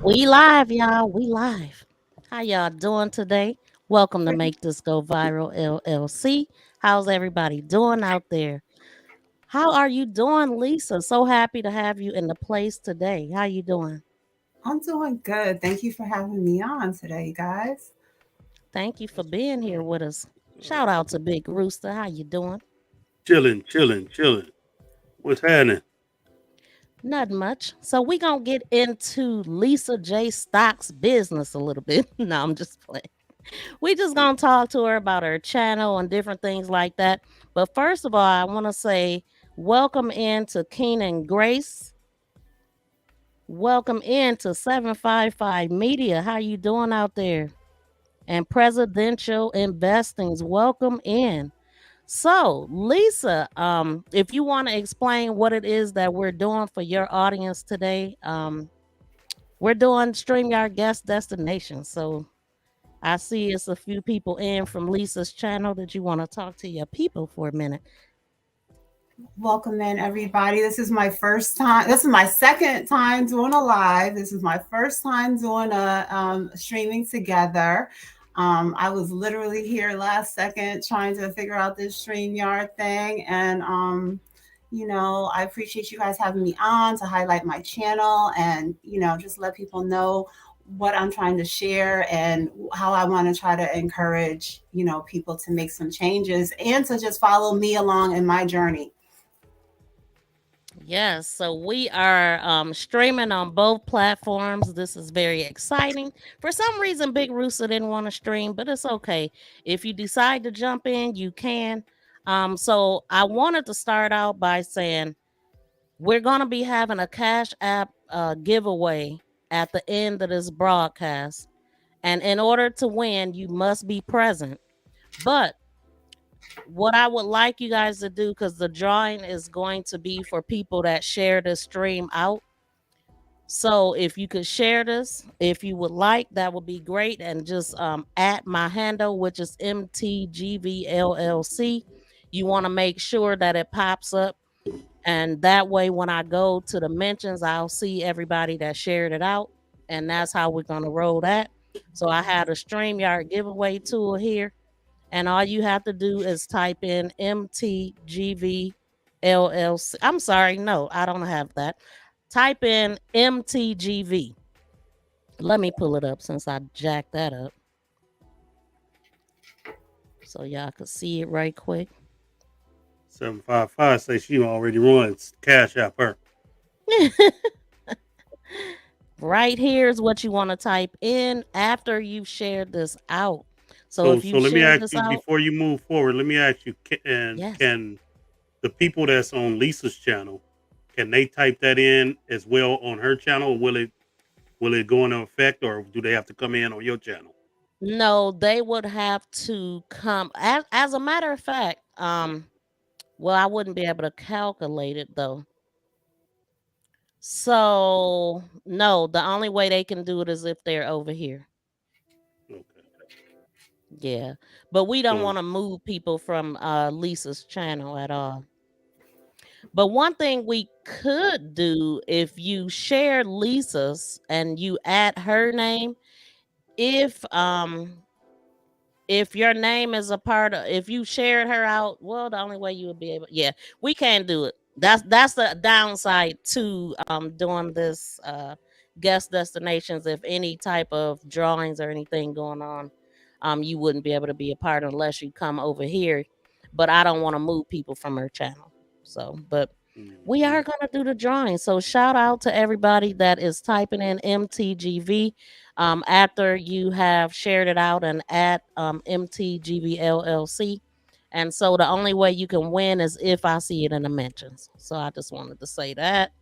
We live, y'all. We live. How y'all doing today? Welcome to Make This Go Viral LLC. How's everybody doing out there? How are you doing, Lisa? So happy to have you in the place today. How you doing? I'm doing good. Thank you for having me on today, guys. Thank you for being here with us. Shout out to Big Rooster. How you doing? Chilling, chilling, chilling. What's happening? Nothing much. So we gonna get into Lisa J. Stock's business a little bit. No, I'm just playing. We just gonna talk to her about her channel and different things like that. But first of all, I want to say welcome in to Keenan Grace. Welcome in to 755 Media. How you doing out there? And Presidential Investings. Welcome in. So, Lisa, if you want to explain what it is that we're doing for your audience today, we're doing StreamYard guest destination. So I see it's a few people in from Lisa's channel that you want to talk to your people for a minute. Welcome in, everybody. This is my first time. This is my second time doing a live. This is my first time doing a streaming together. I was literally here last second trying to figure out this StreamYard thing, and I appreciate you guys having me on to highlight my channel and just let people know what I'm trying to share and how I want to try to encourage people to make some changes and to just follow me along in my journey. Yes, so we are streaming on both platforms. This is very exciting. For some reason, Big Rooster didn't want to stream, but it's okay. If you decide to jump in, you can. So I wanted to start out by saying we're going to be having a Cash App giveaway at the end of this broadcast. And in order to win, you must be present. But what I would like you guys to do, because the drawing is going to be for people that share the stream out. So if you could share this, if you would like, that would be great. And just at my handle, which is MTGVLLC, you want to make sure that it pops up. And that way, when I go to the mentions, I'll see everybody that shared it out. And that's how we're going to roll that. So I had a StreamYard giveaway tool here, and all you have to do is type in MTGV LLC. I'm sorry, no, I don't have that. Type in MTGV. Let me pull it up since I jacked that up so y'all can see it right quick. 755 say she already runs Cash App her. Right here is what you want to type in after you've shared this out. So So if so you've let me shared ask this you out, before you move forward. Let me ask you, yes. can the people that's on Lisa's channel, can they type that in as well on her channel? Or will it go into effect, or do they have to come in on your channel? No, they would have to come. As a matter of fact, well, I wouldn't be able to calculate it though. So, no, the only way they can do it is if they're over here. Okay. Yeah. But we don't So want to move people from Lisa's channel at all. But one thing we could do, if you share Lisa's and you add her name, if your name is a part of, if you shared her out, well, the only way you would be able, yeah, we can't do it. That's the downside to doing this guest destinations. If any type of drawings or anything going on, you wouldn't be able to be a part unless you come over here. But I don't want to move people from her channel. So, but we mhm. are gonna do the drawing. So shout out to everybody that is typing in MTGV after you have shared it out and at MTGVLLC. And so the only way you can win is if I see it in the mentions. So I just wanted to say that.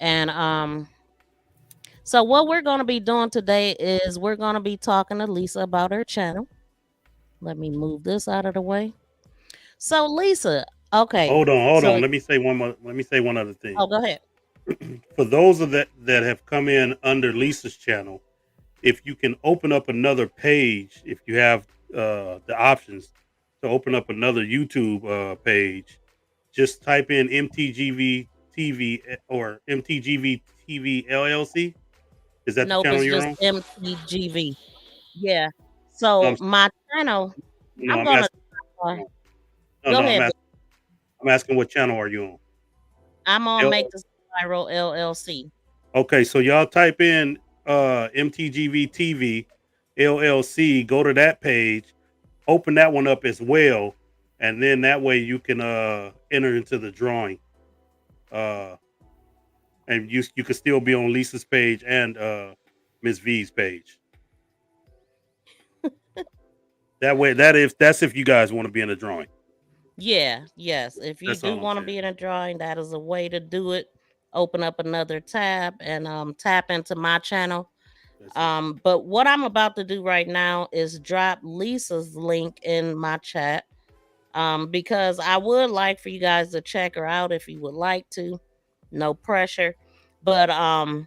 And so what we're going to be doing today is we're going to be talking to Lisa about her channel. Let me move this out of the way. So Lisa, okay. Hold on. So Let me say one other thing. oh, go ahead. For those of that have come in under Lisa's channel, if you can open up another page, if you have the options to open up another YouTube page, just type in MTGV TV or MTGV TV LLC. Is that the Nope, channel it's you're just on? MTGV. Yeah. No, So my channel, no, I'm I'm gonna asking. No, go no, ahead. I'm asking what channel are you on? I'm on L- Make the Spiral LLC. okay, so y'all type in MTGV TV LLC. Go to that page. Open that one up as well, and then that way you can enter into the drawing. Uh, and you can still be on Lisa's page and Miss V's page. That way, that's if you guys want to be in the drawing. Yeah, yes. If you That's do all I'm want to saying. be in a drawing, that is a way to do it. Open up another tab and tap into my channel. That's it. But what I'm about to do right now is drop Lisa's link in my chat. Because I would like for you guys to check her out if you would like to. No pressure. But I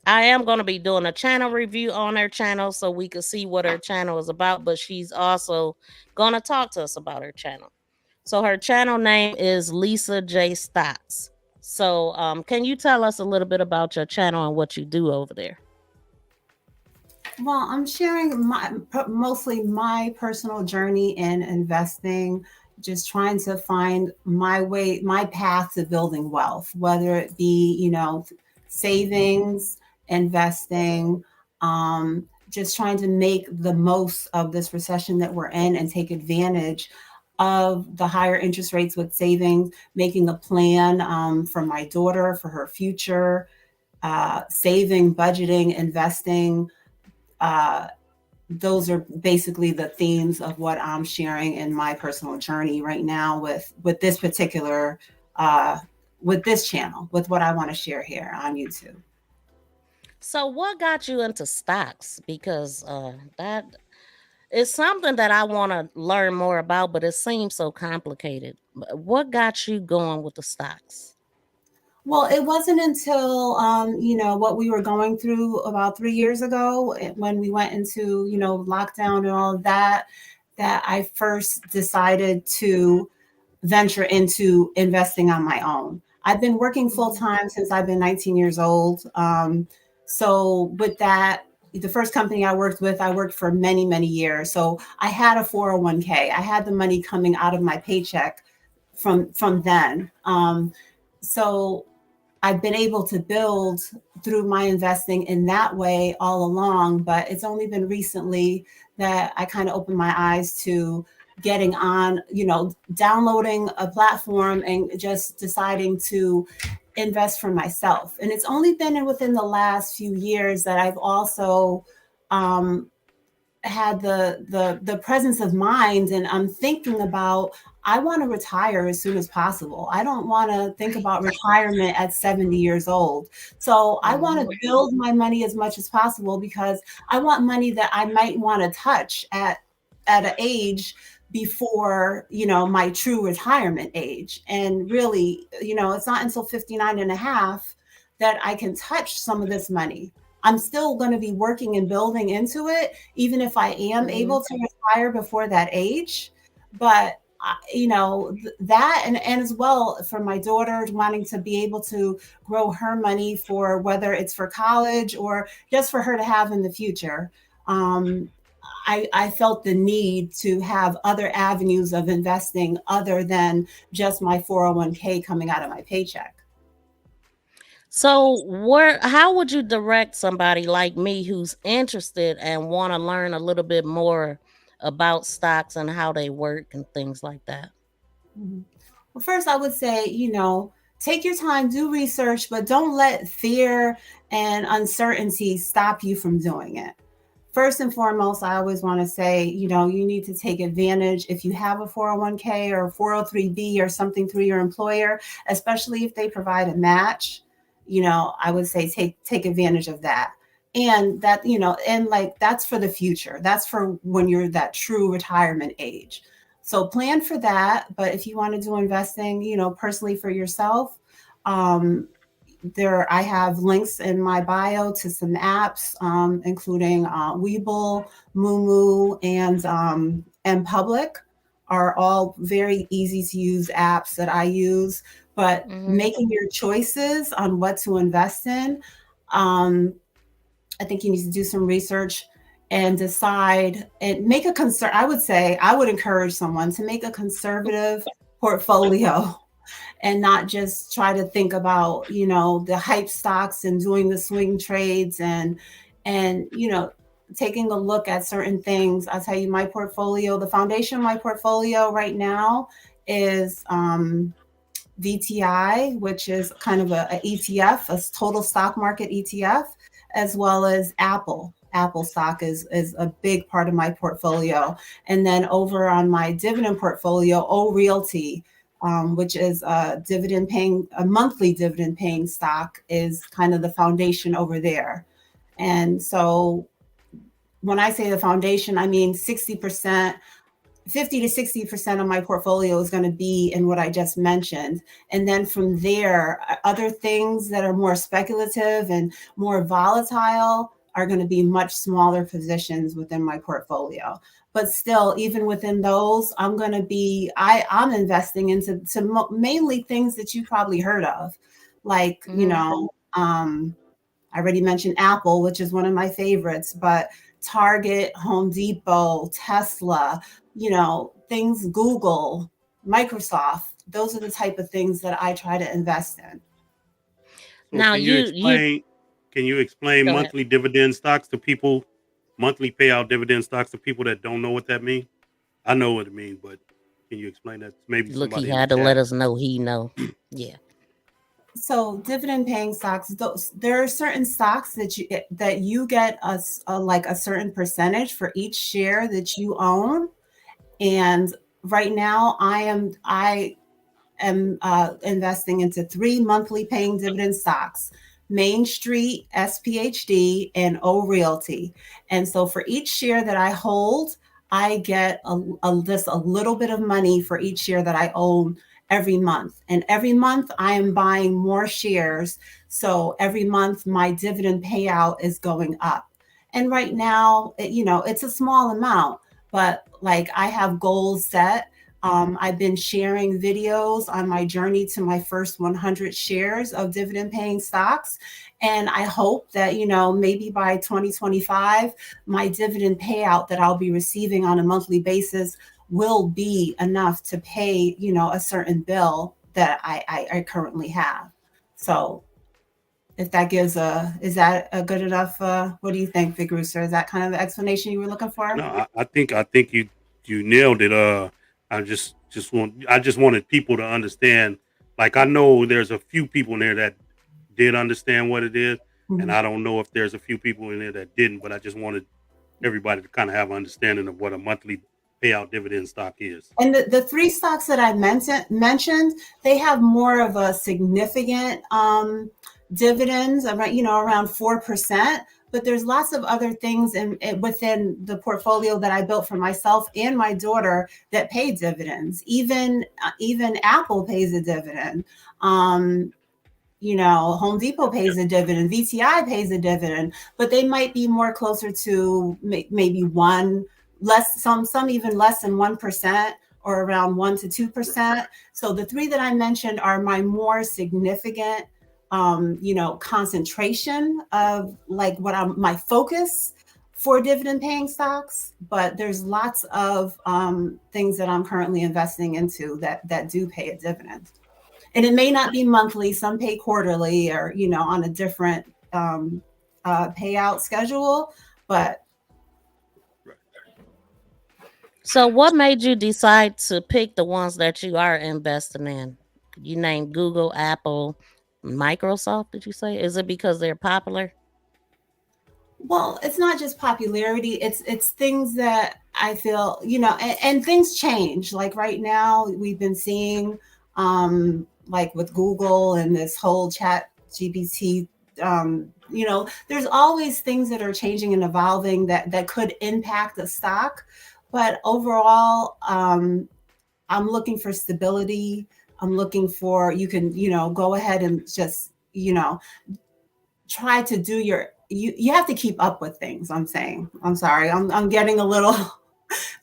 am going to be doing a channel review on her channel so we can see what her channel is about, but she's also going to talk to us about her channel. So her channel name is Lisa J Stotts. So can you tell us a little bit about your channel and what you do over there? Well, I'm sharing mostly my personal journey in investing, just trying to find my way, my path to building wealth, whether it be, savings, investing, just trying to make the most of this recession that we're in and take advantage of the higher interest rates with savings, making a plan for my daughter, for her future, saving, budgeting, investing. uh, those are basically the themes of what I'm sharing in my personal journey right now with this particular with this channel, with what I want to share here on YouTube. So what got you into stocks? Because that is something that I want to learn more about, but it seems so complicated. What got you going with the stocks? Well, it wasn't until what we were going through about 3 years ago when we went into lockdown and all of that, that I first decided to venture into investing on my own. I've been working full time since I've been 19 years old. So with that, the first company I worked with, I worked for many, many years. So I had a 401k. I had the money coming out of my paycheck from then. So I've been able to build through my investing in that way all along, but it's only been recently that I kind of opened my eyes to getting on, downloading a platform and just deciding to invest for myself. And it's only been within the last few years that I've also um, had the presence of mind, and I'm thinking about, I want to retire as soon as possible. I don't want to think about retirement at 70 years old. So I want to build my money as much as possible because I want money that I might want to touch at an age before my true retirement age. And really, it's not until 59 and a half that I can touch some of this money. I'm still going to be working and building into it, even if I am able to retire before that age. But that, and as well for my daughter wanting to be able to grow her money for whether it's for college or just for her to have in the future. I felt the need to have other avenues of investing other than just my 401k coming out of my paycheck. So how would you direct somebody like me who's interested and want to learn a little bit more about stocks and how they work and things like that? Mhm. Well, first, I would say, take your time, do research, but don't let fear and uncertainty stop you from doing it. First and foremost, I always want to say, you need to take advantage if you have a 401k or 403b or something through your employer, especially if they provide a match. I would say take advantage of that. And that, and like that's for the future. That's for when you're that true retirement age. So plan for that. But if you want to do investing, personally for yourself, I have links in my bio to some apps, including Webull, Moomoo, and Public are all very easy to use apps that I use. But making your choices on what to invest in, um, I think you need to do some research and decide and make a concern. I would say I would encourage someone to make a conservative portfolio and not just try to think about, you know, the hype stocks and doing the swing trades and you know, taking a look at certain things. I'll tell you my portfolio, the foundation of my portfolio right now is VTI, which is kind of a ETF, a total stock market ETF, as well as Apple. Apple stock is a big part of my portfolio. And then over on my dividend portfolio, O Realty, which is a monthly dividend paying stock, is kind of the foundation over there. And so when I say the foundation, I mean 60%, 50 to 60% of my portfolio is going to be in what I just mentioned. And then from there, other things that are more speculative and more volatile are going to be much smaller positions within my portfolio. But still, even within those, I'm investing into mainly things that you probably heard of. Like, you know, I already mentioned Apple, which is one of my favorites, but Target, Home Depot, Tesla, you know, things, Google, Microsoft, those are the type of things that I try to invest in. So Now can you explain go ahead. monthly dividend stocks to people, monthly payout dividend stocks to people that don't know what that means? I know what it means, but can you explain that? Maybe Look, he somebody in had the to let chat. us know he know. Yeah. So dividend paying stocks, there are certain stocks that you get like a certain percentage for each share that you own. And right now I am investing into 3 monthly paying dividend stocks: Main Street, SPHD, and O Realty. And so for each share that I hold, I get just a little bit of money for each share that I own every month. And every month I am buying more shares. So every month my dividend payout is going up. And right now, you know, it's a small amount, but like I have goals set. I've been sharing videos on my journey to my first 100 shares of dividend paying stocks. And I hope that, you know, maybe by 2025, my dividend payout that I'll be receiving on a monthly basis will be enough to pay, you know, a certain bill that I currently have. So if that is that a good enough, what do you think, Big Rooster? Is that kind of the explanation you were looking for? No, I think you nailed it. I just wanted people to understand. Like I know there's a few people in there that did understand what it is, and Mhm. I don't know if there's a few people in there that didn't. But I just wanted everybody to kind of have an understanding of what a monthly payout dividend stock is. And the 3 stocks that I mentioned, they have more of a significant dividends, around, you know, around 4%. But there's lots of other things within the portfolio that I built for myself and my daughter that pay dividends. Even Apple pays a dividend. You know, Home Depot pays a dividend, VTI pays a dividend, but they might be more closer to maybe some even less than 1%, or around 1 to 2%. So the 3 that I mentioned are my more significant, you know, concentration of like my focus for dividend paying stocks. But there's lots of things that I'm currently investing into that do pay a dividend. And it may not be monthly, some pay quarterly, or, you know, on a different payout schedule, but So what made you decide to pick the ones that you are investing in? You named Google, Apple, Microsoft, did you say? Is it because they're popular? well, it's not just popularity, it's things that I feel, you know, and things change. Like right now we've been seeing like with Google and this whole chat GPT, you know, there's always things that are changing and evolving that could impact the stock. But overall, I'm looking for stability. I'm looking for, you can, you know, go ahead and just, you know, try to do you have to keep up with things. I'm saying, I'm sorry, I'm getting a little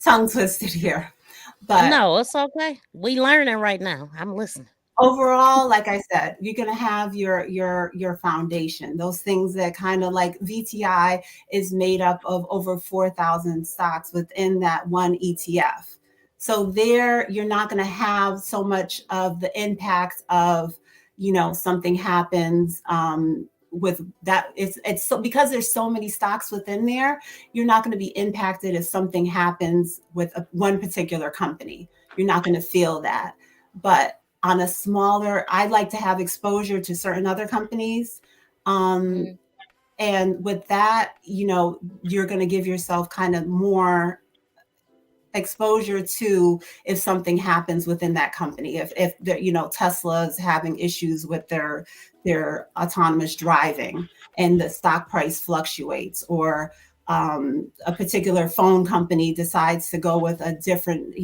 tongue twisted here, but No, it's okay. We learning right now. I'm listening. overall, like I said, you're going to have your foundation, those things that kind of like VTI is made up of over 4,000 stocks within that one ETF. So there, you're not going to have so much of the impact of, something happens with that. It's so, because there's so many stocks within there, you're not going to be impacted if something happens with one particular company. You're not going to feel that. But on a smaller, I'd like to have exposure to certain other companies. Mhm. And with that, you're going to give yourself kind of more exposure to if something happens within that company. If Tesla's having issues with their autonomous driving and the stock price fluctuates, or a particular phone company decides to go with a different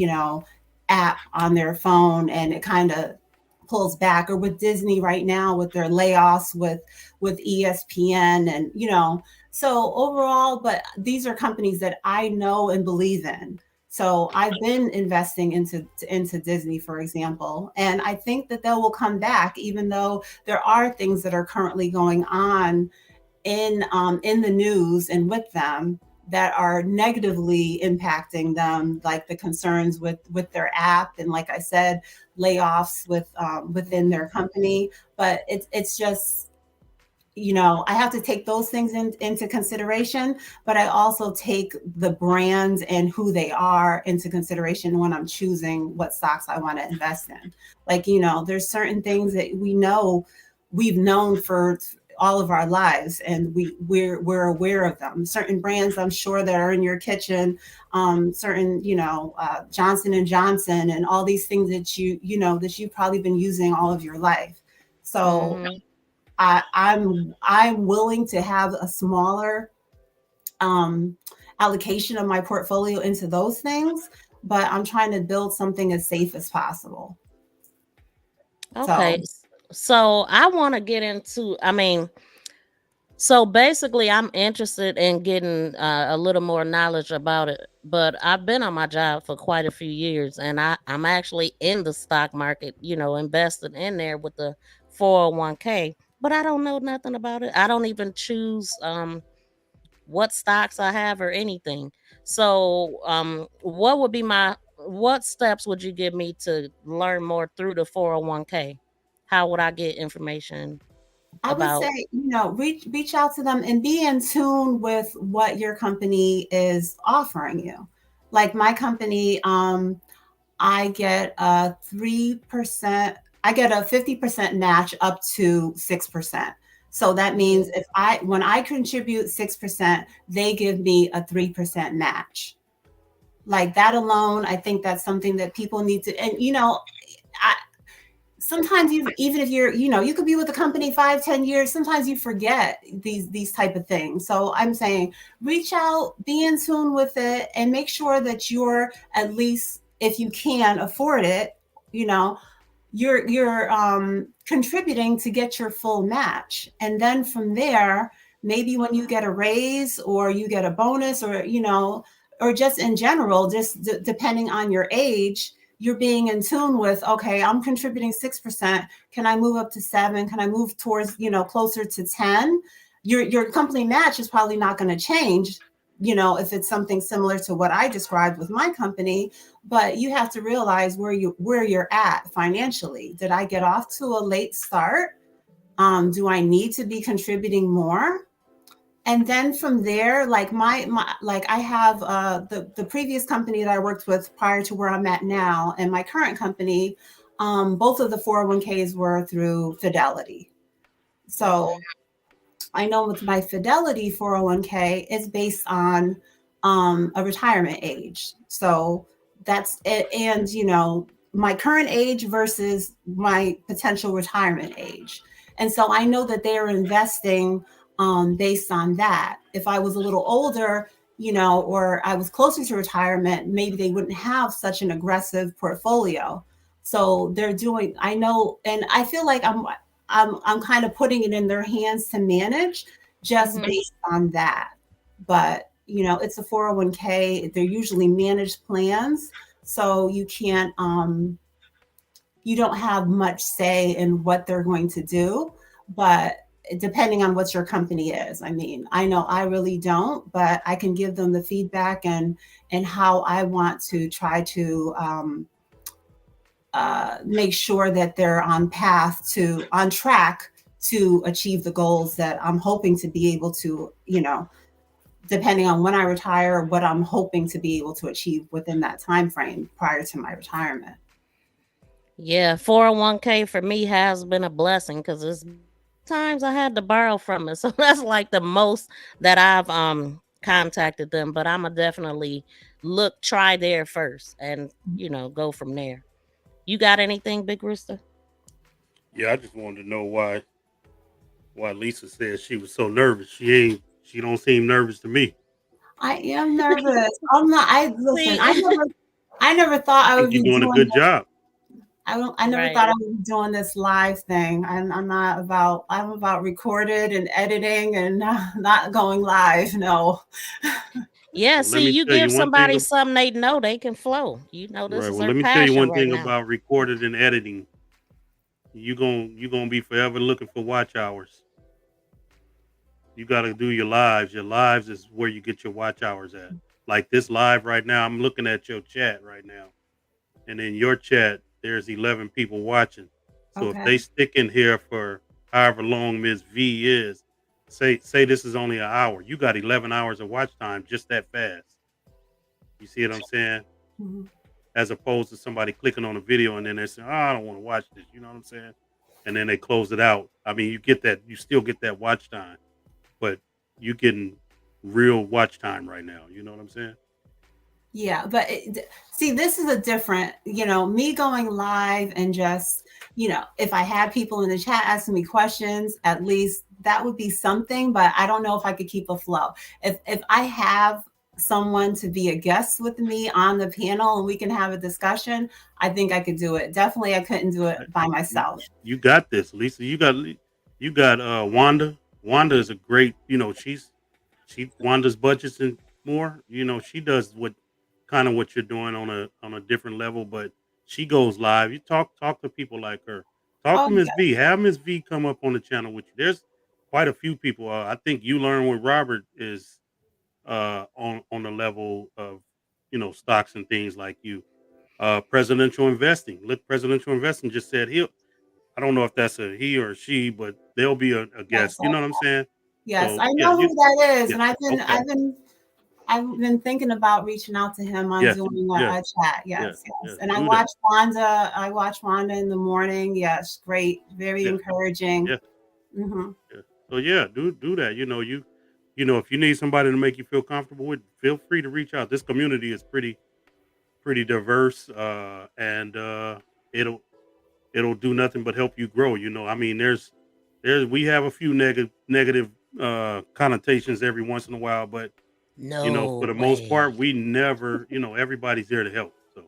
app on their phone and it kind of pulls back, or with Disney right now with their layoffs with ESPN, and so overall, but these are companies that I know and believe in. So I've been investing into Disney, for example, and I think that they will come back, even though there are things that are currently going on in the news and with them that are negatively impacting them, like the concerns with their app, and like I said, layoffs within their company. But it's just, I have to take those things into consideration, but I also take the brands and who they are into consideration when I'm choosing what stocks I want to invest in. Like, there's certain things that we've known for all of our lives, and we're aware of them. Certain brands, I'm sure, that are in your kitchen, certain, Johnson and Johnson, and all these things that that you've probably been using all of your life. So Mhm. I'm willing to have a smaller um, allocation of my portfolio into those things, but I'm trying to build something as safe as possible. Okay. So So I want to get into, so basically, I'm interested in getting a little more knowledge about it. But I've been on my job for quite a few years, and I'm actually in the stock market, invested in there with the 401k. But I don't know nothing about it. I don't even choose what stocks I have or anything. So, what steps would you give me to learn more through the 401k? How would I get information I would say, about? reach out to them and be in tune with what your company is offering you. Like my company, I get a 3%, I get a 50% match up to 6%. So that means Mhm. when I contribute 6%, they give me a 3% match. Like that alone, I think that's something that people need to, and I, sometimes even if you could be with the company 5-10 years, sometimes you forget these type of things. So I'm saying, reach out, be in tune with it, and make sure that you're, at least if you can afford it, you know you're contributing to get your full match. And then from there, maybe when you get a raise or you get a bonus, or or just in general, just depending on your age, you're being in tune with, okay, I'm contributing 6%, can I move up to 7, can I move towards closer to 10? Your company match is probably not going to change, if it's something similar to what I described with my company. But you have to realize where you're at financially. Did I get off to a late start? Do I need to be contributing more? And then from there, like my like I have the previous company that I worked with prior to where I'm at now, and my current company, both of the 401ks were through Fidelity. So Okay. I know with my Fidelity 401k, it's based on a retirement age. So that's it. And, my current age versus my potential retirement age. And so I know that they are investing based on that. If I was a little older, or I was closer to retirement, maybe they wouldn't have such an aggressive portfolio. So they're doing, I know, and I feel like I'm kind of putting it in their hands to manage just Mhm. based on that. But it's a 401k. They're usually managed plans, so you can't you don't have much say in what they're going to do, but depending on what your company is. I mean, I know I really don't, but I can give them the feedback and how I want to try to make sure that they're on track to achieve the goals that I'm hoping to be able to, depending on when I retire, what I'm hoping to be able to achieve within that time frame prior to my retirement. Yeah, 401k for me has been a blessing because there's times I had to borrow from it. So that's like the most that I've contacted them. But I'ma definitely try there first and go from there. You got anything, Big Rooster? Yeah, I just wanted to know why Lisa said she was so nervous. She don't seem nervous to me. I am nervous. I'm not. See, I never thought I I would think be you're doing a doing good this. job. I never right. thought I would be doing this live thing. I'm not about. I'm about recorded and editing and not going live. No. Yeah, Well, let see, me you tell you give one thing. somebody something they know they can flow. This Right. is Well, her let me tell you passion one right thing now. about recorded and editing. You gonna be forever looking for watch hours. You got to do your lives. Your lives is where you get your watch hours at. Like this live right now, I'm looking at your chat right now, and in your chat, there's 11 people watching. So if Okay. they stick in here for however long Ms. V is, say this is only an hour, you got 11 hours of watch time just that fast. You see what I'm saying? Mhm. As opposed to somebody clicking on a video and then they're saying, "Oh, I don't want to watch this." You know what I'm saying? And then they close it out. I mean, you still get that watch time, but you getting real watch time right now. You know what I'm saying? Yeah, but see, this is a different, me going live and just, if I had people in the chat asking me questions, at least that would be something. But I don't know if I could keep a flow. If I have someone to be a guest with me on the panel and we can have a discussion, I think I could do it. Definitely, I couldn't do it by myself. You got this, Lisa. You got Wanda. Wanda is a great. Wanda's budgets and more. She does what you're doing on a different level, but she goes live. You talk to people like her. Talk Oh, to Miss V. Have Miss V come up on the channel with you. There's quite a few people. I think You Learn with Robert is on the level of stocks and things like you. Presidential investing. Look, presidential investing just said he'll. I don't know if that's a he or a she, but they'll be a yes, guest. You know what I'm saying? yes, So I yeah, know who that is, yeah, and okay, I've been thinking about reaching out to him on yes, doing yes, a chat. yes, Yes, yes. yes. And Do that. I watch Wanda in the morning. Yes, great, very Yeah, encouraging. yeah, Hmm. yeah. So yeah, do that. If you need somebody to make you feel comfortable with, feel free to reach out. This community is pretty diverse, and it'll do nothing but help you grow. I mean, we have a few negative connotations every once in a while, but No for the most way. part, we never, everybody's there to help. So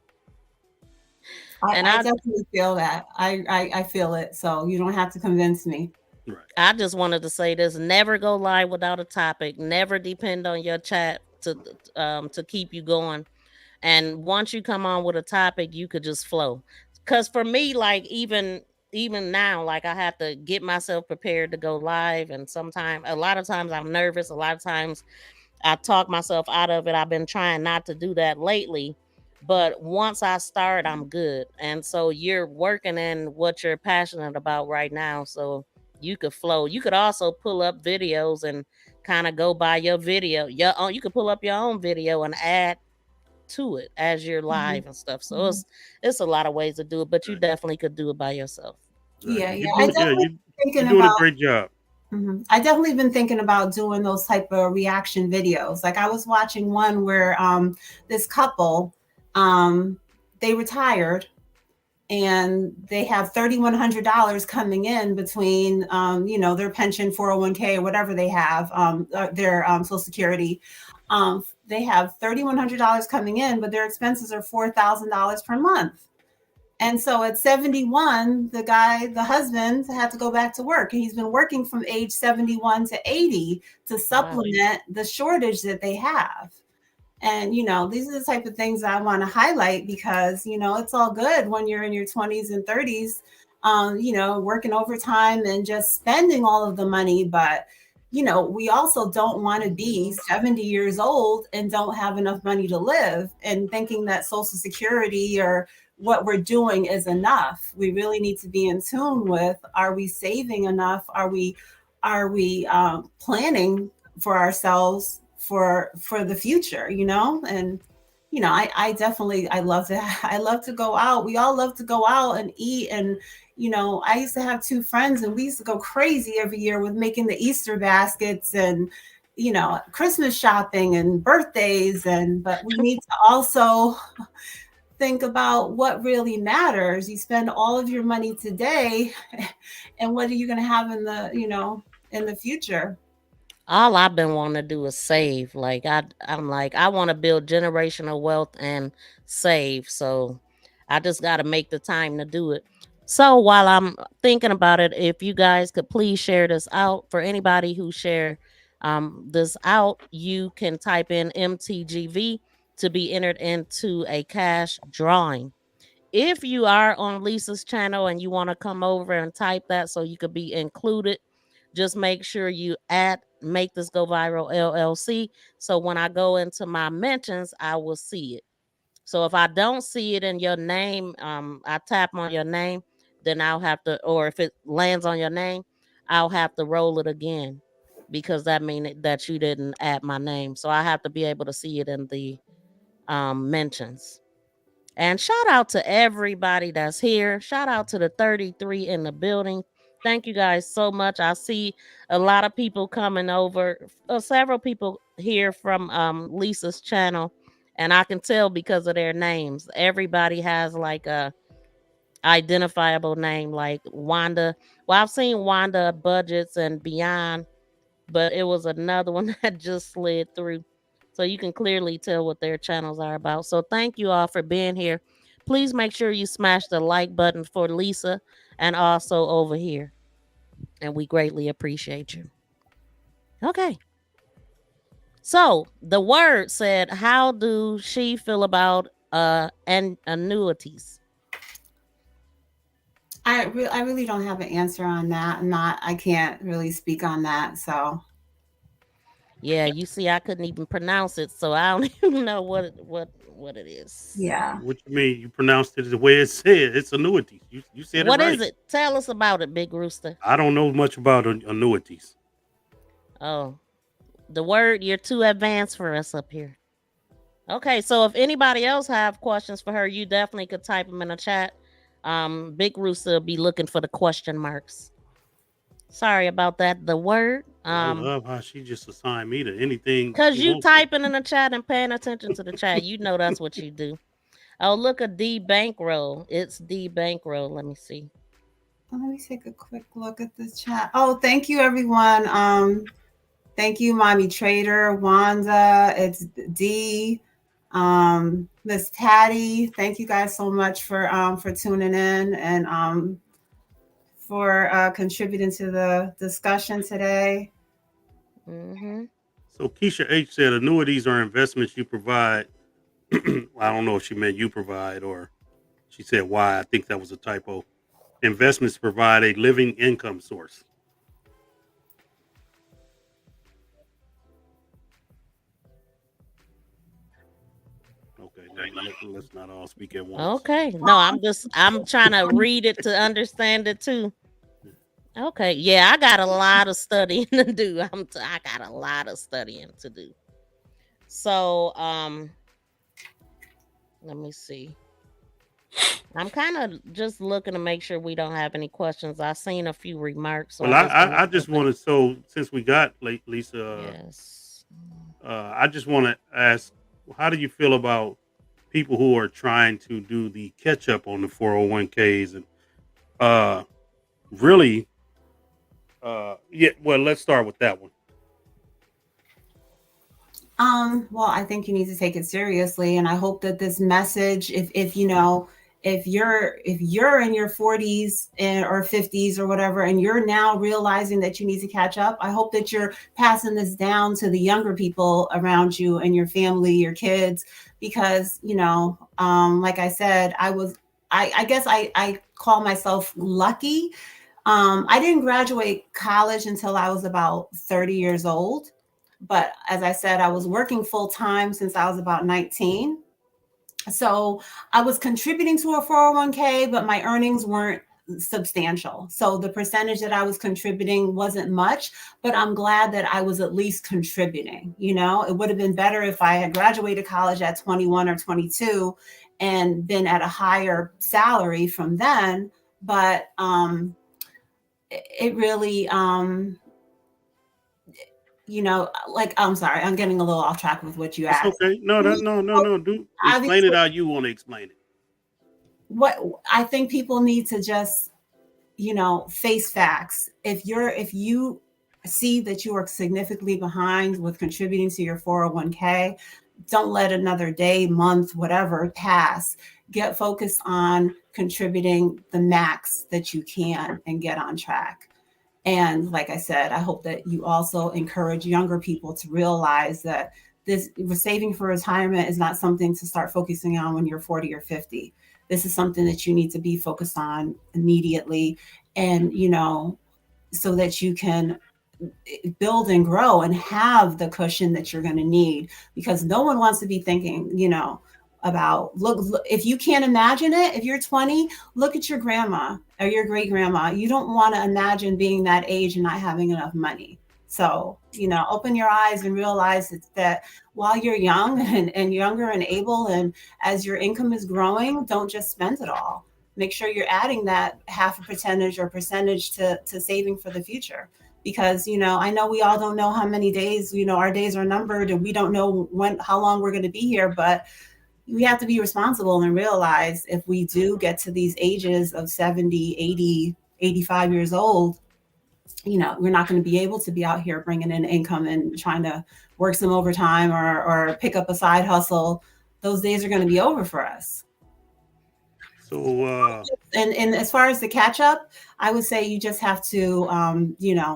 And I I definitely feel that. I feel it. So you don't have to convince me. right. I just wanted to say this: never go live without a topic. Never depend on your chat to keep you going. And once you come on with a topic, you could just flow. Because for me, like even now, like I have to get myself prepared to go live, and a lot of times I'm nervous. A lot of times I talk myself out of it. I've been trying not to do that lately. But once I start, I'm good. And so you're working in what you're passionate about right now. So you could flow. You could also pull up videos and kind of go by your video. You could pull up your own video and add to it as you're Mhm. live and stuff. So Mhm. it's a lot of ways to do it, but you Right. definitely could do it by yourself. Right. Yeah, And yeah. I definitely you're thinking doing a about. great job. I definitely been thinking about doing those type of reaction videos. Like I was watching one where this couple they retired and they have $3,100 coming in between their pension 401k or whatever they have their Social Security. They have $3,100 coming in, but their expenses are $4,000 per month. And so at 71, the husband, had to go back to work. He's been working from age 71 to 80 to supplement the shortage that they have. And, these are the type of things I want to highlight because, it's all good when you're in your 20s and 30s, working overtime and just spending all of the money. But, we also don't want to be 70 years old and don't have enough money to live and thinking that Social Security or what we're doing is enough. We really need to be in tune with, are we saving enough? Are we planning for ourselves for the future, and I definitely I love to I love to go out. We all love to go out and eat, and I used to have two friends and we used to go crazy every year with making the Easter baskets and Christmas shopping and birthdays, but we need to also think about what really matters. You spend all of your money today and what are you going to have in the future? All I've been wanting to do is save. Like I'm like I want to build generational wealth and save. So I just got to make the time to do it. So while I'm thinking about it, if you guys could please share this out for anybody who share this out, you can type in MTGV to be entered into a cash drawing. If you are on Lisa's channel and you want to come over and type that so you could be included, just make sure you add Make This Go Viral LLC. So when I go into my mentions, I will see it. So if I don't see it in your name, I tap on your name, then I'll have to, or if it lands on your name, I'll have to roll it again because that means that you didn't add my name. So I have to be able to see it in the mentions. And shout out to everybody that's here. Shout out to the 33 in the building. Thank you guys so much. I see a lot of people coming over. Several people here from Lisa's channel, and I can tell because of their names. Everybody has like a identifiable name, like Wanda. Well, I've seen Wanda Budgets and Beyond, but it was another one that just slid through. So you can clearly tell what their channels are about. So thank you all for being here. Please make sure you smash the like button for Lisa and also over here. And we greatly appreciate you. Okay. So the word said, how do she feel about annuities? I really don't have an answer on that. I can't really speak on that. So Yeah, you see, I couldn't even pronounce it, so I don't even know what it is. yeah. What you mean? You pronounced it the way it said. It's annuities. You said What it right. is it? Tell us about it, Big Rooster. I don't know much about annuities. Oh, the word, you're too advanced for us up here. Okay, so if anybody else have questions for her, you definitely could type them in the chat. Big Rooster will be looking for the question marks. Sorry about that. The word. I love how she just assigned me to anything. Because she you wants to. typing in the chat and paying attention to the chat. You know that's what you do. Oh, look at D Bankroll. It's D Bankroll. Let me see. Let me take a quick look at the chat. Oh, thank you, everyone. Thank you, Mommy Trader, Wanda. It's D. Miss Patty. Thank you guys so much for tuning in and for contributing to the discussion today. Mm-hmm. So Keisha H said annuities are investments you provide. I don't know if she meant you provide or she said why. I think that was a typo. Investments provide a living income source. Okay, let's not all speak at once. Okay. No, I'm trying to read it to understand it too. Okay. Yeah, I got a lot of studying to do. I got a lot of studying to do. So, let me see. I'm kind of just looking to make sure we don't have any questions. I've seen a few remarks. So Well, I just want to, so since we got Lisa, yes. I just want to ask, how do you feel about people who are trying to do the catch up on the 401ks and really, yeah, well, let's start with that one. Well, I think you need to take it seriously, and I hope that this message, if if you're in your 40s or 50s or whatever, and you're now realizing that you need to catch up, I hope that you're passing this down to the younger people around you and your family, your kids, because, like I said, I guess I call myself lucky. I didn't graduate college until I was about 30 years old. But as I said, I was working full time since I was about 19. So I was contributing to a 401k, but my earnings weren't substantial. So the percentage that I was contributing wasn't much, but I'm glad that I was at least contributing. It would have been better if I had graduated college at 21 or 22 and been at a higher salary from then. But it really, like, I'm sorry, I'm getting a little off track with what you It's asked. okay. No. Do explain it how you want to explain it. What I think people need to just, face facts. If you see that you are significantly behind with contributing to your 401k, don't let another day, month, whatever pass. Get focused on contributing the max that you can and get on track. And like I said, I hope that you also encourage younger people to realize that this saving for retirement is not something to start focusing on when you're 40 or 50. This is something that you need to be focused on immediately. And, so that you can build and grow and have the cushion that you're going to need, because no one wants to be thinking, about look, if you can't imagine it, if you're 20, look at your grandma or your great grandma. You don't want to imagine being that age and not having enough money. So, open your eyes and realize that while you're young and younger and able, and as your income is growing, don't just spend it all. Make sure you're adding that half a percentage or percentage to saving for the future. Because, I know we all don't know how many days, our days are numbered, and we don't know how long we're going to be here, but we have to be responsible and realize if we do get to these ages of 70, 80, 85 years old, we're not going to be able to be out here bringing in income and trying to work some overtime or pick up a side hustle. Those days are going to be over for us. So, and as far as the catch up, I would say you just have to,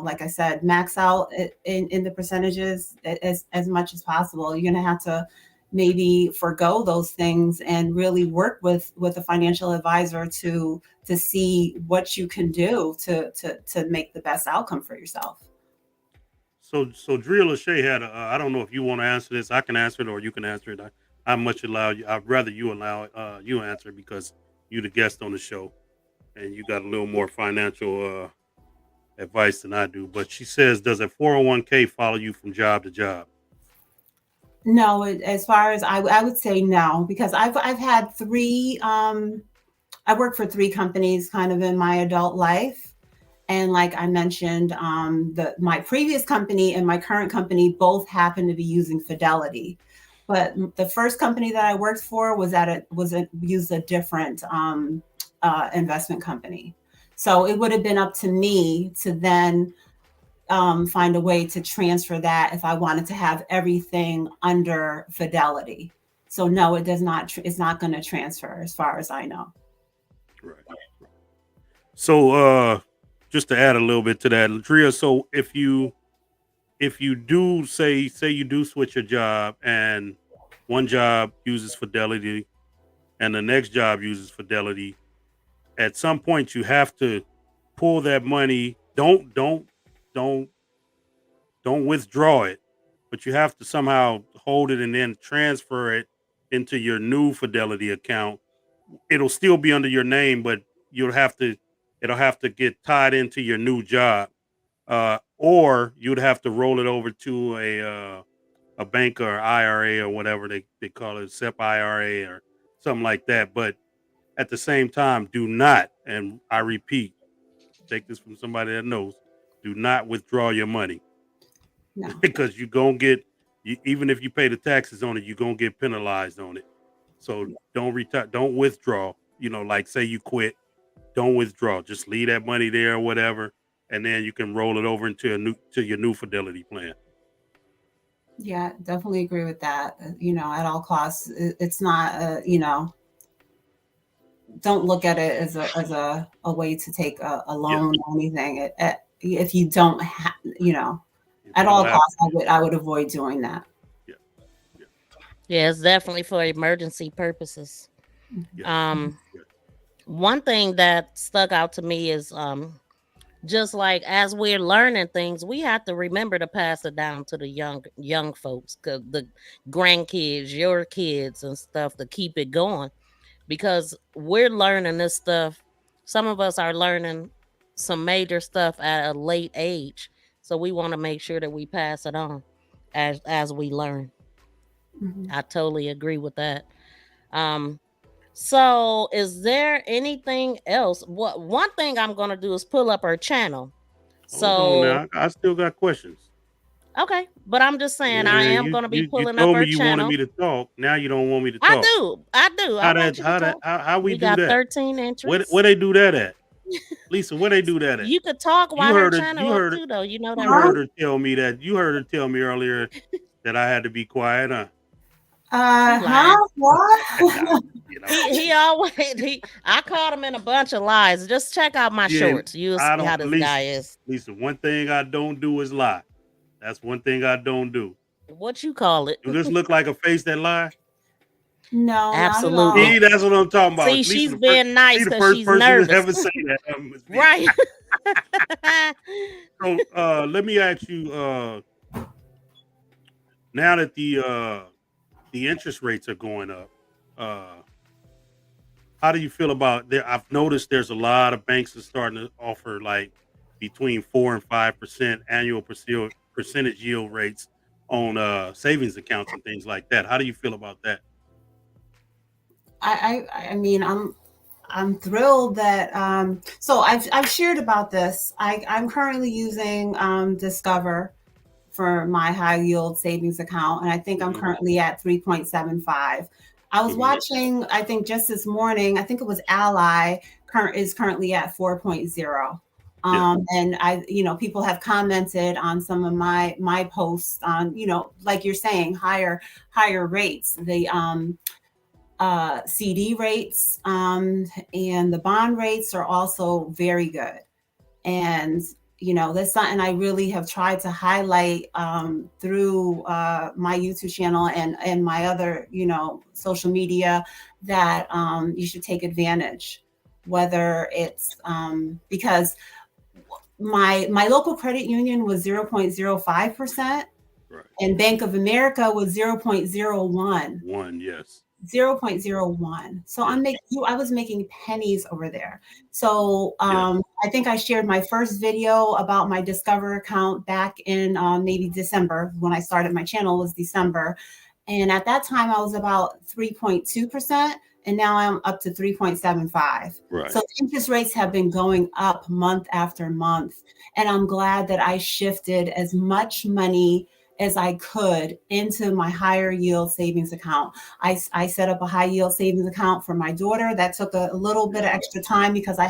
like I said, max out in the percentages as much as possible. You're going to have to maybe forego those things and really work with a financial advisor to see what you can do to make the best outcome for yourself. So Drea Lachey had I don't know if you want to answer this. I can answer it or you can answer it. I much allow you. I'd rather you allow you answer it because you're the guest on the show and you got a little more financial advice than I do. But she says, does a 401k follow you from job to job? No, as far as I would say no, because I've had three. I worked for three companies kind of in my adult life. And like I mentioned, my previous company and my current company both happen to be using Fidelity. But the first company that I worked for used a different investment company. So it would have been up to me to then find a way to transfer that if I wanted to have everything under Fidelity. So no, it does not. It's not going to transfer, as far as I know. Right. So just to add a little bit to that, Drea. So if you do say you do switch your job and one job uses Fidelity and the next job uses Fidelity, at some point you have to pull that money. Don't withdraw it, but you have to somehow hold it and then transfer it into your new Fidelity account. It'll still be under your name, but it'll have to get tied into your new job. Or you'd have to roll it over to a bank or IRA or whatever they call it, SEP IRA or something like that. But at the same time, do not, and I repeat, take this from somebody that knows, do not withdraw your money. No. Because you're going to get, even if you pay the taxes on it, you're going to get penalized on it. So don't withdraw, like say you quit, don't withdraw, just leave that money there or whatever. And then you can roll it over into your new Fidelity plan. Yeah, definitely agree with that. At all costs, it's not, don't look at it as a way to take a loan or anything. If you don't have, at all costs, I would avoid doing that. Yeah, it's definitely for emergency purposes. One thing that stuck out to me is just like as we're learning things, we have to remember to pass it down to the young folks, the grandkids, your kids and stuff, to keep it going, because we're learning this stuff. Some of us are learning some major stuff at a late age, so we want to make sure that we pass it on as we learn. I totally agree with that. So is there anything else? One thing I'm gonna do is pull up her channel. Hold on now. I still got questions. Okay, but I'm just saying I am gonna be pulling up told her me you channel. wanted me to talk. Now you don't want me to talk. I do. How we do got that? 13 entries. Where they do that at? Lisa, where they do that at? You could talk while her channel up too, though. You know that. You heard her tell me that. You heard her tell me earlier that I had to be quiet, huh? What? He always I caught him in a bunch of lies. Just check out my shorts. You'll see how this guy is. Lisa, one thing I don't do is lie. That's one thing I don't do. What you call it? Do this look like a face that lie? No, absolutely. See, that's what I'm talking about. See, she's being nice because she's nervous. Ever say that, right. So let me ask you. Now that the interest rates are going up, how do you feel about there? I've noticed there's a lot of banks that are starting to offer like between 4 and 5% annual percentage yield rates on savings accounts and things like that. How do you feel about that? I mean, I'm thrilled that so I've shared about this. I'm currently using Discover for my high yield savings account, and I think I'm currently at 3.75. I was watching, I think just this morning, I think it was Ally is currently at 4.0. And people have commented on some of my posts on, like you're saying, higher rates. The CD rates and the bond rates are also very good. And that's something I really have tried to highlight through my YouTube channel and my other, social media, that you should take advantage, whether it's because my local credit union was 0.05%, right, and Bank of America was 0.01. Yes. 0.01. So I was making pennies over there. So I think I shared my first video about my Discover account back in maybe December. When I started my channel was December. And at that time I was about 3.2%. And now I'm up to 3.75. Right. So interest rates have been going up month after month. And I'm glad that I shifted as much money as I could into my higher yield savings account. I set up a high yield savings account for my daughter. That took a little bit of extra time because I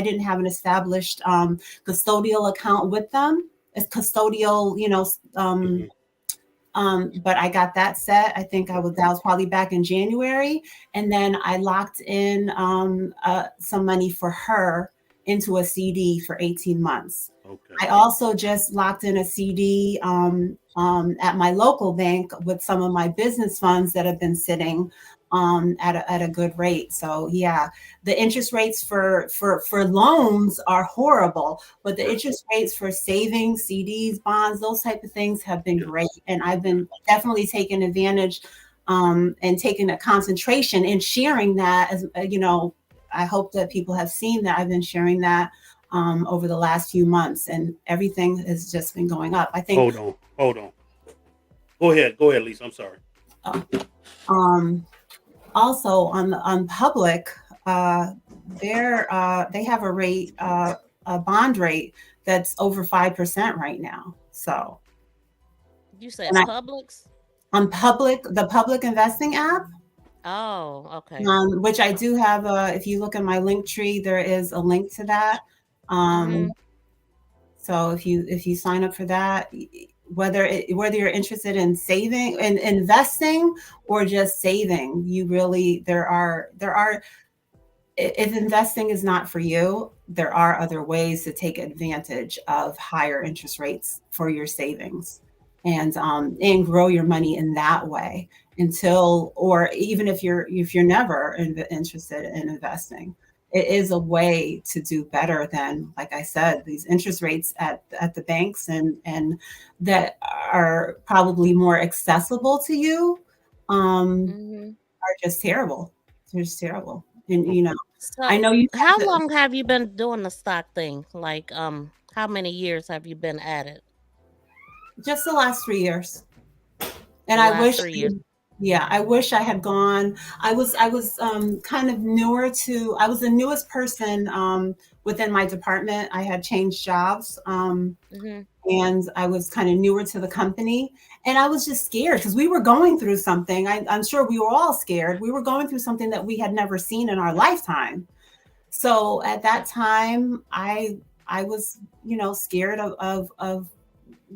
didn't have an established custodial account with them. It's custodial, but I got that set. I think that was probably back in January. And then I locked in some money for her into a CD for 18 months. Okay. I also just locked in a CD at my local bank with some of my business funds that have been sitting at a good rate. So yeah, the interest rates for loans are horrible, but the interest rates for savings, CDs, bonds, those type of things have been great. And I've been definitely taking advantage and taking a concentration and sharing that. As I hope that people have seen that I've been sharing that over the last few months, and everything has just been going up. I think. Hold on. Go ahead, Lisa. I'm sorry. Also on Public, they have a rate, a bond rate that's over 5% right now. So. You said Publix? On Public, the Public Investing app. Oh, okay. Which I do have. If you look at my link tree, there is a link to that. So if you sign up for that, whether you're interested in saving and investing or just saving, you really there are if investing is not for you, there are other ways to take advantage of higher interest rates for your savings, and grow your money in that way until, or even if you're never interested in investing, it is a way to do better than, like I said, these interest rates at the banks, and that are probably more accessible to you, Hmm. are just terrible. They're just terrible. And I So, know you have how to, long have you been doing the stock thing? Like, how many years have you been at it? just the last 3 years. And The I last wish, 3 years. yeah, I wish I had gone. I was kind of newer to. I was the newest person within my department. I had changed jobs. Hmm. And I was kind of newer to the company, and I was just scared because we were going through something. I'm sure we were all scared. We were going through something that we had never seen in our lifetime. So at that time, I was, scared of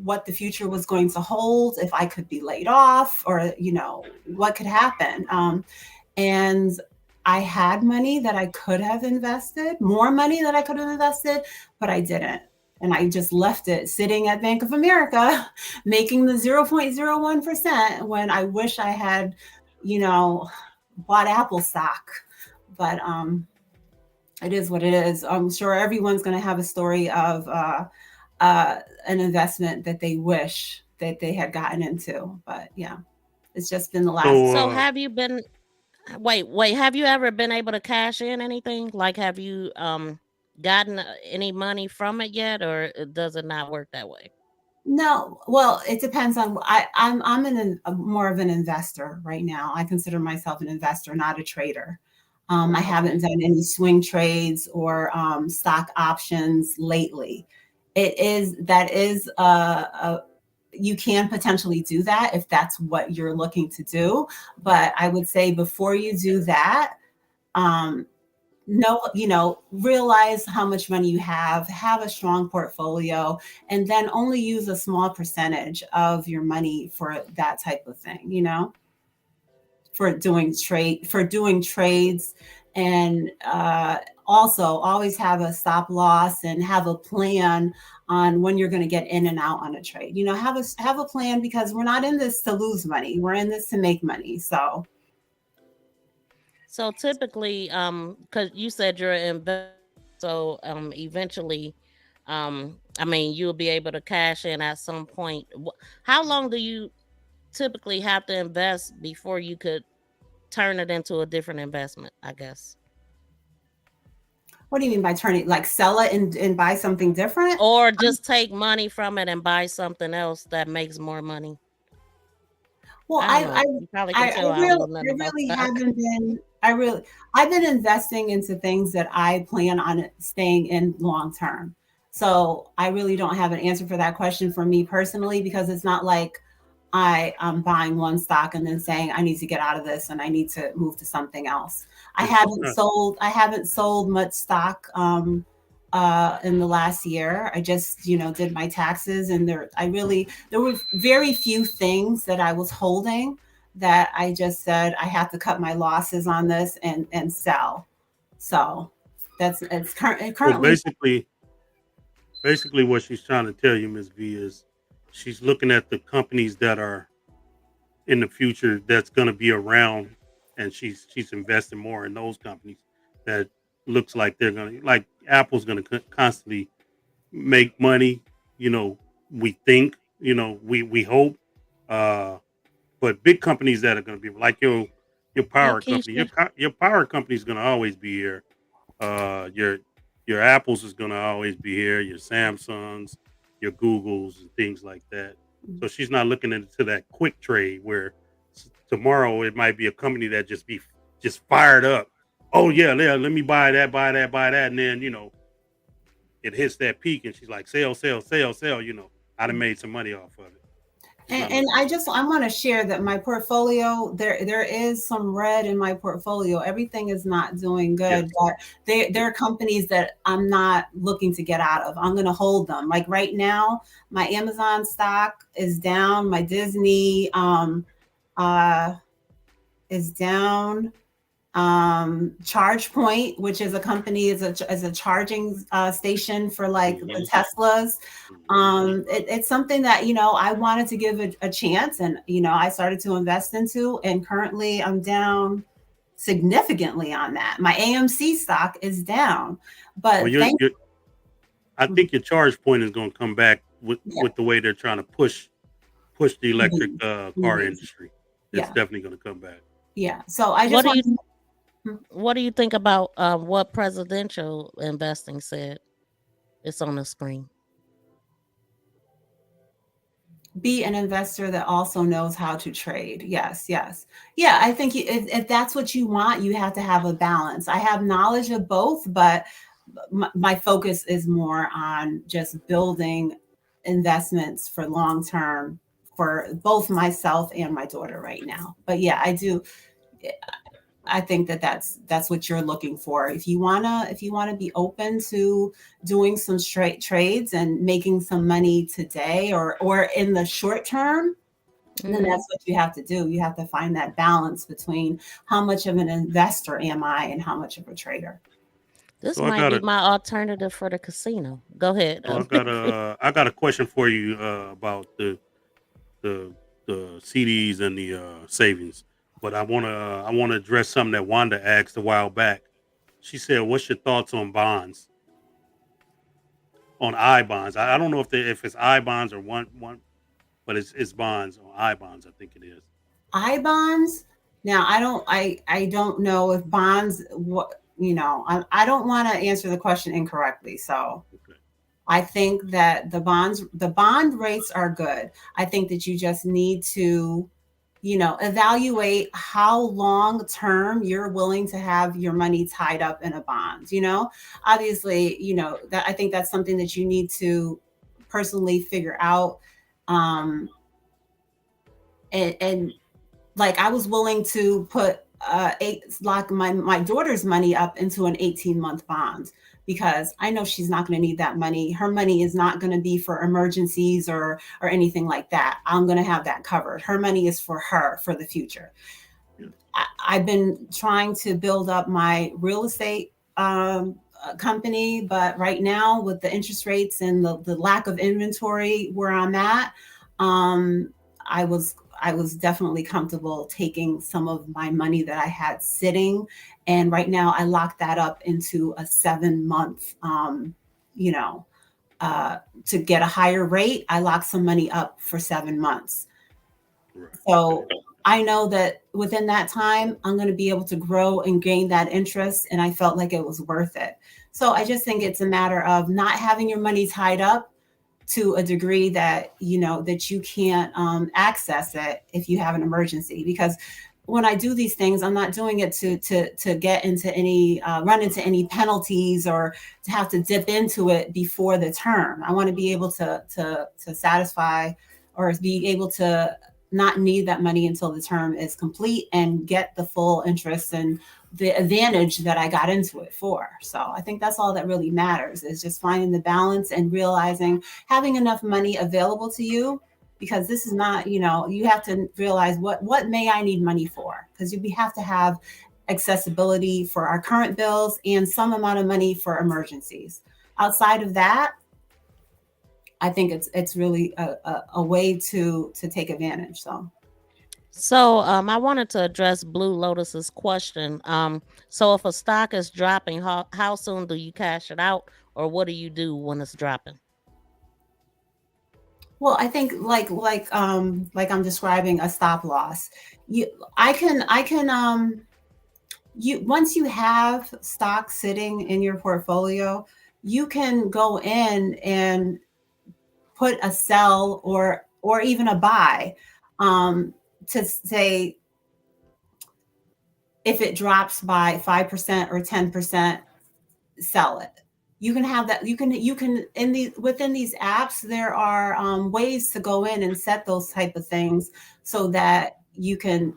what the future was going to hold, if I could be laid off, or what could happen. And I had money that I could have invested, more money that I could have invested, but I didn't. And I just left it sitting at Bank of America, making the 0.01% when I wish I had, you know, bought Apple stock. But it is what it is. I'm sure everyone's going to have a story of an investment that they wish that they had gotten into. But yeah, it's just been the last. So, So, have you been? Wait. Have you ever been able to cash in anything? Like, have you gotten any money from it yet, or does it not work that way? No, well, it depends on. I'm more of an investor right now. I consider myself an investor, not a trader. I haven't Okay. done any swing trades or stock options lately. That is you can potentially do that if that's what you're looking to do. But I would say before you do that, um, realize how much money you have a strong portfolio, and then only use a small percentage of your money for that type of thing, for doing trades. And also always have a stop loss and have a plan on when you're going to get in and out on a trade. Have a plan, because we're not in this to lose money. We're in this to make money. So So typically, because you said you're an investor, so eventually, I mean, you'll be able to cash in at some point. How long do you typically have to invest before you could turn it into a different investment? I guess, what do you mean by turning, like sell it and buy something different? or just take money from it and buy something else that makes more money. Well, I don't I know. You probably I can I tell I don't really know nothing I about really stock. haven't been. I've been investing into things that I plan on staying in long term. So I really don't have an answer for that question for me personally, because it's not like I am buying one stock and then saying I need to get out of this and I need to move to something else. I it's haven't sold I haven't sold much stock in the last year. I just, did my taxes, and there were very few things that I was holding that I just said I have to cut my losses on this and sell. So so currently. basically what she's trying to tell you, Miss V, is she's looking at the companies that are in the future that's going to be around, and she's investing more in those companies that looks like they're going to, like Apple's going to constantly make money. You know, we think, we hope, uh, but big companies that are going to be like your Hey, power company, Keisha. your power company is going to always be here. Your Apples is going to always be here. Your Samsungs, your Googles, and things like that. So she's not looking into that quick trade where tomorrow it might be a company that just fired up. Oh yeah, yeah, let me buy that, buy that, buy that, and then it hits that peak, and she's like, sell, sell, sell, sell. I done made some money off of it. She's not And looking at I want to share that my portfolio, there is some red in my portfolio. Everything is not doing good, yes, but there yes. are companies that I'm not looking to get out of. I'm going to hold them. Like right now, my Amazon stock is down. My Disney uh, is down. ChargePoint, which is a company, is a charging station for like the Teslas. It's something that, I wanted to give a chance, and, I started to invest into, and currently I'm down significantly on that. My AMC stock is down, but I think your ChargePoint is going to come back with the way they're trying to push the electric car industry. It's definitely going to come back. Yeah. So I just what do you think about what presidential investing said? It's on the screen. Be an investor that also knows how to trade. Yes. Yeah, I think if that's what you want, you have to have a balance. I have knowledge of both, but my focus is more on just building investments for long term for both myself and my daughter right now. But yeah, I think that's what you're looking for. If you wanna be open to doing some straight trades and making some money today or in the short term, then that's what you have to do. You have to find that balance between how much of an investor am I and how much of a trader. This might be my alternative for the casino. Go ahead. I got a question for you about the CDs and the savings. But I want to address something that Wanda asked a while back. She said, "What's your thoughts on bonds? On I bonds? I don't know if it's I bonds or one, but it's bonds on I bonds. I think it is I bonds. Now I don't know if bonds. What I don't want to answer the question incorrectly. So okay. I think that the bond rates are good. I think that you just need to evaluate how long term you're willing to have your money tied up in a bond. Obviously, that I think that's something that you need to personally figure out. And like I was willing to put lock my daughter's money up into an 18-month bond, because I know she's not going to need that money. Her money is not going to be for emergencies or anything like that. I'm going to have that covered. Her money is for her, for the future. Yeah. I've been trying to build up my real estate company, but right now with the interest rates and the lack of inventory where I'm at, I was definitely comfortable taking some of my money that I had sitting. And right now I locked that up into a 7-month, to get a higher rate, I locked some money up for 7 months. Right. So I know that within that time, I'm going to be able to grow and gain that interest. And I felt like it was worth it. So I just think it's a matter of not having your money tied up to a degree that, that you can't access it if you have an emergency. Because when I do these things, I'm not doing it to get into any, run into any penalties or to have to dip into it before the term. I want to be able to satisfy or be able to not need that money until the term is complete and get the full interest and the advantage that I got into it for. So I think that's all that really matters, is just finding the balance and realizing having enough money available to you, because this is not, you have to realize what may I need money for, because we have to have accessibility for our current bills and some amount of money for emergencies. Outside of that, I think it's really a way to take advantage. So I wanted to address Blue Lotus's question. So if a stock is dropping, how soon do you cash it out, or what do you do when it's dropping? Well, I think like I'm describing a stop loss. Once you have stock sitting in your portfolio, you can go in and put a sell or even a buy, to say if it drops by 5% or 10%, sell it. You can have that. You can within these apps, there are ways to go in and set those type of things so that you can,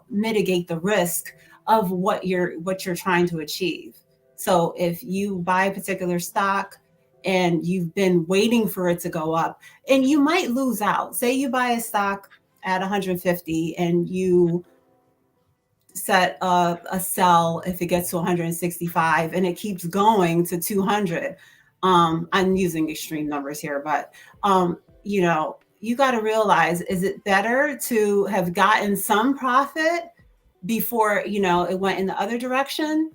mitigate the risk of what you're trying to achieve. So if you buy a particular stock and you've been waiting for it to go up, and you might lose out. Say you buy a stock at 150 and you set a sell if it gets to 165 and it keeps going to 200. I'm using extreme numbers here, but you know, you got to realize, is it better to have gotten some profit before, you know, it went in the other direction,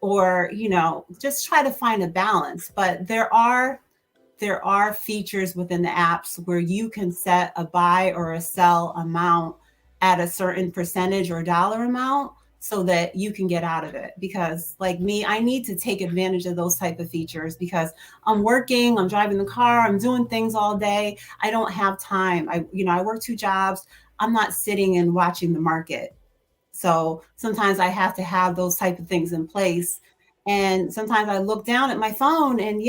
or, you know, just try to find a balance. But there are features within the apps where you can set a buy or a sell amount at a certain percentage or dollar amount so that you can get out of it. Because like me, I need to take advantage of those type of features because I'm working, I'm driving the car, I'm doing things all day. I don't have time. I work 2 jobs. I'm not sitting and watching the market. So sometimes I have to have those type of things in place. And sometimes I look down at my phone and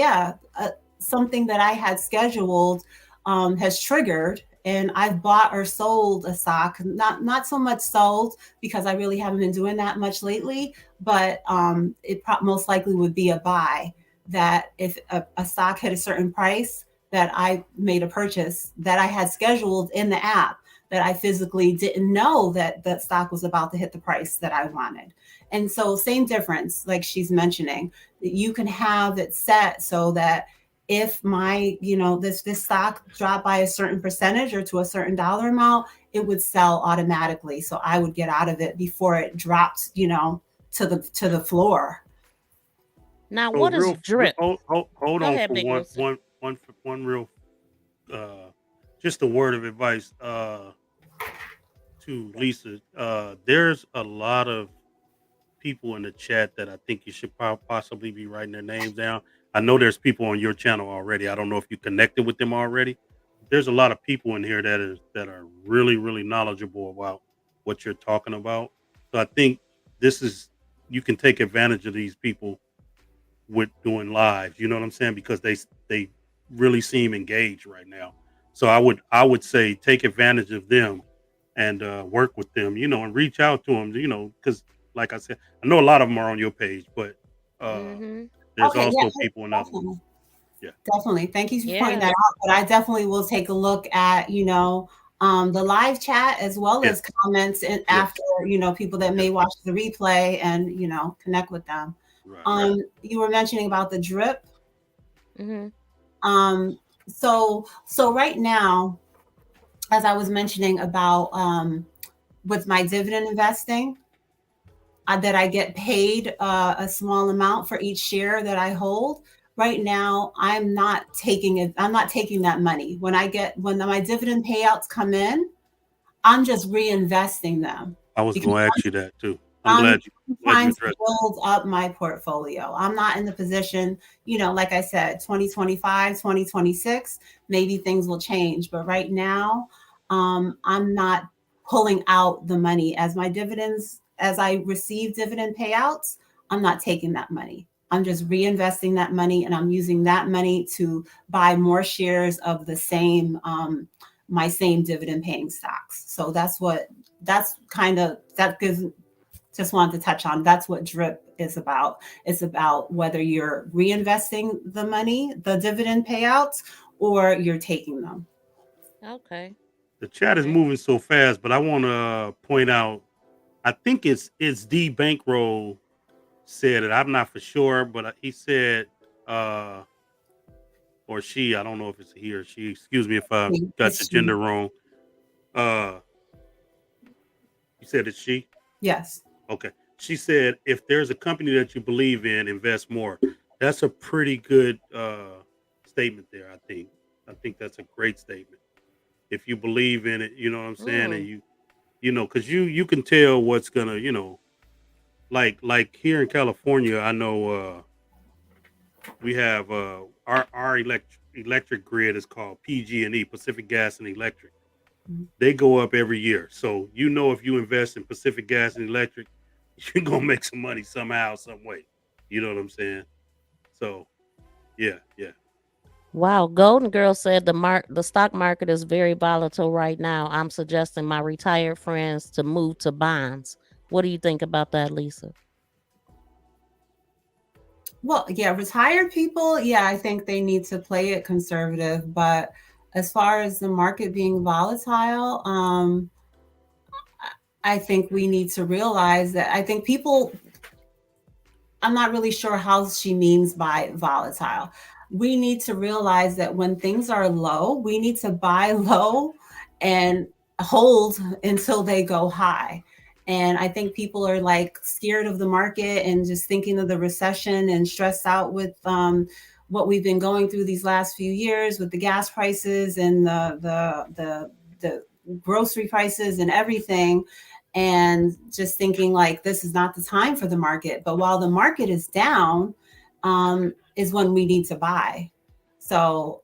something that I had scheduled has triggered, and I've bought or sold a stock. Not so much sold because I really haven't been doing that much lately, but most likely would be a buy. That if a stock hit a certain price, that I made a purchase that I had scheduled in the app, that I physically didn't know that the stock was about to hit the price that I wanted. And so same difference, like she's mentioning, that you can have it set so that if my, this stock dropped by a certain percentage or to a certain dollar amount, it would sell automatically. So I would get out of it before it dropped, to the floor. Now, So what is drip? Hold Go on ahead, for Big Rooster. one real, just a word of advice to Lisa. There's a lot of people in the chat that I think you should possibly be writing their names down. I know there's people on your channel already. I don't know if you connected with them already. There's a lot of people in here that are really, really knowledgeable about what you're talking about. So I think you can take advantage of these people with doing lives. You know what I'm saying? Because they really seem engaged right now. So I would say take advantage of them and work with them. And reach out to them. Because like I said, I know a lot of them are on your page, but Mm-hmm. there's Okay, yeah, also people in others. definitely. Yeah. Definitely. Thank you for pointing Yeah. that out. But I definitely will take a look at, the live chat as well as Yes. comments and Yes. after, people that may watch the replay and, connect with them. Right. You were mentioning about the drip. Mm-hmm. So right now, as I was mentioning about with my dividend investing, that I get paid a small amount for each share that I hold. Right now, I'm not taking it. I'm not taking that money. When my dividend payouts come in, I'm just reinvesting them. I was Because going to ask you that too. I'm I'm glad you trying to addressed. build up my portfolio. I'm not in the position, like I said, 2025, 2026, maybe things will change. But right now, I'm not pulling out the money as my dividends, as I receive dividend payouts. I'm not taking that money. I'm just reinvesting that money, and I'm using that money to buy more shares of the same, my same dividend paying stocks. So that gives, just wanted to touch on, that's what drip is about. It's about whether you're reinvesting the money, the dividend payouts, or you're taking them. Okay. The chat is Okay. moving so fast, but I want to point out. I think it's D Bankroll said it. I'm not for sure, but he said, or she. I don't know if it's he or she. Excuse me if I got the gender wrong. You said it's she. Yes. Okay. She said, if there's a company that you believe in, invest more. That's a pretty good statement there, I think. I think that's a great statement. If you believe in it, you know what I'm saying? And because you can tell what's going to, like here in California, I know we have our electric grid is called PG&E, Pacific Gas and Electric. Mm-hmm. They go up every year. So, if you invest in Pacific Gas and Electric, you're going to make some money somehow, some way. You know what I'm saying? So, yeah. Wow, Golden Girl said the stock market is very volatile right now. I'm suggesting my retired friends to move to bonds. What do you think about that, Lisa? Well, yeah, retired people, I think they need to play it conservative. But as far as the market being volatile, I think we need to realize that I think people, I'm not really sure how she means by volatile. We need to realize that when things are low, we need to buy low and hold until they go high. And I think people are like scared of the market and just thinking of the recession and stressed out with what we've been going through these last few years with the gas prices and the grocery prices and everything, and just thinking like this is not the time for the market. But while the market is down, is when we need to buy. So,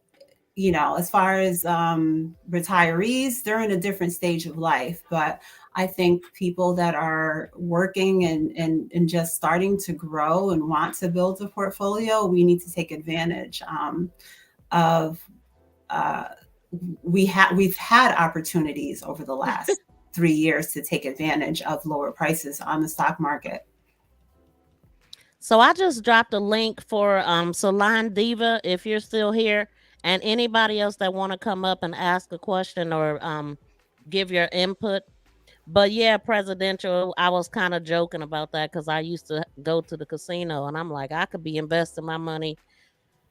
you know, as far as retirees, they're in a different stage of life. But I think people that are working and just starting to grow and want to build a portfolio, we need to take advantage of. Uh, we've had opportunities over the last 3 years to take advantage of lower prices on the stock market. So I just dropped a link for Salon Diva if you're still here, and anybody else that want to come up and ask a question or give your input. But yeah, presidential, I was kind of joking about that because I used to go to the casino and I'm like, I could be investing my money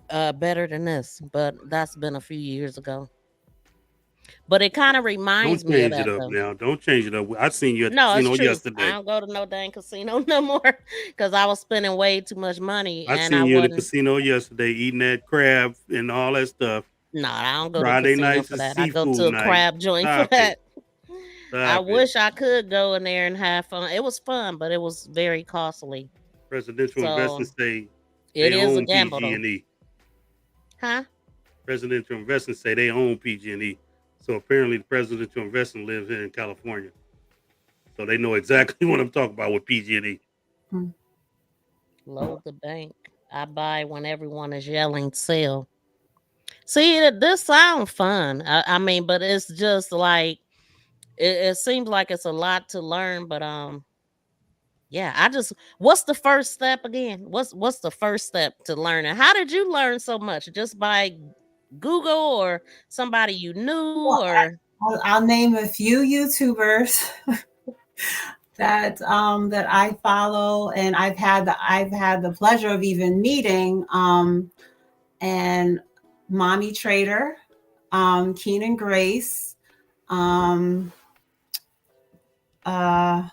better than this, but that's been a few years ago. But it kind of Don't reminds me of change it that up though. now. Don't change it up. I seen you at the No, it's casino true. I yesterday. don't go to no dang casino no more because I was spending way too much money I and I seen you in the wasn't. casino yesterday eating that crab and all that stuff. No, I don't go to Friday casino nights for is that. I go seafood to a night. crab joint for Stop it. that. I Stop it. wish I could go in there and have fun. It was fun, but it was very costly. Presidential So investors say it they is a own gamble though. PG&E. Huh? Presidential investors say they own PG&E. So apparently the presidential investor lives here in California. So they know exactly what I'm talking about with PG&E. Hmm. Load the bank. I buy when everyone is yelling sell. See, this sounds fun. I mean, but it's just like it seems like it's a lot to learn. But yeah, I just what's the first step again? What's the first step to learning? How did you learn so much? Just by Google or somebody you knew Well, or I'll name a few YouTubers that I follow, and I've had the pleasure of even meeting. And Mommy Trader, Keenan Grace, um, uh,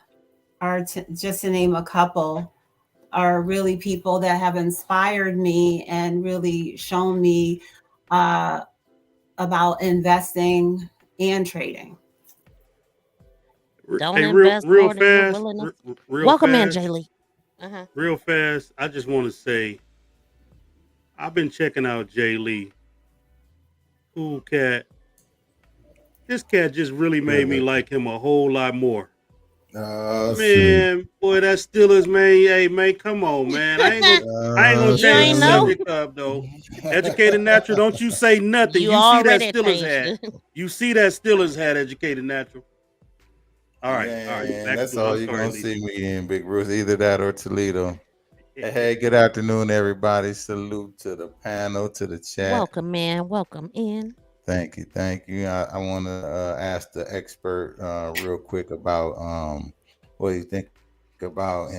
just to name a couple, are really people that have inspired me and really shown me uh, about investing and trading. don't Hey, real invest real more than you're fast, willing to. real Welcome in, fast, Jaylee. Uh-huh. real fast. I just want to say I've been checking out Jay Lee. Cool cat. This cat just really made me like him a whole lot more. Shoot. Man, boy, that Steelers, man. Hey, man, come on, man. I ain't gonna You change the ain't know? subject up though. Educated natural, don't you say nothing. You You see that already Steelers changed hat. it. You see that Steelers hat, educated natural. All right, Man, back that's to it. all I'm you're sorry, gonna Lisa. see me in, Big Bruce. Either that or Toledo. Hey, good afternoon, everybody. Salute to the panel, to the chat. Welcome in. Welcome in. Thank you, thank you. I want to ask the expert real quick about what do you think about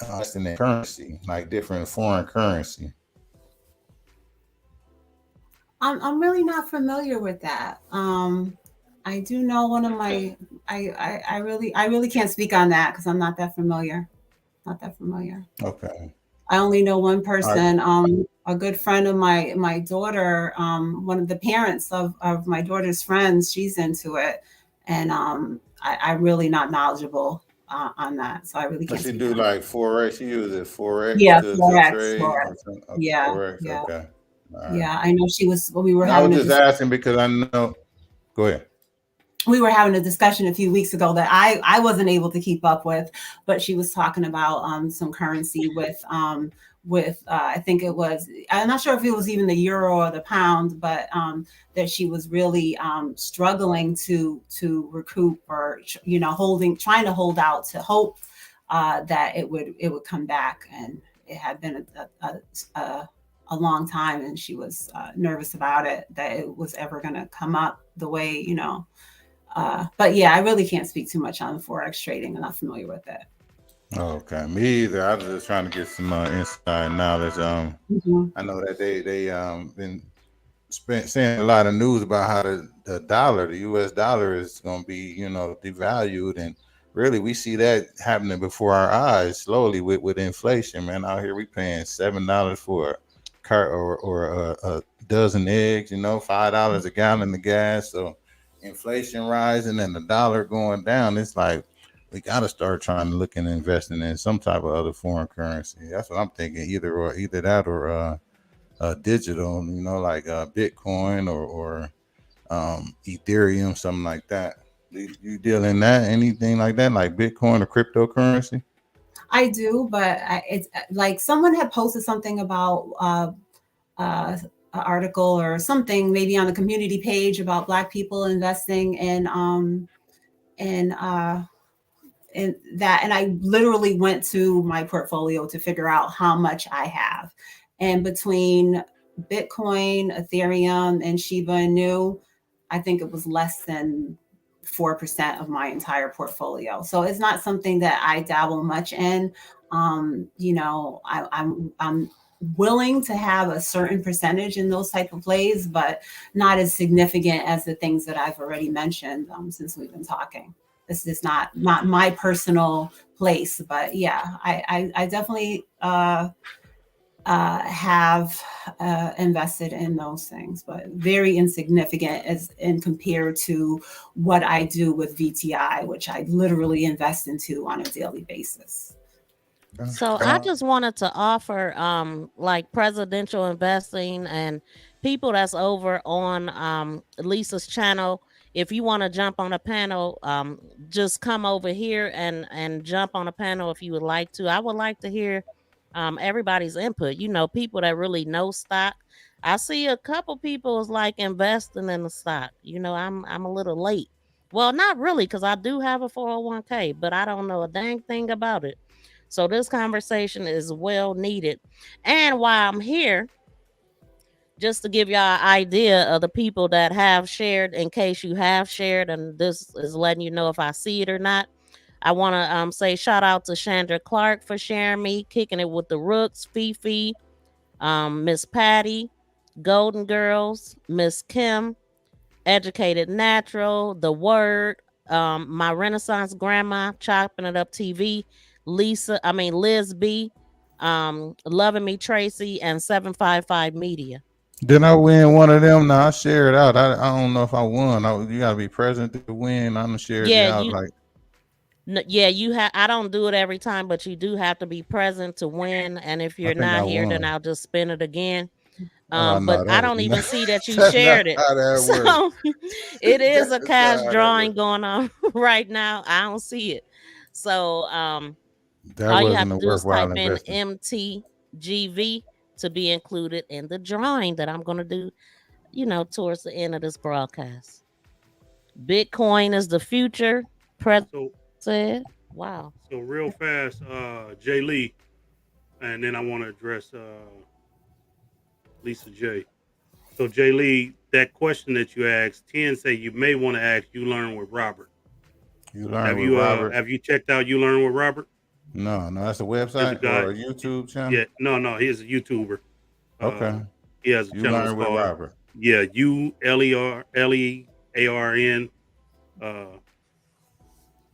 investing in currency, like different foreign currency. I'm really not familiar with that. I do know one of my I really can't speak on that because I'm not that familiar. Not that familiar. Okay. I only know one All right. person, a good friend of my daughter, one of the parents of my daughter's friends, she's into it. And I'm really not knowledgeable on that. So I really Does can't she speak do on it. like Forex? She uses Forex Yeah, to Forex, trade Forex. or something? Yeah, Forex, yeah, okay. All right. yeah. I know she was, when we were And I was having a just asking because I know. Go ahead. we were having a discussion a few weeks ago that I wasn't able to keep up with, but she was talking about some currency with I think it was, I'm not sure if it was even the euro or the pound, but that she was really struggling to recoup, or you know, trying to hold out to hope that it would come back. And it had been a long time, and she was nervous about it, that it was ever going to come up the way, you know, But yeah, I really can't speak too much on Forex trading. I'm not familiar with it. Okay, me either. I was just trying to get some inside knowledge. Mhm. I know that they been saying a lot of news about how the dollar, the U.S. dollar, is going to be devalued, and really we see that happening before our eyes slowly with inflation. Man, out here we paying $7 for a cart or a dozen eggs. $5 a gallon of gas. So inflation rising and the dollar going down. It's like we got to start trying to look and investing in some type of other foreign currency. That's what I'm thinking. Either that or digital, like Bitcoin or Ethereum, something like that. Do you deal in that, anything like that, like Bitcoin or cryptocurrency? I do, but it's like someone had posted something about an article or something, maybe on the community page, about Black people investing in that, and I literally went to my portfolio to figure out how much I have, and between Bitcoin, Ethereum, and Shiba Inu, I think it was less than 4% of my entire portfolio. So it's not something that I dabble much in. I'm willing to have a certain percentage in those type of plays, but not as significant as the things that I've already mentioned since we've been talking. This is not my personal place, but yeah, I definitely have invested in those things, but very insignificant as in compared to what I do with VTI, which I literally invest into on a daily basis. So I just wanted to offer like presidential investing and people that's over on Lisa's channel. If you want to jump on a panel, just come over here and jump on a panel if you would like to. I would like to hear everybody's input. People that really know stock. I see a couple people is like investing in the stock. I'm a little late. Well, not really, because I do have a 401k, but I don't know a dang thing about it. So this conversation is well needed. And while I'm here, just to give y'all an idea of the people that have shared, in case you have shared, and this is letting you know if I see it or not. I want to say shout out to Chandra Clark for sharing me, kicking it with the Rooks, Fifi, Miss Patty, Golden Girls, Miss Kim, Educated Natural, The Word, my Renaissance Grandma, Chopping It Up TV, Liz B, Loving Me Tracy, and 755 Media. Did I win one of them? No, I shared out. I don't know if I won. You gotta be present to win. I'm shared out like. Yeah, you have. I don't do it every time, but you do have to be present to win. And if you're not here, then I'll just spin it again. But I don't even see that you shared it. So it is a cash drawing going on right now. I don't see it. So all you have to do is type in MTGV to be included in the drawing that I'm going to do, towards the end of this broadcast. Bitcoin is the future. Said, wow. So real fast, Jay Lee, and then I want to address Lisa J. So Jay Lee, that question that you asked, 10 say you may want to ask You Learn with Robert. Robert. Have you checked out You Learn with Robert? No, that's a website or a YouTube channel. Yeah, no, he's a YouTuber. Okay. He has a channel Learn with Robert. Yeah, ULEARN.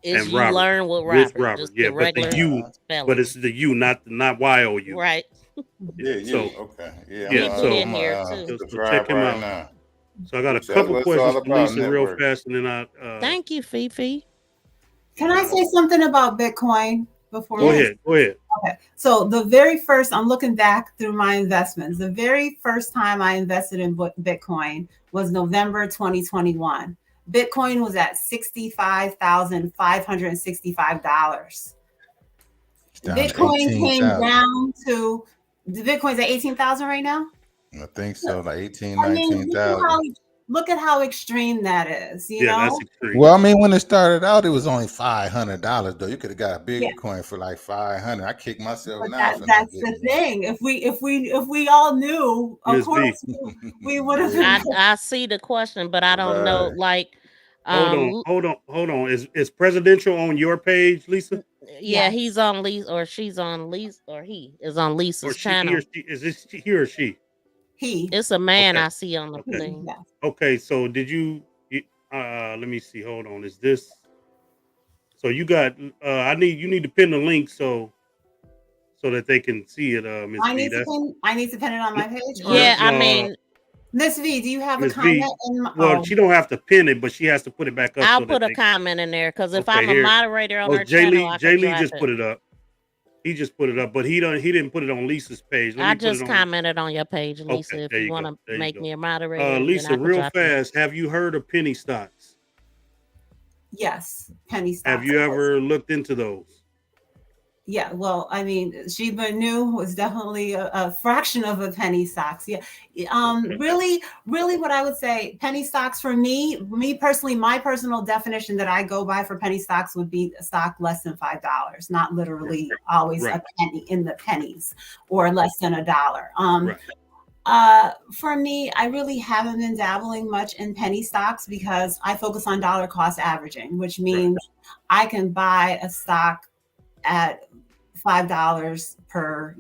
Is You Learn with Robert. Just yeah, but the U, spelling. But it's the U, not YOU. Right. Yeah. So okay. Yeah. So here too. So check him out. Now. So I got a couple questions for Lisa real fast, and then I. Thank you, Fifi. Can I say something about Bitcoin before? Go ahead. Okay. So the very first, I'm looking back through my investments. The very first time I invested in Bitcoin was November 2021. Bitcoin was at $65,565. Bitcoin came down to Bitcoin's at 18,000 right now. I think so, like 19,000. Look at how extreme that is. You know? That's extreme. Well, I mean, when it started out, it was only $500 though. You could have got a Bitcoin for like $500. I kicked myself now. That's the thing. If we all knew, of course, we would have. I see the question, but I don't know. Like, Um, Hold on. Is presidential on your page, Lisa? yeah, Yes. he's on Lisa, or she's on Lisa, or he is on Or Lisa's he or channel. she is this he or she? He. It's a man Okay. I see on the Okay. thing. Yes. Okay. So did let me see. Hold on. Is this so you got you need to pin the link so that they can see it, Miss I V. need to pin it on my page. Yeah, I No, mean, Miss V, do you have a Miss V. comment in my, Well, she don't have to pin it, but she has to put it back up I'll so that put a they. comment in there because if Okay, I'm a here. moderator on Oh, her channel, I Jay can Lee drop just it. put it up. He just put it up, but he didn't put it on Lisa's page. Let I me put it just on. commented on your page, Lisa. Okay, If there you you want go. to There you make go. me a moderator, then Lisa, I can real drop it. fast. Have you heard of penny stocks? yes, penny stocks. Have you ever looked into those? Yeah, well, I mean, Shiba Inu was definitely a fraction of a penny stocks. Yeah, really, what I would say, penny stocks for me personally, my personal definition that I go by for penny stocks would be a stock less than $5, not literally always Right. a penny in the pennies or less than $1. Right. For me, I really haven't been dabbling much in penny stocks because I focus on dollar cost averaging, which means I can buy a stock at $5 per,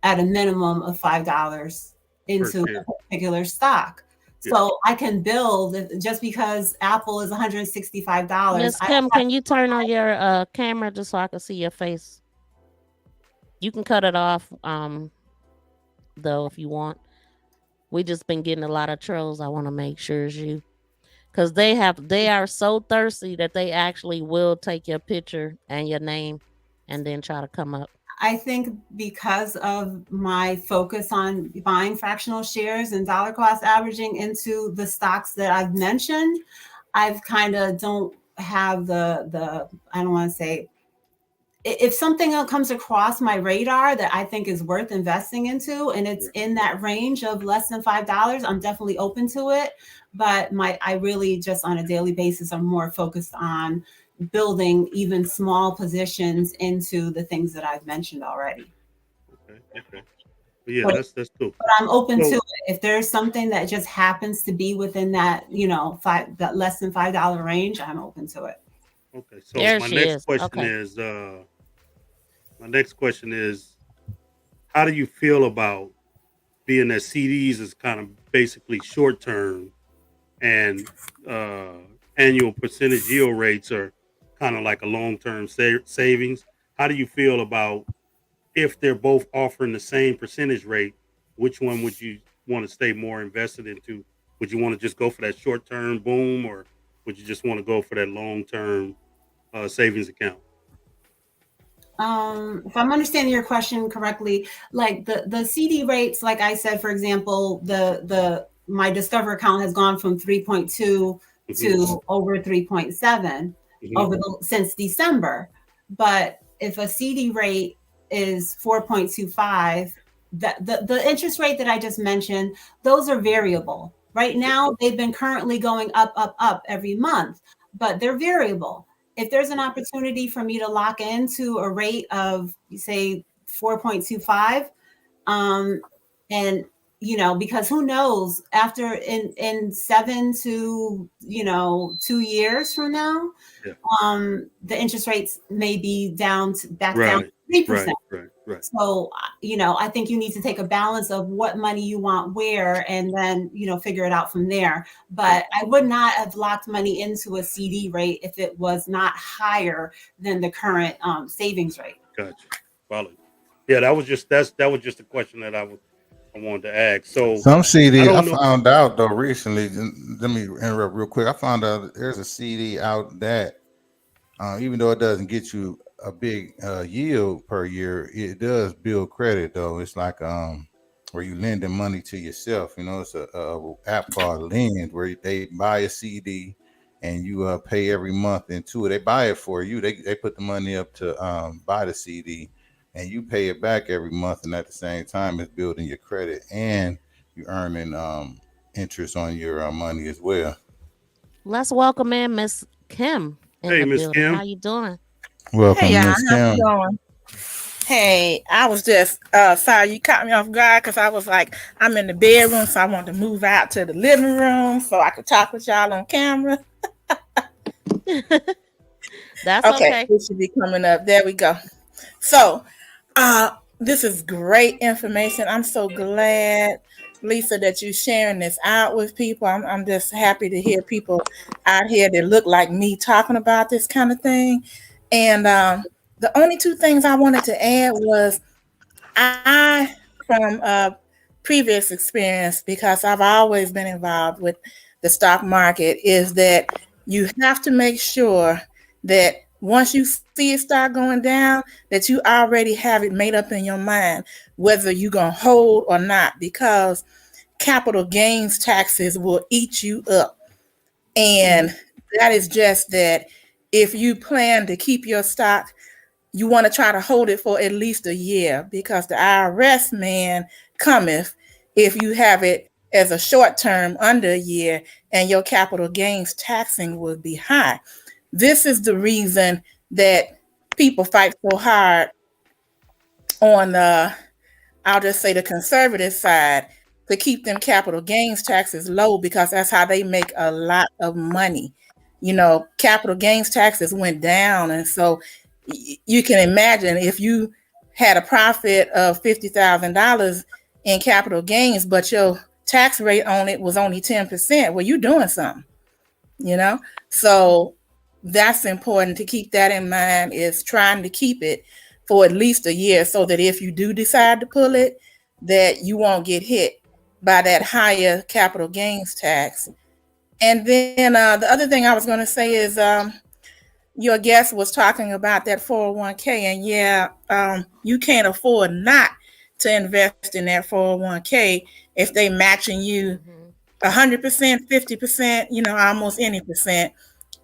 at a minimum of $5 into share. a particular stock. Yeah. So I can build just because Apple is $165. Miss Kim, can you turn on your camera just so I can see your face? You can cut it off, though, if you want. We just been getting a lot of trolls. I want to make sure it's you, because they are so thirsty that they actually will take your picture and your name, and then try to come up. I think because of my focus on buying fractional shares and dollar cost averaging into the stocks that I've mentioned, I've kind of don't have the I don't want to say, if something comes across my radar that I think is worth investing into and it's in that range of less than $5, I'm definitely open to it. But I really just on a daily basis, I'm more focused on building even small positions into the things that I've mentioned already. Okay. Yeah, that's cool. But I'm open to it. If there's something that just happens to be within that, that less than $5 range, I'm open to it. Okay. So There my she next is. question Okay. is how do you feel about being that CDs is kind of basically short term and annual percentage yield rates are kind of like a long term savings? How do you feel about if they're both offering the same percentage rate? Which one would you want to stay more invested into? Would you want to just go for that short term boom, or would you just want to go for that long term savings account? If I'm understanding your question correctly, like the CD rates, like I said, for example, my Discover account has gone from 3.2 to over 3.7 since December. But if a CD rate is 4.25, the interest rate that I just mentioned, those are variable. Right now, they've been currently going up every month, but they're variable. If there's an opportunity for me to lock into a rate of, say, 4.25, and because who knows, after in 7 to 2 years from now, the interest rates may be down to 3%. Right. So, I think you need to take a balance of what money you want where, and then, figure it out from there. But I would not have locked money into a CD rate if it was not higher than the current savings rate. Gotcha. Follow. Yeah, that was just a question that I wanted to ask. So some CD I found out though recently. Let me interrupt real quick. I found out there's a CD out that even though it doesn't get you a big yield per year, it does build credit though. It's like where you lending money to yourself. It's a app called Lend where they buy a CD and you pay every month into it. They buy it for you. They put the money up to buy the CD, and you pay it back every month. And at the same time, it's building your credit and you earning interest on your money as well. Let's welcome in Miss Kim. Hey, Miss Kim. How you doing? Welcome, Miss Kim. Hey, I was just sorry you caught me off guard because I was like, I'm in the bedroom, so I wanted to move out to the living room so I could talk with y'all on camera. That's Okay, okay. it should be coming up. There we go. So, this is great information. I'm so glad, Lisa, that you're sharing this out with people. I'm just happy to hear people out here that look like me talking about this kind of thing. And the only two things I wanted to add was I, from previous experience, because I've always been involved with the stock market, is that you have to make sure that once you see it start going down, that you already have it made up in your mind whether you're going to hold or not, because capital gains taxes will eat you up. And that is just that if you plan to keep your stock, you want to try to hold it for at least a year, because the IRS man cometh if you have it as a short term under a year, and your capital gains taxing will be high. This is the reason that people fight so hard on I'll just say the conservative side, to keep them capital gains taxes low, because that's how they make a lot of money. You know, capital gains taxes went down, and so you can imagine if you had a profit of $50,000 in capital gains, but your tax rate on it was only 10%. Well, you're doing something, you know? So that's important to keep that in mind, is trying to keep it for at least a year, so that if you do decide to pull it, that you won't get hit by that higher capital gains tax. And then the other thing I was going to say is your guest was talking about that 401k, and you can't afford not to invest in that 401k if they matching you 100%, 50%, almost any percent,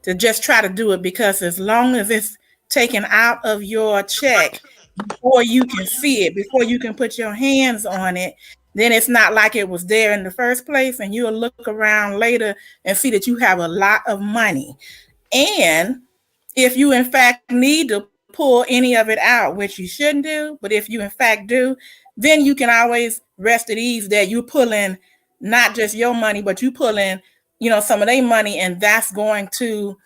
to just try to do it, because as long as it's taken out of your check before you can see it, before you can put your hands on it, then it's not like it was there in the first place, and you'll look around later and see that you have a lot of money. And if you in fact need to pull any of it out, which you shouldn't do, but if you in fact do, then you can always rest at ease that you're pulling not just your money, but you pulling, some of their money, and that's going to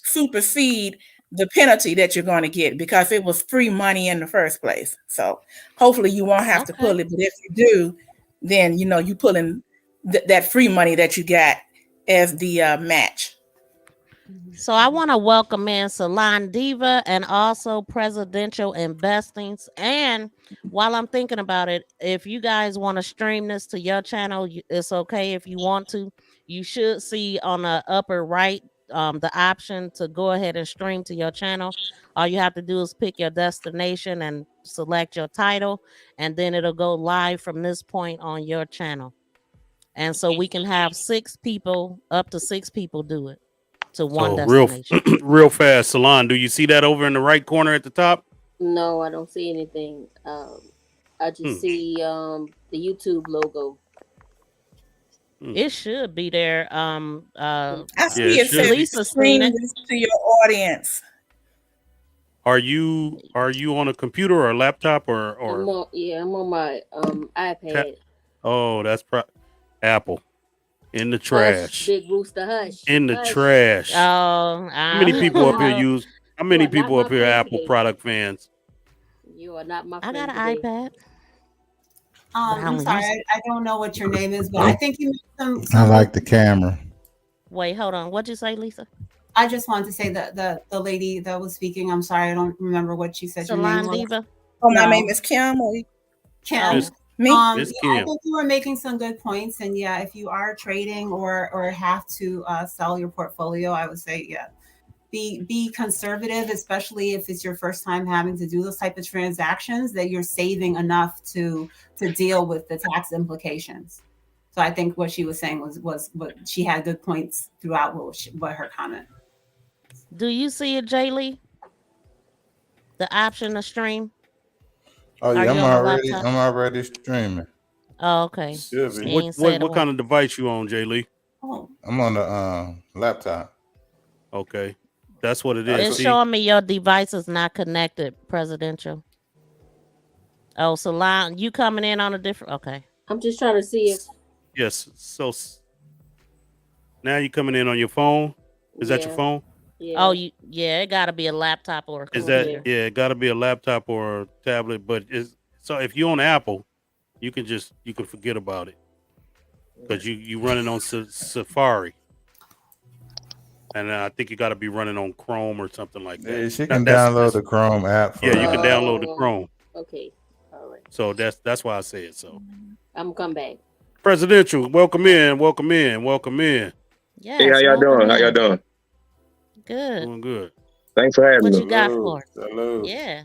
supersede the penalty that you're going to get, because it was free money in the first place. So hopefully you won't have to pull it, but if you do, then you pulling that free money that you got as the match. So I want to welcome in Salon Diva and also Presidential Investings. And while I'm thinking about it, if you guys want to stream this to your channel, it's okay if you want to. You should see on the upper right the option to go ahead and stream to your channel. All you have to do is pick your destination and select your title, and then it'll go live from this point on your channel. And so we can have up to six people do it to one destination. Real fast, Salon, do you see that over in the right corner at the top? No, I don't see anything. I just see the YouTube logo. It should be there. I see it says Lisa stream seen it. this to your audience. Are you on a computer or a laptop or? I'm on my iPad. Oh, that's Apple. In the trash. Hush, Big Rooster, hush. In the hush. trash. Oh, how many people up here use? How many people up here are Apple today. Product fans? You are not my I friend. got an today. iPad. I'm sorry, I don't know what your name is, but I think you made some. I like the camera. Wait, hold on. What'd you say, Lisa? I just wanted to say that the lady that was speaking, I'm sorry, I don't remember what she said. Salon Diva. Oh, my No. name is Kim. Kim. Me? Miss I Kim. think you were making some good points, and if you are trading or have to sell your portfolio, I would say be conservative, especially if it's your first time having to do those type of transactions, that you're saving enough to deal with the tax implications. So I think what she was saying was what she had good points throughout what her comment. Do you see it, Jay Lee? The option to stream? Oh yeah, Are you on the laptop? I'm already streaming. Oh, okay. Should be. You ain't said What a kind of device you on, Jay Lee? Oh, I'm on the laptop. Okay, that's what it word. is. It's See? showing me your device is not connected, Presidential. Oh, Salon, you coming in on a different? Okay. I'm just trying to see if Yes. So now you coming in on your phone? Is that your Yeah. phone? Yeah. Oh, it got to be a laptop or a Is that computer. yeah? It got to be a laptop or a tablet. But so if you own Apple, you can forget about it because you running on Safari, and I think you got to be running on Chrome or something like that. Yeah, she Now, can that's- download the Chrome app. Yeah, you can her. download the Chrome. Okay. All right. So that's why I say it. So I'm come back. presidential, welcome in, welcome in, welcome in. Yes, Hey, how y'all welcome doing? How y'all in. doing? Good. Doing good. Thanks for having What me. you got Salute, for us? salute. Yeah. Hey,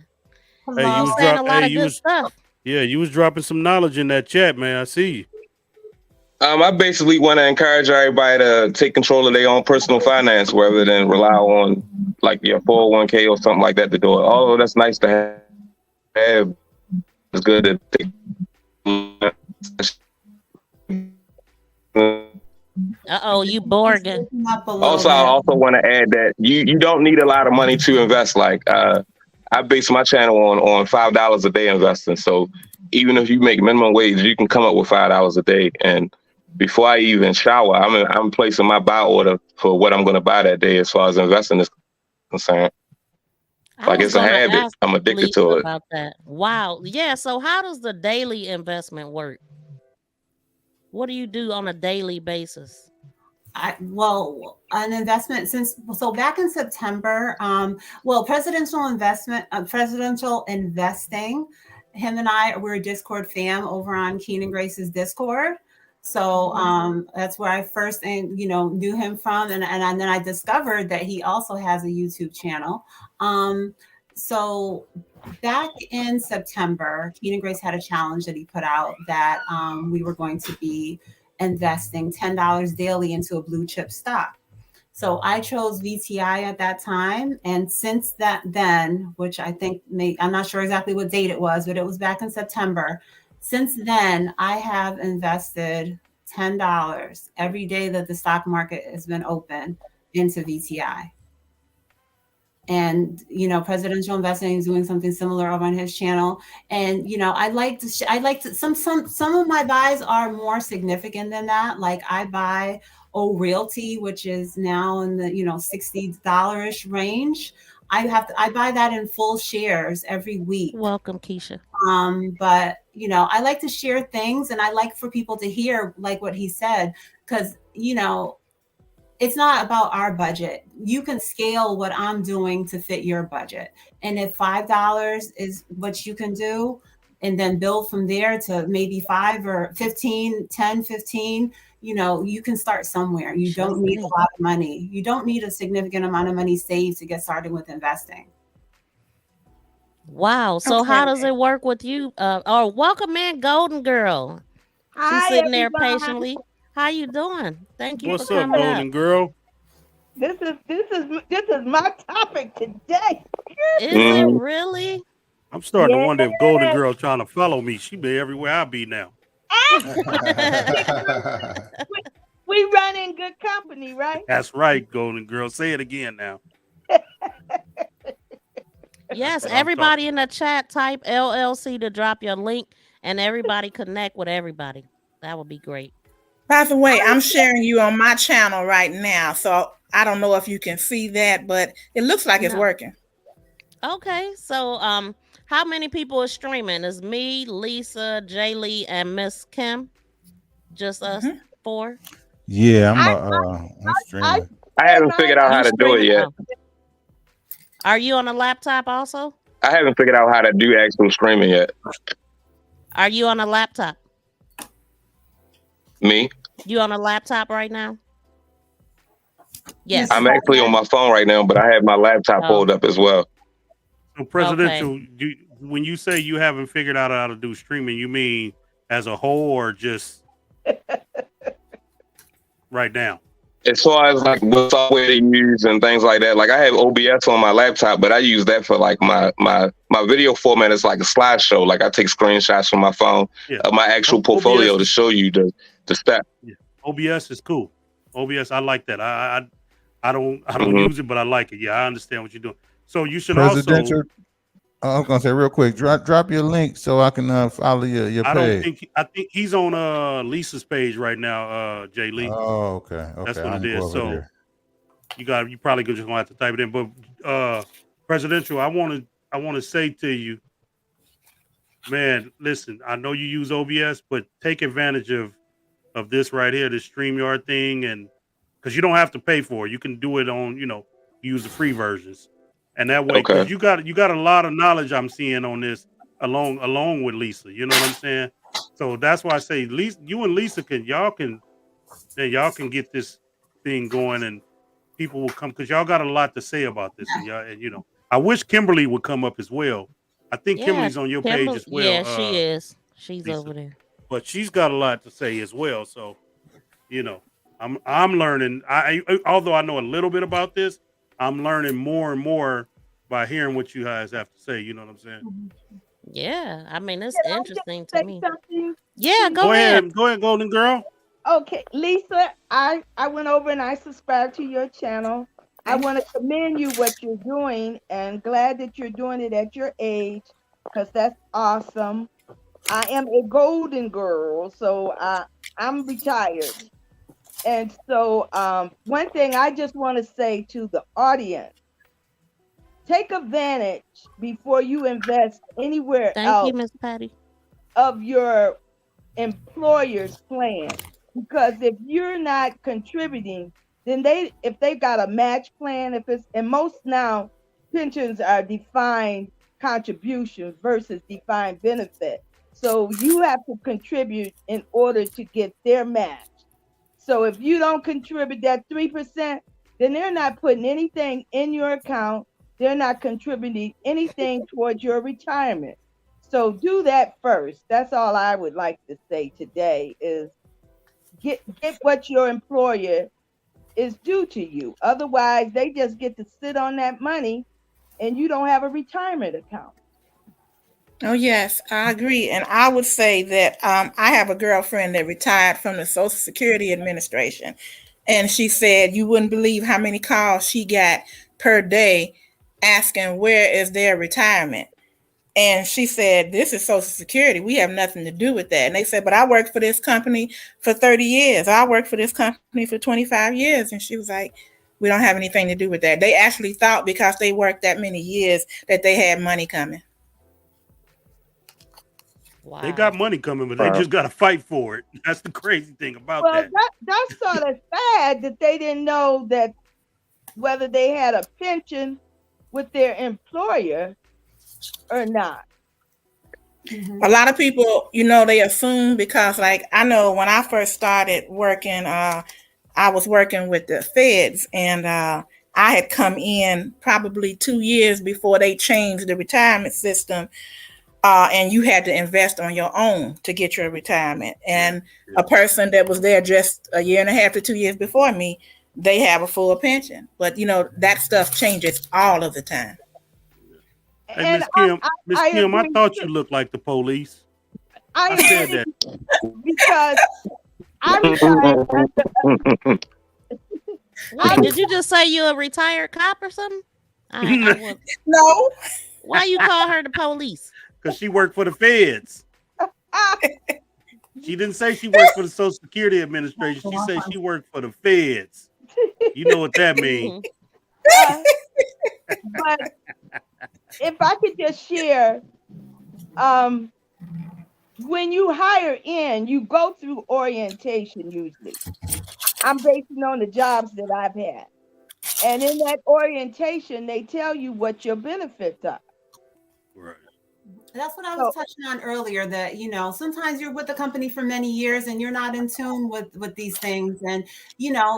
you Hello. was Saying a drop. lot Hey, of you good was stuff. you was dropping some knowledge in that chat, man. I see you. I basically want to encourage everybody to take control of their own personal finance rather than rely on like your 401k or something like that to do it. Although that's nice to have, it's good to take. You Borgen. Up a little Also, I bit. also want to add that you don't need a lot of money to invest. Like I base my channel on $5 a day investing. So even if you make minimum wage, you can come up with $5 a day. And before I even shower, I'm placing my buy order for what I'm going to buy that day as far as investing is concerned. I Like was it's a gonna habit. ask I'm addicted Lisa to it. about that. Wow. Yeah. So how does the daily investment work? What do you do on a daily basis? An investment back in September, presidential investing. Him and I, we're a Discord fam over on Keen and Grace's Discord. So that's where I first knew him from, and then I discovered that he also has a YouTube channel. So back in September, Keen and Grace had a challenge that he put out that we were going to be investing $10 daily into a blue chip stock. So I chose VTI at that time. And since then, which I think I'm not sure exactly what date it was, but it was back in September. Since then, I have invested $10 every day that the stock market has been open into VTI. And presidential investing is doing something similar over on his channel. And I like to some of my buys are more significant than that. Like I buy Realty, which is now in the $60-ish range. I buy that in full shares every week. Welcome, Keisha. But I like to share things, and I like for people to hear like what he said, because it's not about our budget. You can scale what I'm doing to fit your budget. And if $5 is what you can do, and then build from there to maybe 5 or 15, 10, 15, you can start somewhere. You don't need a lot of money. You don't need a significant amount of money saved to get started with investing. Wow. So how does it work with you? Welcome in, Golden Girl. She's sitting there patiently. How you doing? Thank you What's for up, coming Golden up. Girl? This is my topic today. Is it really? I'm starting to wonder if Golden Girl trying to follow me. She be everywhere I be now. We run in good company, right? That's right, Golden Girl. Say it again now. Yes, what I'm everybody in the chat type LLC to drop your link, and everybody connect with everybody. That would be great. By the way, I'm sharing you on my channel right now, so I don't know if you can see that, but it looks like it's working. Okay, so how many people are streaming? Is me, Lisa, Jay Lee, and Miss Kim? Just us 4? Yeah, I'm streaming. I haven't figured out how to do it yet. Are you on a laptop also? I haven't figured out how to do actual streaming yet. Are you on a laptop? Me? You on a laptop right now? Yes. I'm actually on my phone right now, but I have my laptop pulled up as well. So presidential, when you say you haven't figured out how to do streaming, you mean as a whole or just right now? As far as like what software to use and things like that, like I have OBS on my laptop, but I use that for like my video format is like a slideshow. Like I take screenshots from my phone of my actual portfolio to show you the step. Yeah. OBS is cool. OBS, I like that. I don't use it, but I like it. Yeah, I understand what you're doing. So you should also. I'm gonna say real quick, drop your link so I can follow your page. I think he's on Lisa's page right now, Jay Lee. Oh, okay. That's what it is. So You probably just gonna have to type it in. But presidential, I want to say to you, man, listen, I know you use OBS, but take advantage of this right here, this StreamYard thing, and because you don't have to pay for it, you can do it on, use the free versions, and that way, Okay. because you got a lot of knowledge I'm seeing on this along with Lisa. You know what I'm saying? So that's why I say, Lisa, you and Lisa y'all can get this thing going, and people will come because y'all got a lot to say about this, and I wish Kimberly would come up as well. I think Yeah, Kimberly's on your page as well. Yeah, she is. She's Lisa. over there. But she's got a lot to say as well. So, I'm learning. I although I know a little bit about this, I'm learning more and more by hearing what you guys have to say. You know what I'm saying? Yeah, I mean, it's Can I just interesting to say me. something? Yeah, Go go ahead. ahead, Golden Girl. Okay, Lisa, I went over and I subscribed to your channel. I want to commend you what you're doing, and glad that you're doing it at your age, because that's awesome. I am a golden girl, so I'm retired. And so one thing I just want to say to the audience, take advantage before you invest anywhere Thank else you, Miss Patty. of your employer's plan. Because if you're not contributing, then if they've got a match plan, and most now pensions are defined contributions versus defined benefit. So you have to contribute in order to get their match. So if you don't contribute that 3%, then they're not putting anything in your account. They're not contributing anything towards your retirement. So do that first. That's all I would like to say today is get what your employer is due to you. Otherwise, they just get to sit on that money and you don't have a retirement account. Oh, yes, I agree. And I would say that I have a girlfriend that retired from the Social Security Administration. And she said you wouldn't believe how many calls she got per day asking where is their retirement. And she said, this is Social Security. We have nothing to do with that. And they said, but I worked for this company for 30 years. I worked for this company for 25 years. And she was like, we don't have anything to do with that. They actually thought because they worked that many years that they had money coming. Wow. They got money coming, but they just got to fight for it. That's the crazy thing about Well, that. that's sort of sad that they didn't know that whether they had a pension with their employer or not. A lot of people, they assume because, like, I know when I first started working, I was working with the feds, and I had come in probably 2 years before they changed the retirement system. And you had to invest on your own to get your retirement. And a person that was there just a year and a half to 2 years before me, they have a full pension. But, that stuff changes all of the time. Hey, Miss Kim, I thought you looked like the police. I said that because I retired. Wait, did you just say you a retired cop or something? No. Why you call her the police? Because she worked for the feds. She didn't say she worked for the Social Security Administration. She said she worked for the feds. You know what that means. But if I could just share, when you hire in, you go through orientation usually. I'm basing on the jobs that I've had. And in that orientation, they tell you what your benefits are. Right. That's what I was touching on earlier, that, sometimes you're with the company for many years and you're not in tune with these things. And,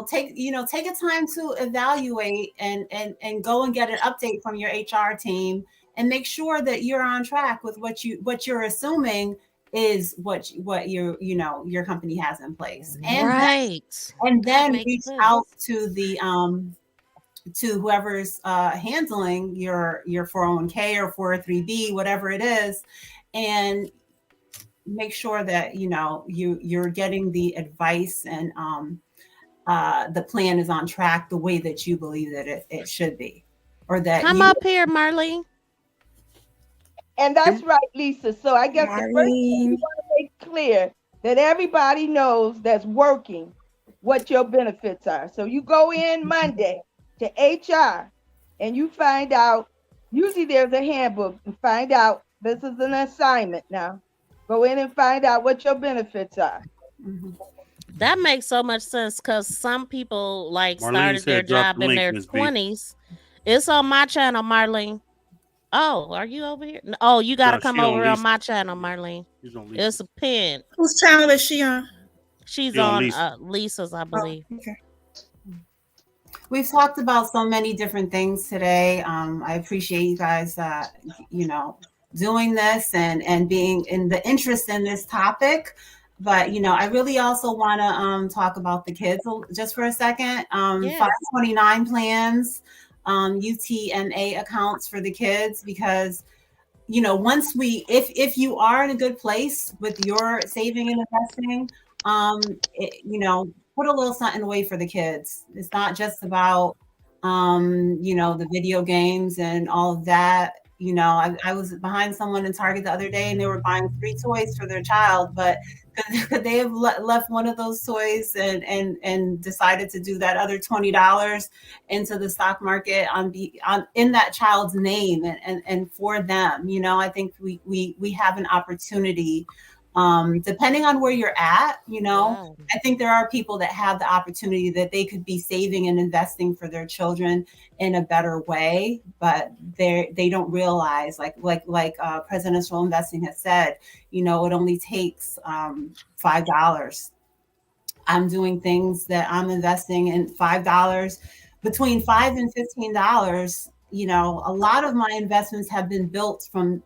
take a time to evaluate and go and get an update from your HR team and make sure that you're on track with what you're assuming is what your company has in place. And then reach out to the to whoever's handling your 401k or 403b, whatever it is, and make sure that you're getting the advice and the plan is on track the way that you believe that it should be, or that come up here, Marlene. And that's right, Lisa. So I guess the first thing you want to make clear that everybody knows that's working what your benefits are. So you go in Monday to HR and you find out, usually there's a handbook, and find out, this is an assignment now. Go in and find out what your benefits are. Mhm. That makes so much sense because some people like Marlene started their said drop job the in link, their Ms. B. 20s. It's on my channel, Marlene. Oh, are you over here? Oh, you got to No, come she on over on Lisa. my channel, Marlene. She's on It's Lisa. a pin. Whose channel is she on? She's She on on Lisa. Lisa's, I Oh, believe. okay. We've talked about so many different things today. I appreciate you guys, doing this and being in the interest in this topic. But I really also want to talk about the kids just for a second. Yes. 529 plans, UTMA accounts for the kids, because once if you are in a good place with your saving and investing, put a little something away for the kids. It's not just about the video games and all of that. I was behind someone in Target the other day and they were buying 3 toys for their child, but could they have left one of those toys and decided to do that other $20 into the stock market in that child's name and for them? I think we have an opportunity, depending on where you're at. Wow. I think there are people that have the opportunity that they could be saving and investing for their children in a better way, but they don't realize, like presidential investing has said, it only takes $5. I'm doing things that I'm investing in $5, between $5 and $15. A lot of my investments have been built from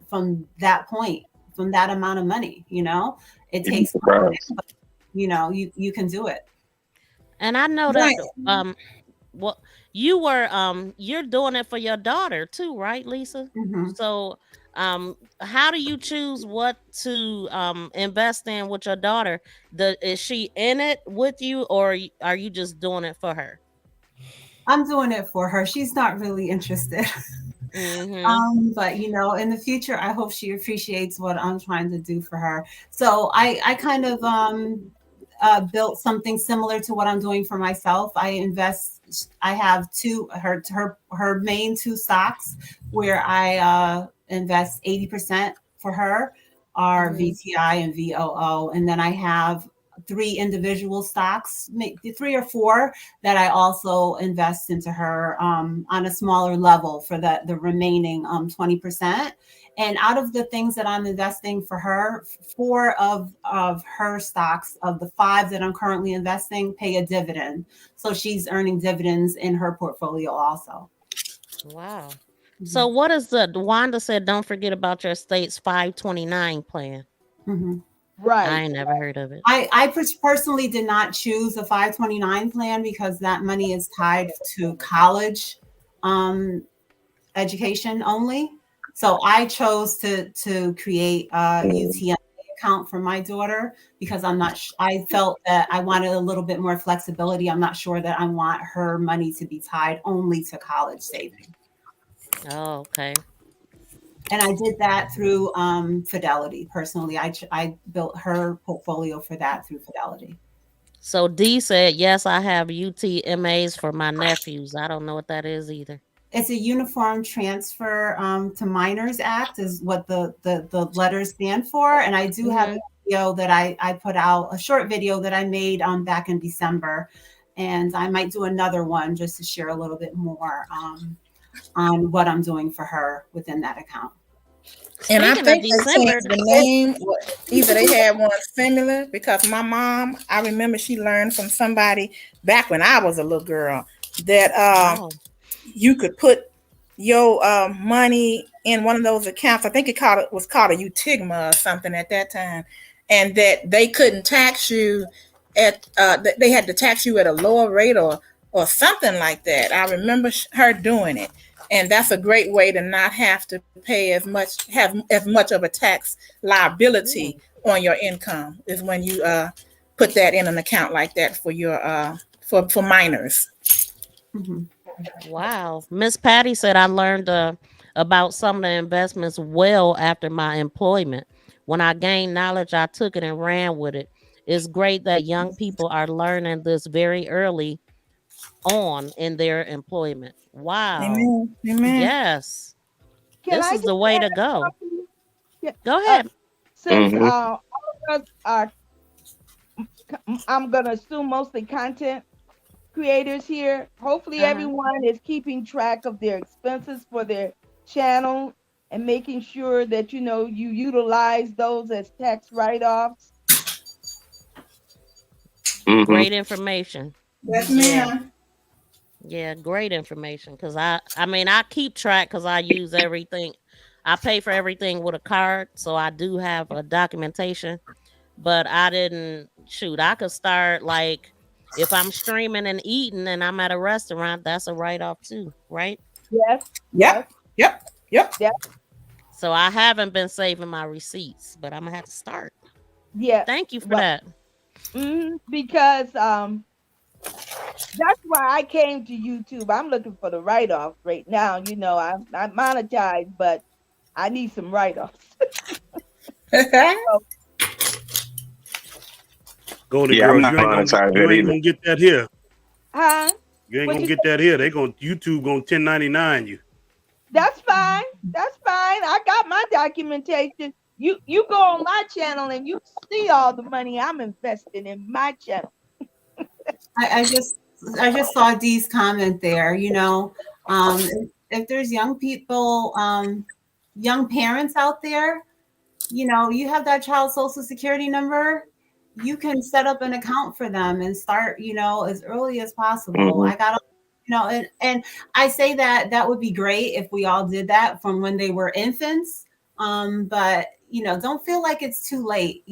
that point, from that amount of money. It takes time, but, you can do it. And I know Right. that well, you're doing it for your daughter too, right, Lisa? Mhm. So how do you choose what to invest in with your daughter? Is she in it with you, or are you just doing it for her? I'm doing it for her. She's not really interested. Mm-hmm. But in the future, I hope she appreciates what I'm trying to do for her. So I kind of built something similar to what I'm doing for myself. I have her main 2 stocks where I invest 80% for her are Mhm. VTI and VOO, and then I have 3 individual stocks, maybe 3 or 4, that I also invest into her on a smaller level for the remaining 20%. And out of the things that I'm investing for her, 4 of her stocks, of the 5 that I'm currently investing, pay a dividend. So she's earning dividends in her portfolio also. Wow. So what is Wanda said, don't forget about your state's 529 plan. Mhm. I Right. ain't never heard of it. I personally did not choose a 529 plan because that money is tied to college education only. So I chose to create a UTMA account for my daughter because I felt that I wanted a little bit more flexibility. I'm not sure that I want her money to be tied only to college saving. Oh, okay. And I did that through Fidelity. Personally, I built her portfolio for that through Fidelity. So D said, yes, I have UTMAs for my nephews. I don't know what that is either. It's a Uniform Transfer to Minors Act is what the letters stand for. And I do have a video that I put out, a short video that I made back in December. And I might do another one just to share a little bit more on what I'm doing for her within that account. And I Speaking of think they December, changed the name. Either they had one similar, because my mom, I remember she learned from somebody back when I was a little girl that oh, you could put your money in one of those accounts. I think it was called a UTIGMA or something at that time, and that they couldn't tax you at they had to tax you at a lower rate or something like that. I remember her doing it. And that's a great way to not have to pay have as much of a tax liability on your income, is when you put that in an account like that for your for minors. Mm-hmm. wow. Miss Patty said, I learned about some of the investments well after my employment. When I gained knowledge, I took it and ran with it. It's great that young people are learning this very early on in their employment. Wow. Amen. Amen. Yes. Can This I is the just way add to go. something? Yeah, Go ahead. since Mhm. all of us are, I'm gonna assume mostly content creators here. Hopefully, Uh-huh. everyone is keeping track of their expenses for their channel and making sure that you utilize those as tax write-offs. Mhm. Great information. Yes, Yeah. ma'am. Yeah, great information. Cause I mean, I keep track because I use everything. I pay for everything with a card, so I do have a documentation. But I didn't shoot. I could start like if I'm streaming and eating and I'm at a restaurant, that's a write off too, right? Yes, Yep. Yep. Yep. yes, So I haven't been saving my receipts, but I'm gonna have to start. yeah. Thank you for Well, that. because that's why I came to YouTube. I'm looking for the write-off right now. I'm monetized, but I need some write-offs. Golden Yeah, I'm girl, not monetized you yet ain't either. gonna get that here. Huh? You ain't What gonna you get that here. YouTube gonna 1099 you. That's fine. That's fine. I got my documentation. You go on my channel and you see all the money I'm investing in my channel. I just saw Dee's comment there. If there's young people, young parents out there, you have that child's social security number. You can set up an account for them and start, as early as possible. Mhm. I got, and I say that would be great if we all did that from when they were infants. But don't feel like it's too late.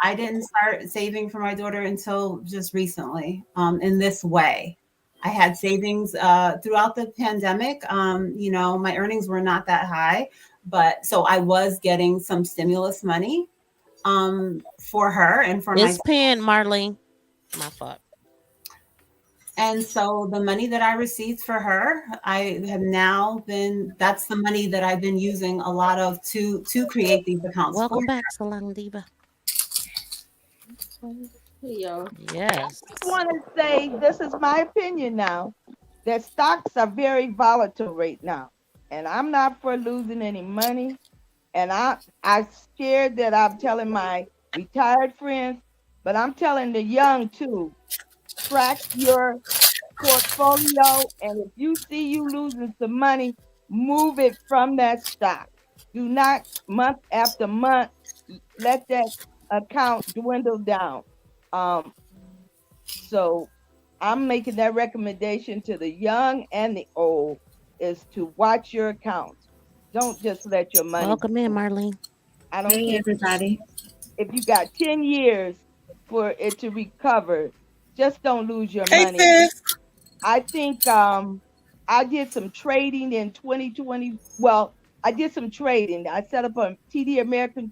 I didn't start saving for my daughter until just recently, in this way. I had savings throughout the pandemic. My earnings were not that high, but so I was getting some stimulus money for her and for It's my. pinned, Marlene. My fault. And so the money that I received for her, that's the money that I've been using a lot of to create these accounts. Welcome back, Salon Diva. Hey, y'all. Yes. I just want to say, this is my opinion now, that stocks are very volatile right now. And I'm not for losing any money. And I shared that I'm telling my retired friends, but I'm telling the young too, track your portfolio. And if you see you losing some money, move it from that stock. Do not month after month let that account dwindle down. So I'm making that recommendation to the young and the old, is to watch your accounts. Don't just let your money. Welcome in, Marlene. I don't Hey, care everybody. if you got 10 years for it to recover. Just don't lose your Hey, money. sis. I think I did some trading in 2020. Well, I did some trading. I set up a TD Ameritrade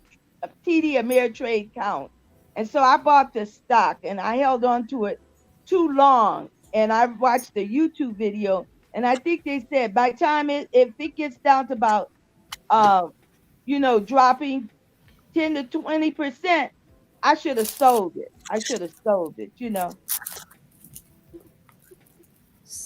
account. And so I bought this stock and I held on to it too long. And I watched the YouTube video. And I think they said by the time if it gets down to about, dropping 10 to 20%, I should have sold it.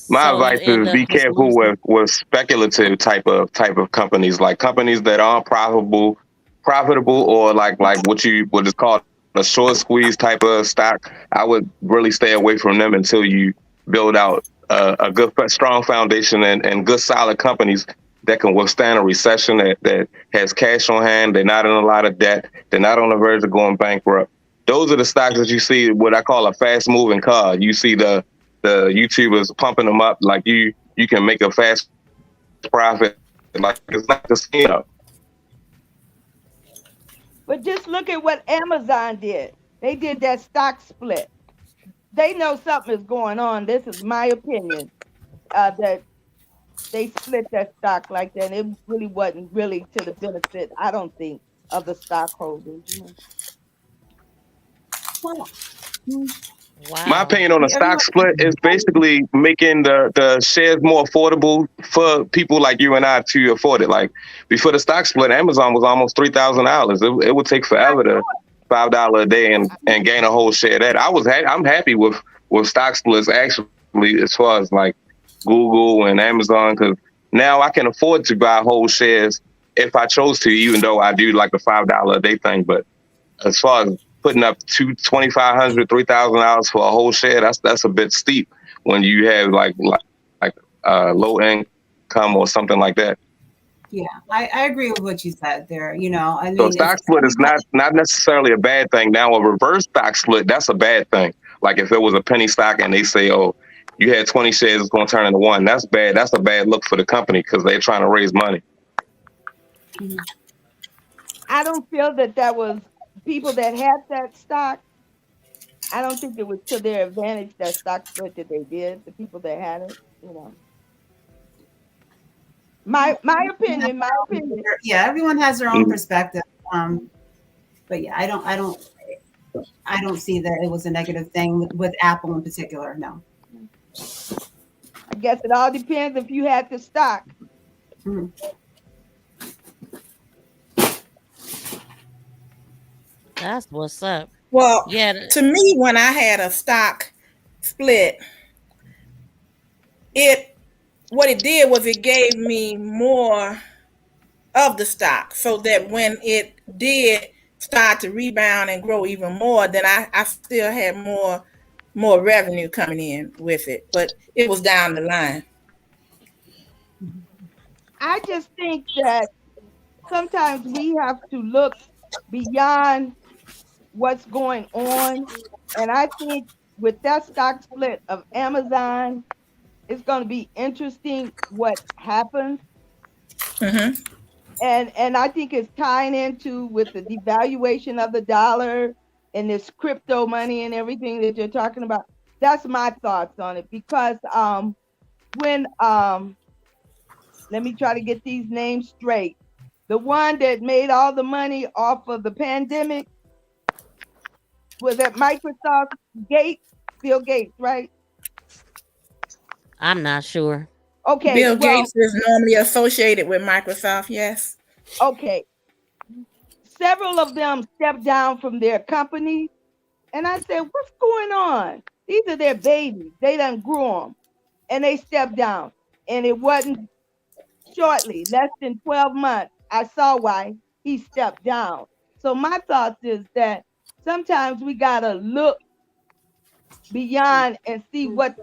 My So you advice end is up be just careful losing. with speculative type of companies, like companies that aren't profitable, or like what is called a short squeeze type of stock. I would really stay away from them until you build out a good strong foundation and good solid companies that can withstand a recession, that has cash on hand. They're not in a lot of debt. They're not on the verge of going bankrupt. Those are the stocks that you see, what I call a fast moving car. You see the YouTubers pumping them up like you can make a fast profit. Like, it's not casino. But just look at what Amazon did. They did that stock split. They know something is going on. This is my opinion. That they split that stock like that. It really wasn't really to the benefit, I don't think, of the stockholders. Well, My Wow. opinion on a stock split is basically making the shares more affordable for people like you and I to afford it. Like before the stock split, Amazon was almost $3,000. It would take forever to $5 a day and gain a whole share of that. I'm happy with with stock splits actually, as far as like Google and Amazon, because now I can afford to buy whole shares if I chose to, even though I do like the $5 a day thing. But as far as putting up $2,500, $3,000 for a whole share, that's a bit steep when you have like low income or something like that. Yeah, I agree with what you said there. You know, I mean, So stock split is not necessarily a bad thing. Now a reverse stock split, that's a bad thing. Like if it was a penny stock and they say, oh, you had 20 shares, it's going to turn into one. That's bad. That's a bad look for the company because they're trying to raise money. I don't feel that was people that had that stock. I don't think it was to their advantage that stock split that they did. The people that had it, you know. My opinion. Yeah, everyone has their own perspective. But yeah, I don't see that it was a negative thing with Apple in particular. No. I guess it all depends if you had the stock. Mm-hmm. That's what's up. Well, Yeah. to me, when I had a stock split, what it did was it gave me more of the stock, so that when it did start to rebound and grow even more, then I still had more revenue coming in with it, but it was down the line. I just think that sometimes we have to look beyond what's going on, and I think with that stock split of Amazon, it's going to be interesting what happens. Mm-hmm. And I think it's tying into with the devaluation of the dollar and this crypto money and everything that you're talking about. That's my thoughts on it, because when let me try to get these names straight. The one that made all the money off of the pandemic was at Microsoft. Bill Gates, right? I'm not sure. Okay. Bill Gates is normally associated with Microsoft, yes. Okay. Several of them stepped down from their company, and I said, what's going on? These are their babies. They done grew them, and they stepped down. And it wasn't shortly, less than 12 months, I saw why he stepped down. So my thoughts is that sometimes we got to look beyond and see what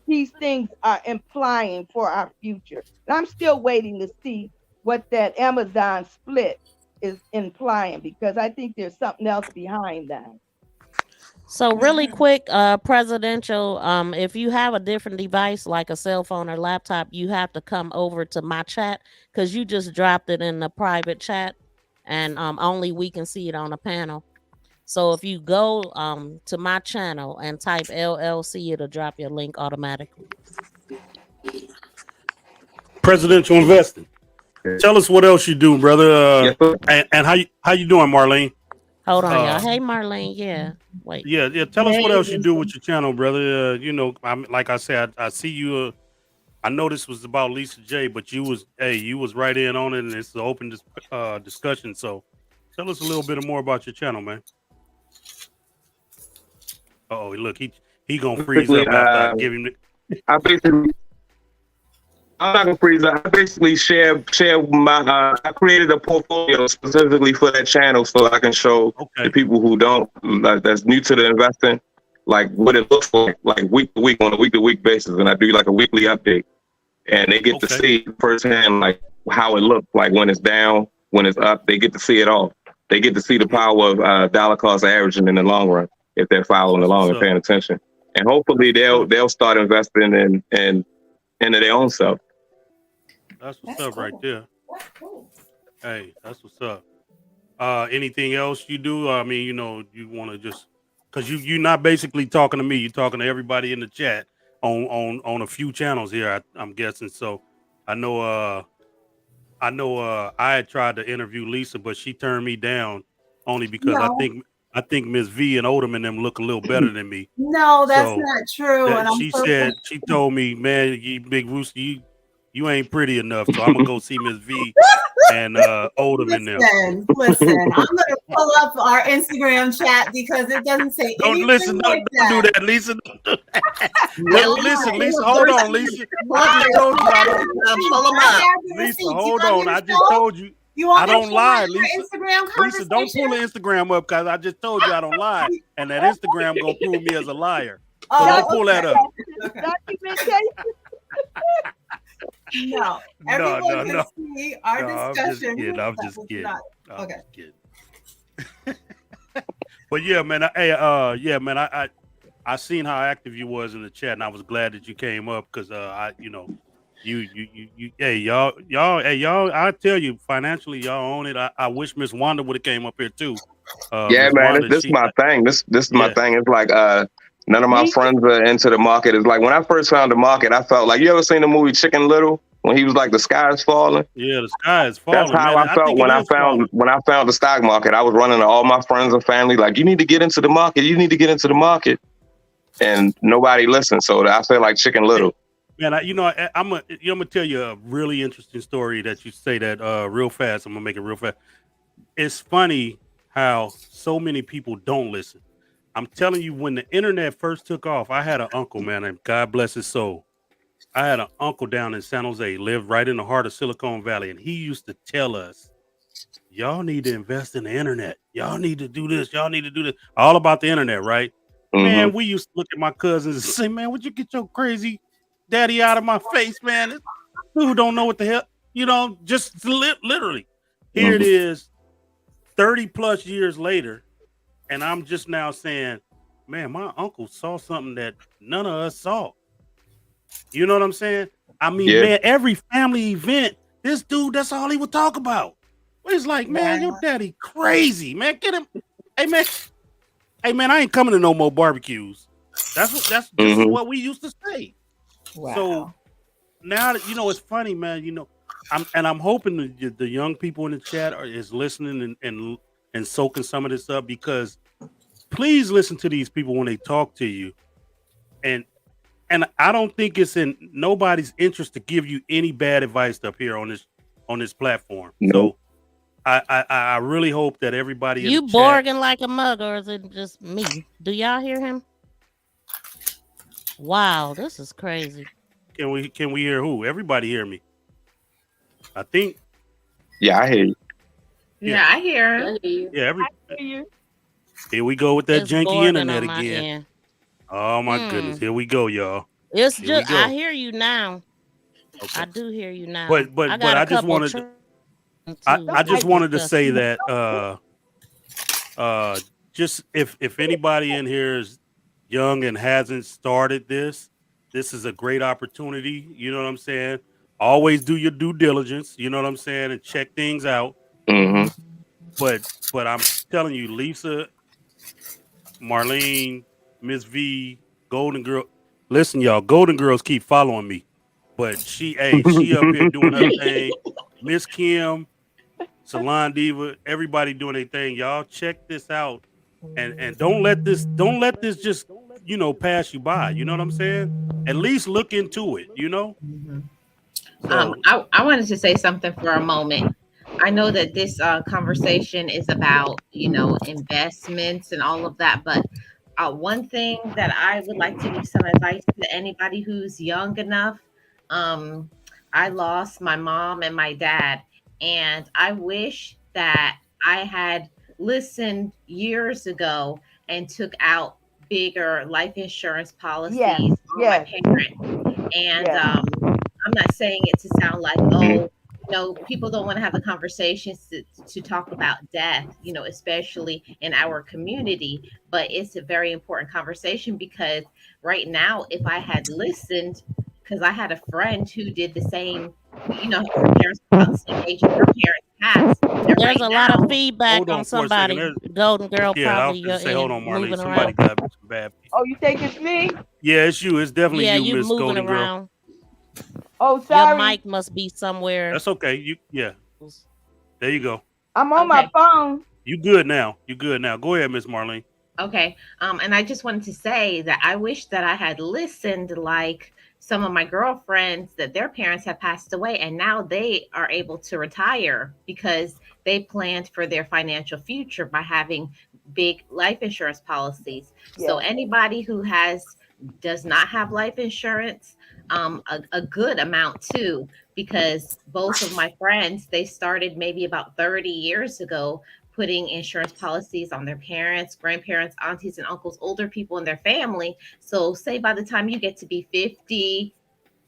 these things are implying for our future. And I'm still waiting to see what that Amazon split is implying, because I think there's something else behind that. So really quick, presidential, if you have a different device like a cell phone or laptop, you have to come over to my chat, because you just dropped it in the private chat, and only we can see it on the panel. So if you go to my channel and type LLC, it'll drop your link automatically. Presidential investing. Tell us what else you do, brother. And how you doing, Marlene? Hold on, y'all. Hey, Marlene. Yeah. Wait. Yeah. Tell us what else you do with your channel, brother. You know, like I said, I see you. I know this was about Lisa J, but you was right in on it, and it's an open discussion. So, tell us a little bit more about your channel, man. Oh, look, he gonna freeze up after I give him. I'm not gonna freeze up. I basically share my. I created a portfolio specifically for that channel, so I can show the people who don't, that's new to the investing, like what it looks like week to week on a week to week basis, and I do like a weekly update, and they get to see firsthand like how it looks like when it's down, when it's up. They get to see it all. They get to see the power of dollar cost averaging in the long run if they're following along and paying attention, and hopefully they'll start investing in into their own self. That's what's up right there. Hey, that's what's up. Anything else you do? I mean, you know, you want to just, because you're not basically talking to me. You're talking to everybody in the chat on a few channels here, I'm guessing. So I know I had tried to interview Lisa, but she turned me down only because I think Miss V and Odom and them look a little better than me. No, that's not true. And she told me, man, you Big Rooster, you ain't pretty enough, so I'm gonna go see Miss V and Odom in them. Listen. I'm gonna pull up our Instagram chat because it doesn't say anything Don't do that, Lisa. Don't do that. Lisa, hold on, Lisa. I just told you I don't pull them up. Lisa, hold on. I just told you. I don't lie, Lisa. Lisa, don't pull the Instagram up because I just told you I don't lie, and that Instagram gonna prove me as a liar. So don't pull that up. Documentation. No, everyone can see our discussion. I'm just kidding. Okay. But yeah, man. I seen how active you was in the chat, and I was glad that you came up because y'all. I tell you, financially, y'all own it. I wish Miss Wanda would have came up here too. Yeah, Ms. man, Wanda, this is my thing. This is my thing. It's like none of my friends are into the market. It's like when I first found the market, I felt like, you ever seen the movie Chicken Little when he was like, the sky is falling? Yeah, the sky is falling. That's how I felt when I found the stock market. I was running to all my friends and family like, you need to get into the market. You need to get into the market, and nobody listened. So I feel like Chicken Little. Man, I'm gonna tell you a really interesting story that you say that real fast. I'm gonna make it real fast. It's funny how so many people don't listen. I'm telling you, when the internet first took off, I had an uncle, man, and God bless his soul. I had an uncle down in San Jose, lived right in the heart of Silicon Valley, and he used to tell us, y'all need to invest in the internet. Y'all need to do this. Y'all need to do this. All about the internet, right? Mm-hmm. Man, we used to look at my cousins and say, man, would you get your crazy daddy out of my face, man? This dude don't know what the hell, just literally. Here it is, 30 plus years later, and I'm just now saying, man, my uncle saw something that none of us saw. You know what I'm saying? I mean, man, every family event, this dude, that's all he would talk about. It's like, man, your daddy crazy, man. Get him. Hey, man, I ain't coming to no more barbecues. That's what we used to say. Wow. So now that it's funny, man. I'm hoping the young people in the chat is listening and soaking some of this up, because please listen to these people when they talk to you, and I don't think it's in nobody's interest to give you any bad advice up here on this platform. No. So I really hope that everybody in the chat, borging like a mug, or is it just me? Do y'all hear him? Wow, this is crazy. Can we hear who? Everybody hear me? I think. Yeah, I hear you. Yeah, I hear him. Yeah, I hear you. Here we go with that It's janky internet on again. end. Oh my goodness, here we go, y'all. It's Here just I hear you now. Okay. I do hear you now. But I just wanted I just wanted to say that just if anybody in here is young and hasn't started this is a great opportunity. You know what I'm saying? Always do your due diligence. You know what I'm saying, and check things out. Mm-hmm. But I'm telling you, Lisa, Marlene, Miss V, Golden Girl. Listen, y'all, Golden Girls keep following me, but she up here doing her thing. Miss Kim, Salon Diva, everybody doing their thing. Y'all check this out, and don't let this just pass you by. You know what I'm saying? At least look into it. So, I wanted to say something for a moment. I know that this conversation is about investments and all of that, but one thing that I would like to give some advice to anybody who's young enough. I lost my mom and my dad, and I wish that I had listened years ago and took out bigger life insurance policies on my parents. And I'm not saying it to sound like, people don't want to have the conversations to talk about death, especially in our community. But it's a very important conversation, because right now, if I had listened, because I had a friend who did the same, her parents were about the same age as her parents passed. There's a lot of feedback on somebody. Golden Girl, probably. Yeah, say, hold on, Marlene. Somebody got some bad. Oh, you think it's me? Yeah, it's you. It's definitely you, Miss Golden around. Girl. Oh, sorry. Your mic must be somewhere. That's okay. There you go. I'm on my phone. You good now. Go ahead, Miss Marlene. Okay. And I just wanted to say that I wish that I had listened like some of my girlfriends that their parents have passed away, and now they are able to retire because they planned for their financial future by having big life insurance policies. So Yes. anybody who does not have life insurance, a good amount too, because both of my friends, they started maybe about 30 years ago putting insurance policies on their parents, grandparents, aunties, and uncles, older people in their family. So say by the time you get to be 50,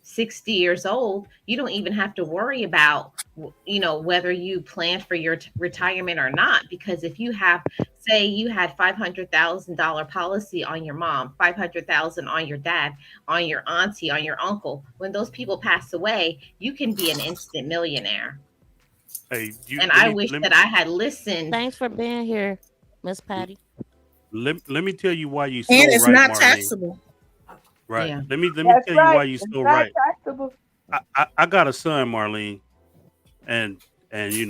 60 years old, you don't even have to worry about, whether you plan for your retirement or not. Because if you have, say you had $500,000 policy on your mom, 500,000 on your dad, on your auntie, on your uncle, when those people pass away, you can be an instant millionaire. Hey, And I wish that I had listened. Thanks for being here, Miss Patty. Let me tell you why you so And it's right, not Marlene. taxable. Right. Yeah. Let me That's tell you right. why you It's so not right. taxable. I got a son, Marlene, and he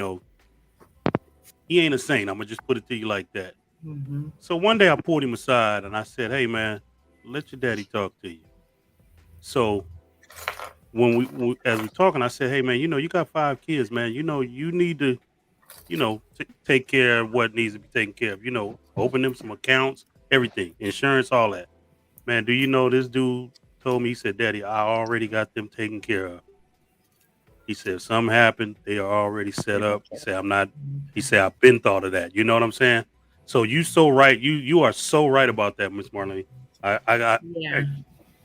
ain't a saint. I'm gonna just put it to you like that. Mm-hmm. So one day I pulled him aside and I said, "Hey man, let your daddy talk to you." So when we as we're talking, I said, "Hey man, you got 5 kids, man. You need to, take care of what needs to be taken care of. Open them some accounts, everything, insurance, all that. Man, do you know this dude told me? He said, Daddy, I already got them taken care of. He said, if something happened, they are already set up. He said, I've been thought of that. You know what I'm saying? So you so right. You are so right about that, Miss Marlene. Yeah.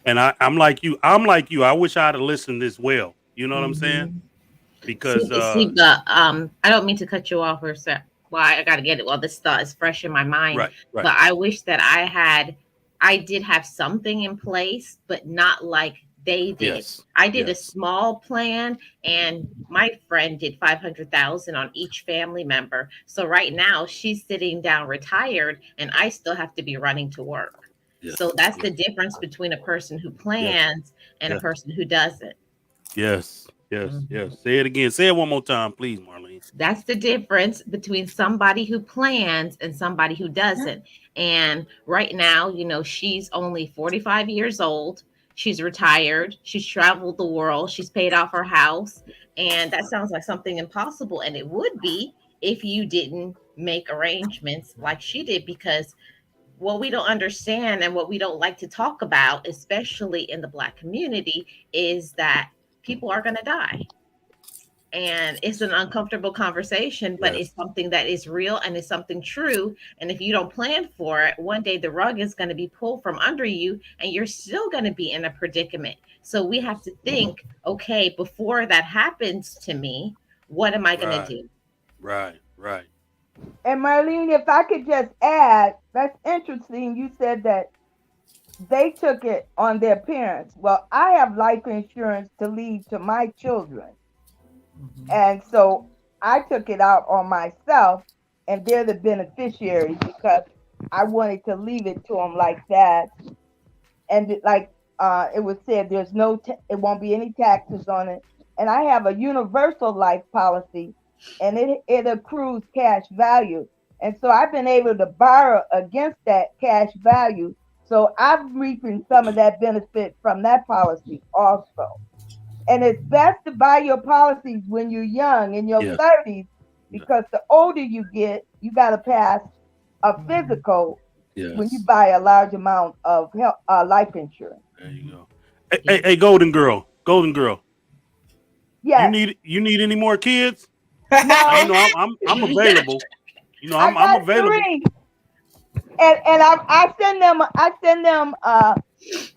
And I'm like you. I wish I'd have listened as well. You know what I'm saying? Mhm. Because See, but I don't mean to cut you off or say, well, I got to get it while this thought is fresh in my mind. right. But I wish that I did have something in place, but not like they did. Yes. I did a Yes. small plan, and my friend did 500,000 on each family member. So right now she's sitting down retired, and I still have to be running to work. Yes. So that's the difference between a person who plans and a Yes. person who doesn't. Yes. Yes. Say it again. Say it one more time, please, Marlene. That's the difference between somebody who plans and somebody who doesn't. And right now, she's only 45 years old. She's retired. She's traveled the world. She's paid off her house. And that sounds like something impossible. And it would be if you didn't make arrangements like she did, because what we don't understand and what we don't like to talk about, especially in the Black community, is that people are going to die. And it's an uncomfortable conversation, but Yes. it's something that is real and it's something true. And if you don't plan for it, one day the rug is going to be pulled from under you and you're still going to be in a predicament. So we have to think, okay, before that happens to me, what am I going Right. to do? Right. And Marlene, if I could just add, that's interesting. You said that they took it on their parents. Well, I have life insurance to leave to my children. And so I took it out on myself, and they're the beneficiaries because I wanted to leave it to them like that. And it was said, it won't be any taxes on it. And I have a universal life policy, and it accrues cash value. And so I've been able to borrow against that cash value. So I'm reaping some of that benefit from that policy also. And it's best to buy your policies when you're young, in your Yes. 30s, because the older you get, you got to pass a physical when you buy a large amount of life insurance. There you go. Hey, Golden Girl. Yes. You need any more kids? No. I'm available. I got I'm available. 3. And I send them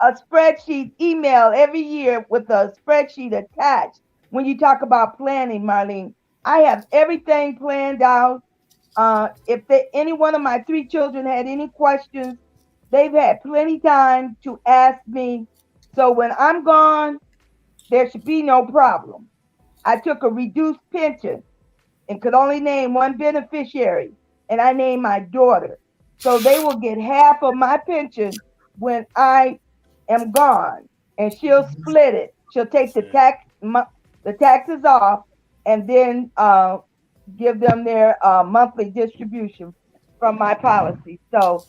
a spreadsheet email every year with a spreadsheet attached. When you talk about planning, Marlene, I have everything planned out. If any one of my 3 children had any questions, they've had plenty time to ask me. So when I'm gone, there should be no problem. I took a reduced pension and could only name one beneficiary, and I named my daughter. So they will get half of my pension when I am gone, and she'll split it. She'll take the taxes off, and then give them their monthly distribution from my policy. So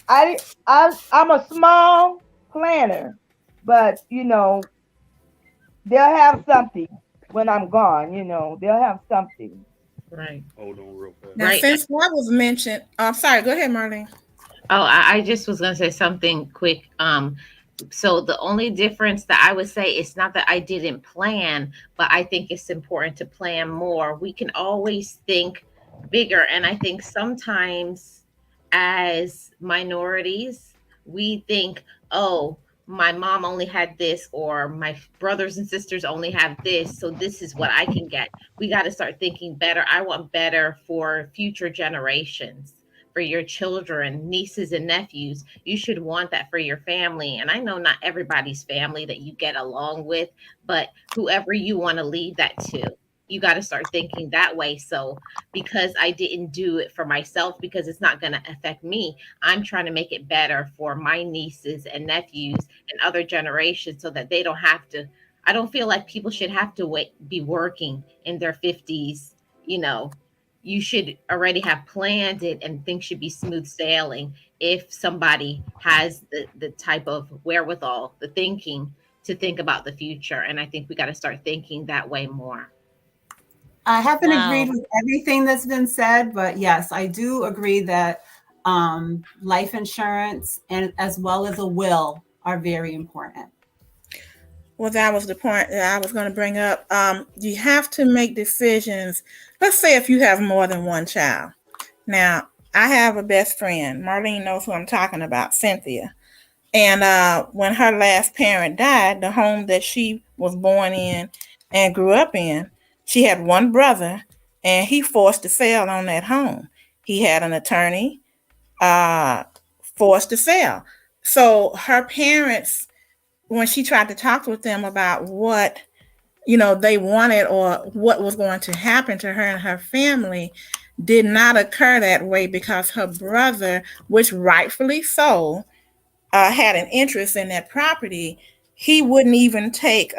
I'm a small planner, but they'll have something when I'm gone. They'll have something. Right. Hold on real fast. Now, Right. since that was mentioned, I'm sorry. Go ahead, Marlene. Oh, I just was gonna say something quick. So the only difference that I would say it's not that I didn't plan, but I think it's important to plan more. We can always think bigger, and I think sometimes as minorities, we think, oh, my mom only had this, or my brothers and sisters only have this, so this is what I can get. We got to start thinking better. I want better for future generations, for your children, nieces and nephews. You should want that for your family. And I know not everybody's family that you get along with, but whoever you want to leave that to, you got to start thinking that way. So because I didn't do it for myself, because it's not going to affect me, I'm trying to make it better for my nieces and nephews and other generations, so that they don't have to. I don't feel like people should have to be working in their 50s. You should already have planned it, and things should be smooth sailing if somebody has the type of wherewithal, the thinking to think about the future. And I think we got to start thinking that way more. I haven't Wow. agreed with everything that's been said, but yes, I do agree that life insurance and as well as a will are very important. Well, that was the point that I was going to bring up. You have to make decisions. Let's say if you have more than one child. Now, I have a best friend. Marlene knows who I'm talking about, Cynthia. And when her last parent died, the home that she was born in and grew up in, she had one brother, and he forced to sell on that home. He had an attorney, forced to sell. So her parents, when she tried to talk with them about what they wanted or what was going to happen to her and her family, did not occur that way, because her brother, which rightfully so, had an interest in that property. He wouldn't even take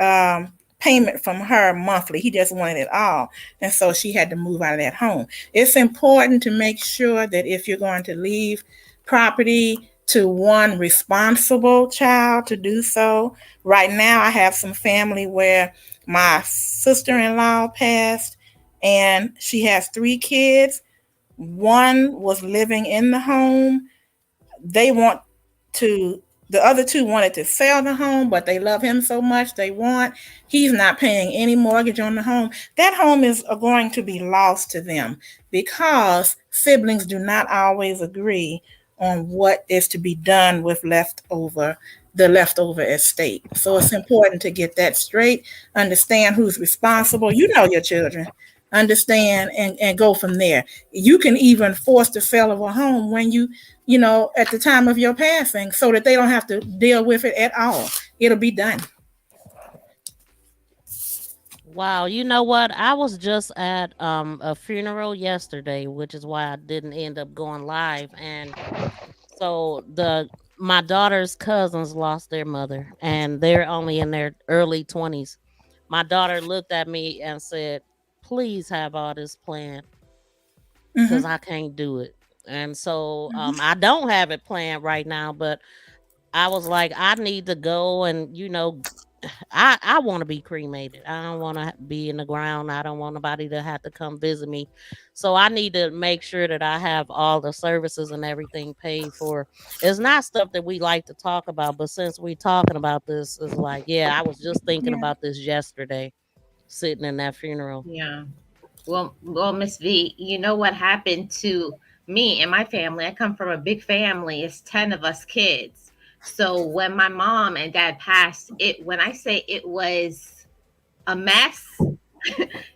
payment from her monthly. He just wanted it all. And so she had to move out of that home. It's important to make sure that if you're going to leave property to one responsible child, to do so. Right now, I have some family where my sister-in-law passed, and she has 3 kids. One was living in the home. The other 2 wanted to sell the home, but they love him so much, he's not paying any mortgage on the home. That home is going to be lost to them, because siblings do not always agree on what is to be done with the leftover estate. So it's important to get that straight, understand who's responsible. You know your children. Understand and go from there. You can even force the sale of a home when at the time of your passing, so that they don't have to deal with it at all. It'll be done. Wow, you know what? I was just at a funeral yesterday, which is why I didn't end up going live. And so my daughter's cousins lost their mother, and they're only in their early 20s. My daughter looked at me and said, "Please have all this planned, because I can't do it." And so I don't have it planned right now, but I was like, I need to go, and I want to be cremated. I don't want to be in the ground. I don't want nobody to have to come visit me. So I need to make sure that I have all the services and everything paid for. It's not stuff that we like to talk about, but since we're talking about this, it's like, yeah, I was just thinking about this yesterday, sitting in that funeral. Yeah. Well, Miss V, you know what happened to me and my family? I come from a big family. It's 10 of us kids. So when my mom and dad passed, when I say it was a mess,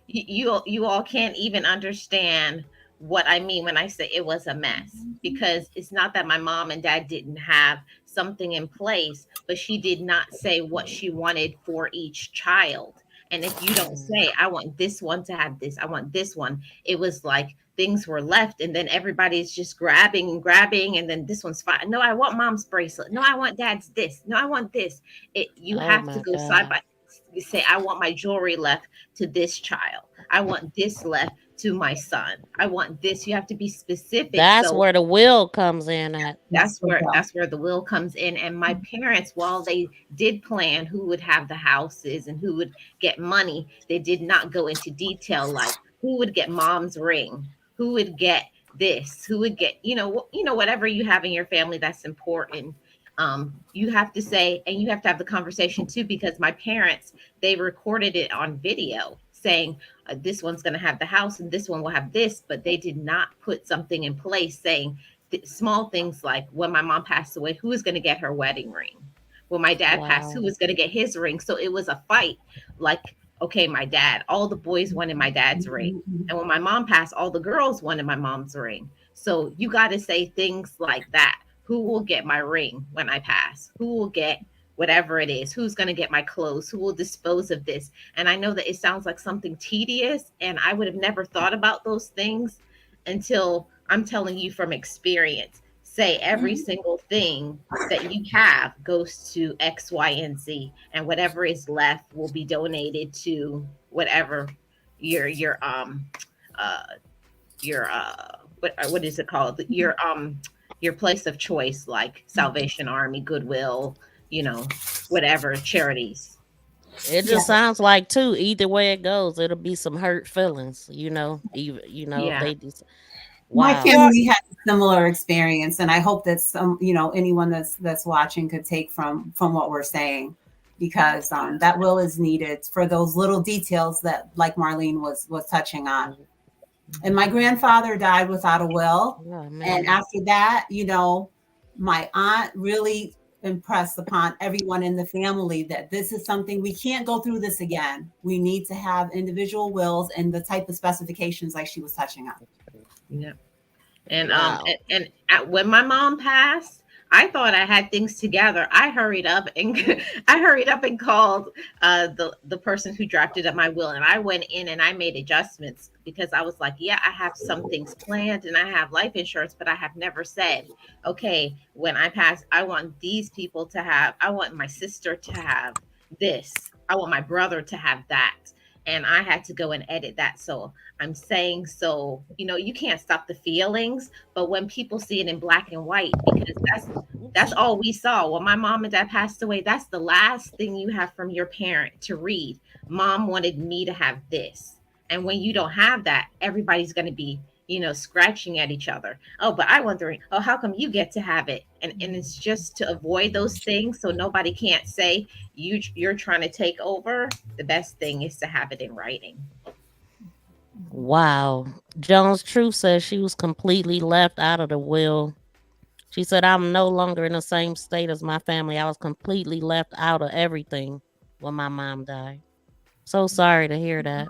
you all can't even understand what I mean when I say it was a mess, because it's not that my mom and dad didn't have something in place, but she did not say what she wanted for each child. And if you don't say, I want this one to have this, I want this one, it was like things were left, and then everybody's just grabbing, and then this one's fine. No, I want mom's bracelet. No, I want dad's this. No, I want this. You Oh have my to go God. say, I want my jewelry left to this child. I want this left to my son. I want this. You have to be specific. That's So where the will comes in at. that's where the will comes in. And my parents, while they did plan who would have the houses and who would get money, they did not go into detail like who would get mom's ring, who would get this, who would get, whatever you have in your family that's important. You have to say, and you have to have the conversation too, because my parents, they recorded it on video saying this one's going to have the house and this one will have this, but they did not put something in place saying small things like when my mom passed away, who is going to get her wedding ring? When my dad passed, who was going to get his ring? So it was a fight. Like, okay, my dad, all the boys wanted my dad's ring. And when my mom passed, all the girls wanted my mom's ring. So you got to say things like that. Who will get my ring when I pass? Who will get whatever it is? Who's going to get my clothes? Who will dispose of this? And I know that it sounds like something tedious, and I would have never thought about those things until I'm telling you from experience. Say every single thing that you have goes to X, Y, and Z, and whatever is left will be donated to whatever your what is it called? Your place of choice, like Salvation Army, Goodwill, whatever charities. It just sounds like too. Either way it goes, it'll be some hurt feelings. They just. Wow. My family had a similar experience, and I hope that anyone that's watching could take from what we're saying, because that will is needed for those little details that, like Marlene was touching on. And my grandfather died without a will, and after that, my aunt really impressed upon everyone in the family that this is something we can't go through this again. We need to have individual wills and the type of specifications like she was touching on. Yeah. And when my mom passed, I thought I had things together. I hurried up and called the person who drafted up my will, and I went in and I made adjustments because I was like, yeah, I have some things planned and I have life insurance, but I have never said, okay, when I pass, I want these people to have, I want my sister to have this, I want my brother to have that. And I had to go and edit that. So I'm saying, you can't stop the feelings, but when people see it in black and white, because that's all we saw. When my mom and dad passed away, that's the last thing you have from your parent to read. Mom wanted me to have this. And when you don't have that, everybody's going to be, scratching at each other. Oh, but I'm wondering, how come you get to have it? And it's just to avoid those things so nobody can't say you're trying to take over. The best thing is to have it in writing. Wow. Jones Truth says she was completely left out of the will. She said, I'm no longer in the same state as my family. I was completely left out of everything when my mom died. So sorry to hear that.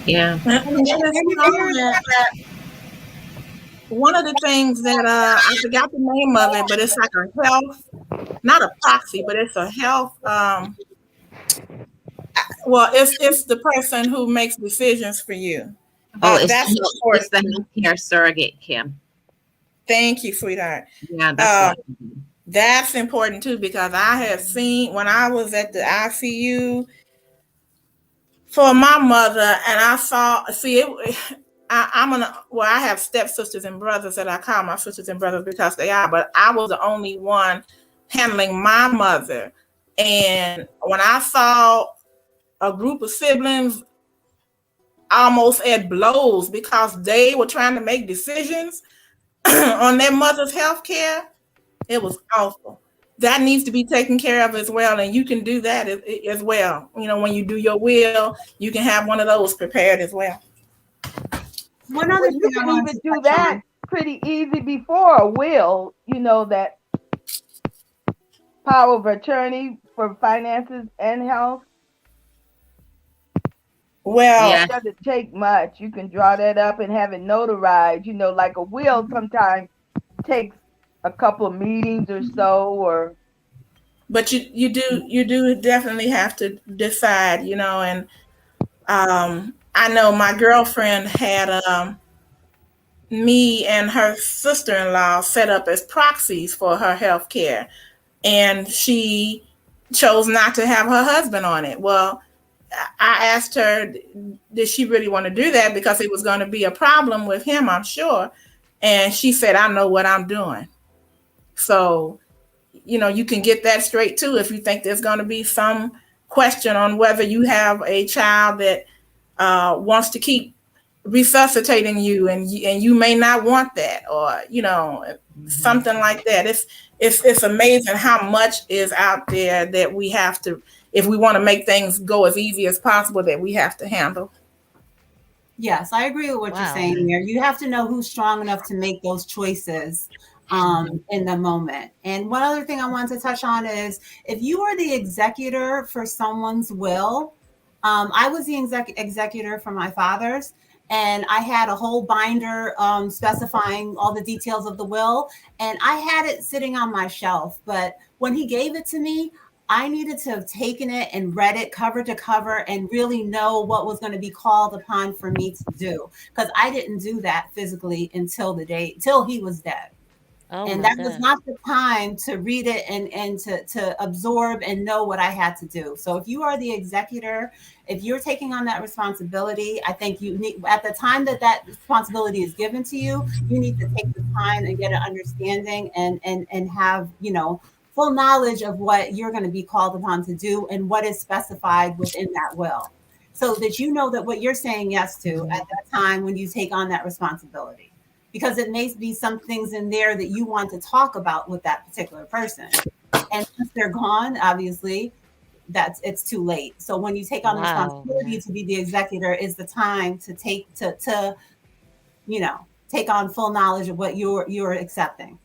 Yeah. One of the things that I forgot the name of it, but it's like a health, not a proxy, but it's a health. It's the person who makes decisions for you. It's the healthcare surrogate, Kim. Thank you, sweetheart. Yeah, that's important too, because I have seen when I was at the ICU for my mother, and I saw, I have stepsisters and brothers that I call my sisters and brothers because they are, but I was the only one handling my mother. And when I saw a group of siblings almost at blows because they were trying to make decisions on their mother's health care, it was awful. That needs to be taken care of as well. And you can do that as well. When you do your will, you can have one of those prepared as well. One other thing, you can even do that pretty easy before a will, that power of attorney for finances and health. Well, it doesn't take much. You can draw that up and have it notarized. Like a will sometimes takes a couple of meetings or so, but you do definitely have to decide, and I know my girlfriend had me and her sister-in-law set up as proxies for her health care, and she chose not to have her husband on it. Well, I asked her, did she really want to do that? Because it was going to be a problem with him, I'm sure. And she said, I know what I'm doing. So, you can get that straight too if you think there's going to be some question on whether you have a child that wants to keep resuscitating you, and you may not want that, or something like that. It's amazing how much is out there that we have to, if we want to make things go as easy as possible, that we have to handle. Yes, I agree with what you're saying there. You have to know who's strong enough to make those choices in the moment. And one other thing I wanted to touch on is, if you are the executor for someone's will, I was the executor for my father's, and I had a whole binder specifying all the details of the will, and I had it sitting on my shelf. But when he gave it to me, I needed to have taken it and read it cover to cover and really know what was going to be called upon for me to do, because I didn't do that physically until he was dead. And that was not the time to read it and to absorb and know what I had to do. So if you are the executor, if you're taking on that responsibility, I think you need, at the time that responsibility is given to you, you need to take the time and get an understanding and have, full knowledge of what you're going to be called upon to do and what is specified within that will, so that you know that what you're saying yes to at that time when you take on that responsibility. Because it may be some things in there that you want to talk about with that particular person. And since they're gone, obviously, it's too late. So when you take on the responsibility to be the executor, is the time to take on full knowledge of what you're accepting.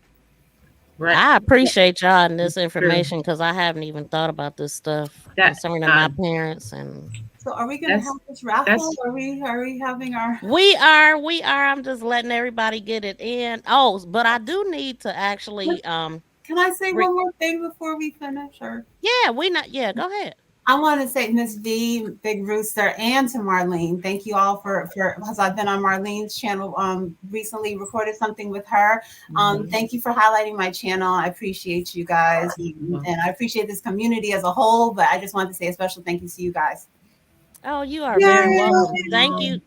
Right. I appreciate y'all and this information, because I haven't even thought about this stuff concerning my parents. And so, are we going to have this raffle? Are we having our? We are. I'm just letting everybody get it in. Oh, but I do need to actually. Can I say one more thing before we finish? Or Yeah, go ahead. I want to say, Miss V, Big Rooster, and to Marlene, thank you all for because I've been on Marlene's channel recently, recorded something with her. Thank you for highlighting my channel. I appreciate you guys, and I appreciate this community as a whole, but I just want to say a special thank you to you guys. Oh, you are very welcome. Thank you.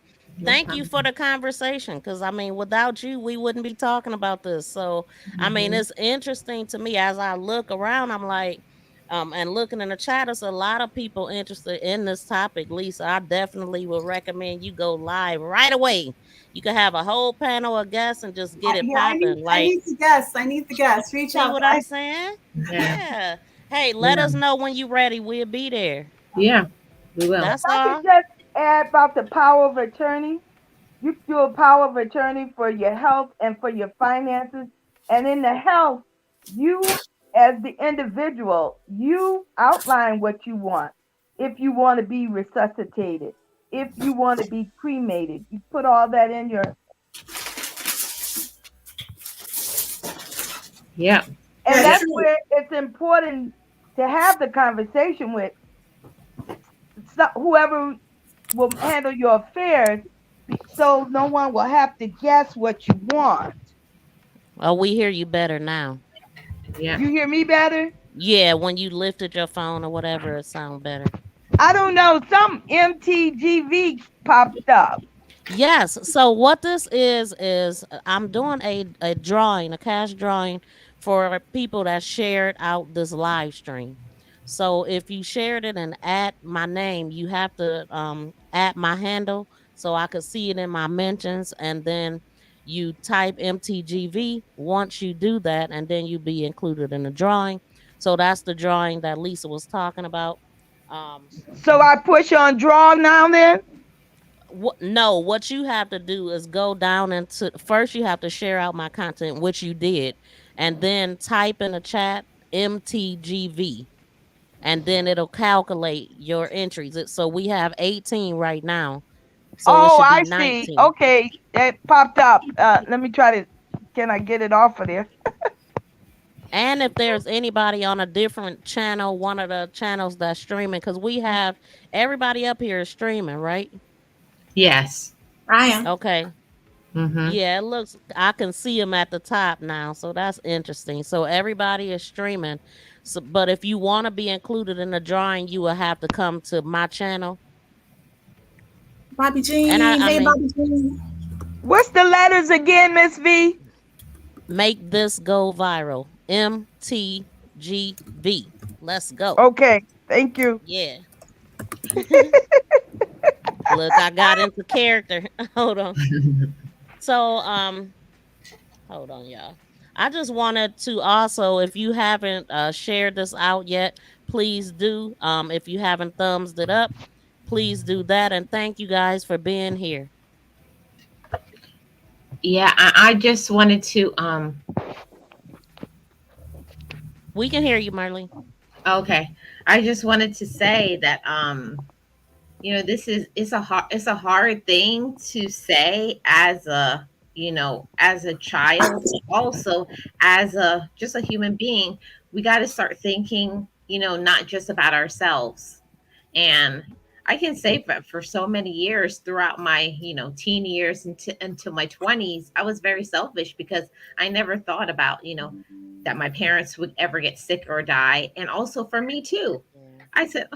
Thank you for the conversation, because without you, we wouldn't be talking about this. So it's interesting to me as I look around. I'm like, and looking in the chat, there's a lot of people interested in this topic. Lisa, I definitely would recommend you go live right away. You can have a whole panel of guests and just get it popping. I need the guests. Reach out. See what I'm saying? Yeah. Hey, let us know when you're ready. We'll be there. Yeah, we will. That's I all. could just add about the power of attorney. You do a power of attorney for your health and for your finances. And in the health, you as the individual, you outline what you want. If you want to be resuscitated, if you want to be cremated, you put all that in your. Yeah. And that's where it's important to have the conversation with whoever will handle your affairs, so no one will have to guess what you want. Oh, we hear you better now. Yeah. You hear me better? Yeah, when you lifted your phone or whatever, it sounds better. I don't know. Some MTGV popped up. Yes. So what this is I'm doing a drawing, a cash drawing for people that shared out this live stream. So if you shared it and add my name, you have to add my handle so I could see it in my mentions, and then you type MTGV once you do that, and then you be included in the drawing. So that's the drawing that Lisa was talking about. So I push on draw now then? No, what you have to do is go down into, first you have to share out my content, which you did, and then type in the chat MTGV, and then it'll calculate your entries. So we have 18 right now. So I 19. see. Okay, it popped up. Let me try to, can I get it off of there? And if there's anybody on a different channel, one of the channels that's streaming, because we have everybody up here is streaming, right? Yes, I am. Okay. Mm-hmm. Yeah, it looks, I can see them at the top now. So that's interesting. So everybody is streaming. So, but if you want to be included in the drawing, you will have to come to my channel. Bobby Jean. And I Hey, mean, Bobby Jean. What's the letters again, Miss V? make this go viral. MTGV. Let's go. Okay, thank you. Yeah. Look, I got into character. Hold on. So, hold on, y'all. I just wanted to also, if you haven't shared this out yet, please do. If you haven't thumbs it up, please do that. And thank you guys for being here. Yeah, I just wanted to We can hear you, Marlene. okay. I just wanted to say that you know, it's a hard thing to say as a, you know, as a child, but also as a just a human being. We got to start thinking, you know, not just about ourselves. And I can say for so many years throughout my, you know, teen years until my 20s, I was very selfish because I never thought about, you know, that my parents would ever get sick or die. And also for me too. I said,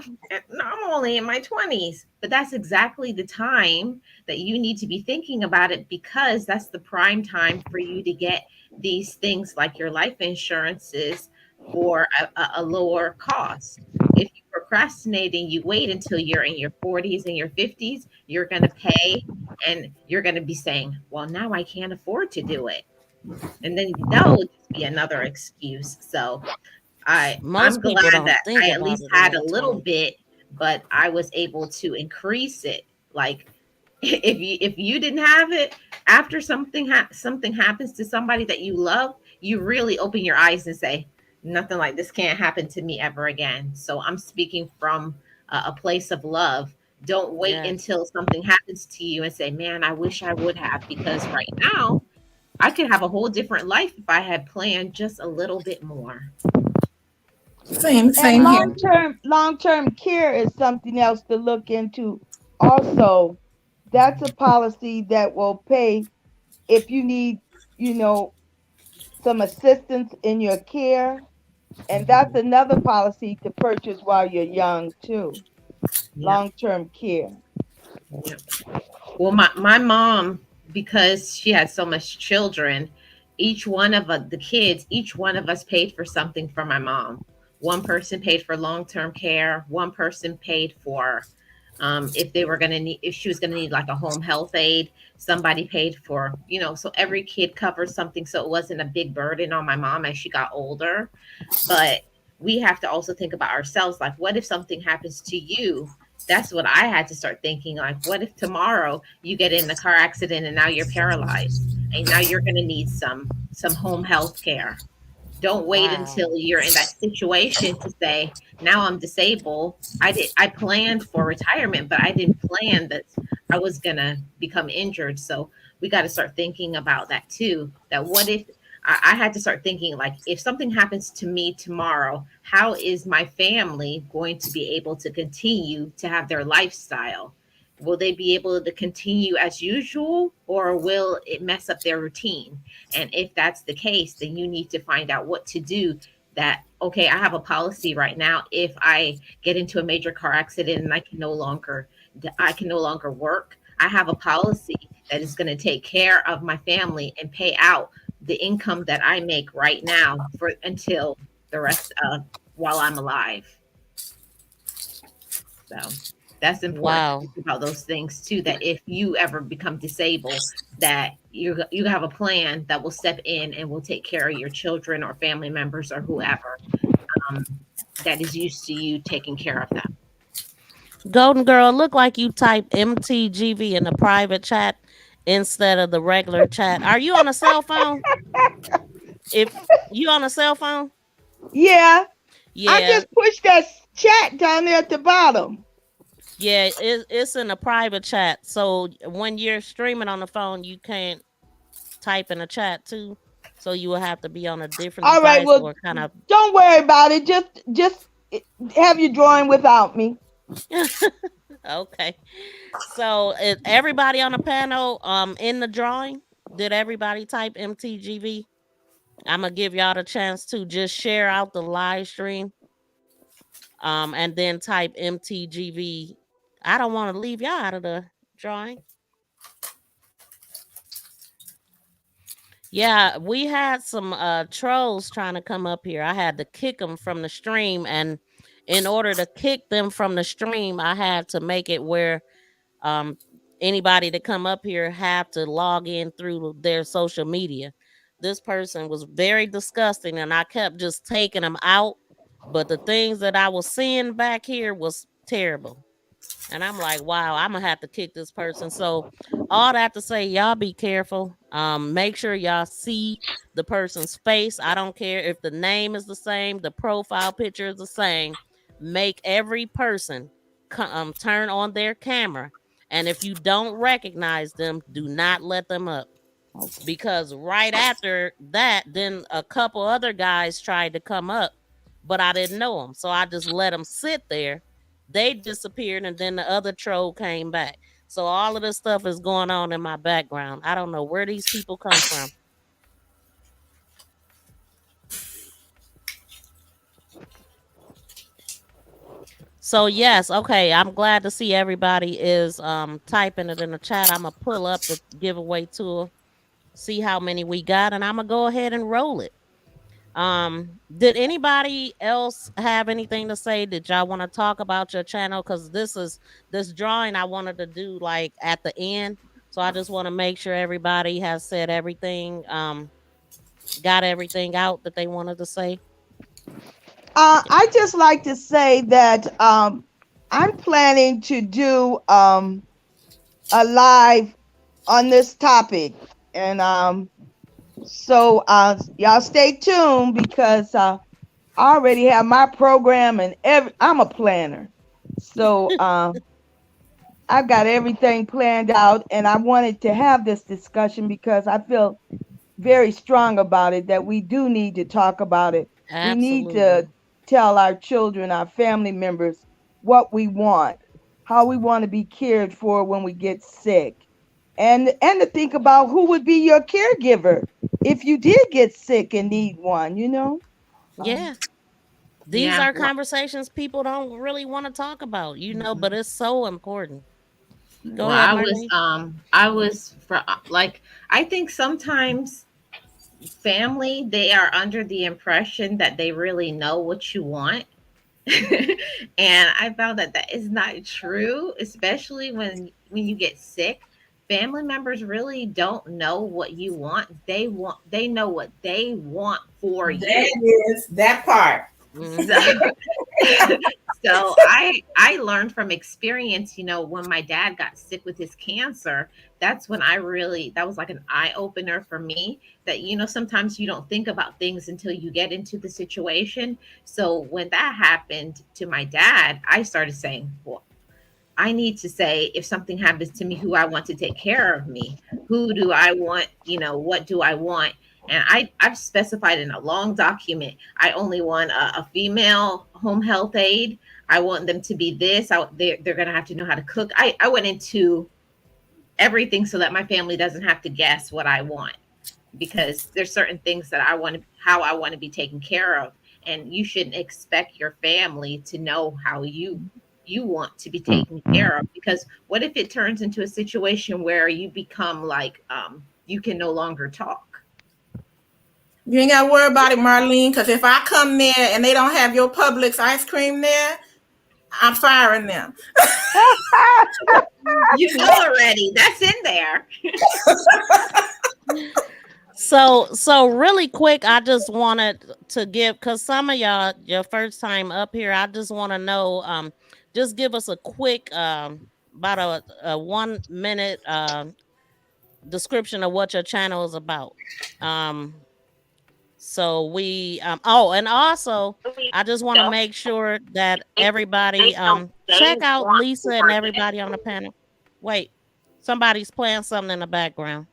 no, I'm only in my 20s, but that's exactly the time that you need to be thinking about it, because that's the prime time for you to get these things like your life insurances for a lower cost. If you procrastinate and you wait until you're in your 40s and your 50s, you're going to pay and you're going to be saying, well, now I can't afford to do it. And then that will just be another excuse. So I'm Most people glad don't that think I at about least it in had their a little 20s. bit, but I was able to increase it. Like if you didn't have it after something happens to somebody that you love, you really open your eyes and say, nothing like this can't happen to me ever again. So I'm speaking from a place of love. Don't wait Yes. until something happens to you and say, man, I wish I would have, because right now I could have a whole different life if I had planned just a little bit more. Same And here. Wow. long-term care is something else to look into. Also, that's a policy that will pay if you need, you know, some assistance in your care. And that's another policy to purchase while you're young too. Yeah. Long-term care. Yeah. Well, my mom, because she had so much children, each one of the kids, each one of us paid for something for my mom. One person paid for long-term care. One person paid for if they were going to need, if she was going to need like a home health aid. Somebody paid for, you know, so every kid covered something, so it wasn't a big burden on my mom as she got older. But we have to also think about ourselves. Like, what if something happens to you? That's what I had to start thinking. Like, what if tomorrow you get in a car accident and now you're paralyzed and now you're going to need some home health care? Don't wait Wow. until you're in that situation to say, now I'm disabled. I planned for retirement, but I didn't plan that I was going to become injured. So we got to start thinking about that too. That what if I had to start thinking, like, if something happens to me tomorrow, how is my family going to be able to continue to have their lifestyle? Will they be able to continue as usual, or will it mess up their routine? And if that's the case, then you need to find out what to do. That, okay, I have a policy right now. If I get into a major car accident and I can no longer work, I have a policy that is going to take care of my family and pay out the income that I make right now for until the rest of while I'm alive. So that's important Wow. to think about those things too, that if you ever become disabled, that you have a plan that will step in and will take care of your children or family members or whoever that is used to you taking care of them. Golden Girl, look like you typed MTGV in the private chat instead of the regular chat. Are you on a cell phone? If you on a cell phone, Yeah, I yeah, just pushed that chat down there at the bottom. yeah, it's in a private chat. So when you're streaming on the phone, you can't type in a chat too. So you will have to be on a different All right, device well, or kind of. don't worry about it. Just have your drawing without me. Okay. So is everybody on the panel in the drawing? Did everybody type MTGV? I'm gonna give y'all the chance to just share out the live stream, and then type MTGV. I don't want to leave y'all out of the drawing. Yeah, we had some trolls trying to come up here. I had to kick them from the stream, and in order to kick them from the stream, I had to make it where um anybody to come up here have to log in through their social media. This person was very disgusting, and I kept just taking them out, but the things that I was seeing back here was terrible. And I'm like, wow, I'm gonna have to kick this person. So all that to say, y'all be careful. Make sure y'all see the person's face. I don't care if the name is the same, the profile picture is the same. Make every person turn on their camera. And if you don't recognize them, do not let them up. Because right after that, then a couple other guys tried to come up, but I didn't know them. So I just let them sit there. They disappeared, and then the other troll came back. So all of this stuff is going on in my background. I don't know where these people come from. So yes, okay. I'm glad to see everybody is typing it in the chat. I'm gonna pull up the giveaway tool, see how many we got, and I'm gonna go ahead and roll it. Did anybody else have anything to say? Did y'all want to talk about your channel? Because this drawing I wanted to do like at the end. So I just want to make sure everybody has said everything, got everything out that they wanted to say. I just like to say that I'm planning to do a live on this topic, and so y'all stay tuned, because I already have my program, and I'm a planner, so I've got everything planned out, and I wanted to have this discussion because I feel very strong about it, that we do need to talk about it. Absolutely. We need to tell our children, our family members, what we want, how we want to be cared for when we get sick, and to think about who would be your caregiver if you did get sick and need one, Yeah. These are conversations people don't really want to talk about, but it's so important. Go ahead, Marlene. I was I think sometimes family, they are under the impression that they really know what you want. And I found that is not true, especially when you get sick. Family members really don't know what you want. They know what they want for you. That is that part. So I learned from experience, when my dad got sick with his cancer, that's when that was like an eye opener for me, that, sometimes you don't think about things until you get into the situation. So when that happened to my dad, I started saying, well, I need to say, if something happens to me, who I want to take care of me, who do I want, what do I want? And I've specified in a long document, I only want a female home health aide. I want them to be this. They're going to have to know how to cook. I went into everything so that my family doesn't have to guess what I want, because there's certain things that how I want to be taken care of. And you shouldn't expect your family to know how you want to be taken care of, because what if it turns into a situation where you become like, you can no longer talk? You ain't got to worry about it, Marlene, because if I come there and they don't have your Publix ice cream there, I'm firing them. You know already. That's in there. So really quick, I just wanted to give, because some of y'all, your first time up here, I just want to know, just give us a quick, about a 1 minute description of what your channel is about. So we and also I just want to make sure that everybody check out Lisa and everybody on the panel. Wait, somebody's playing something in the background.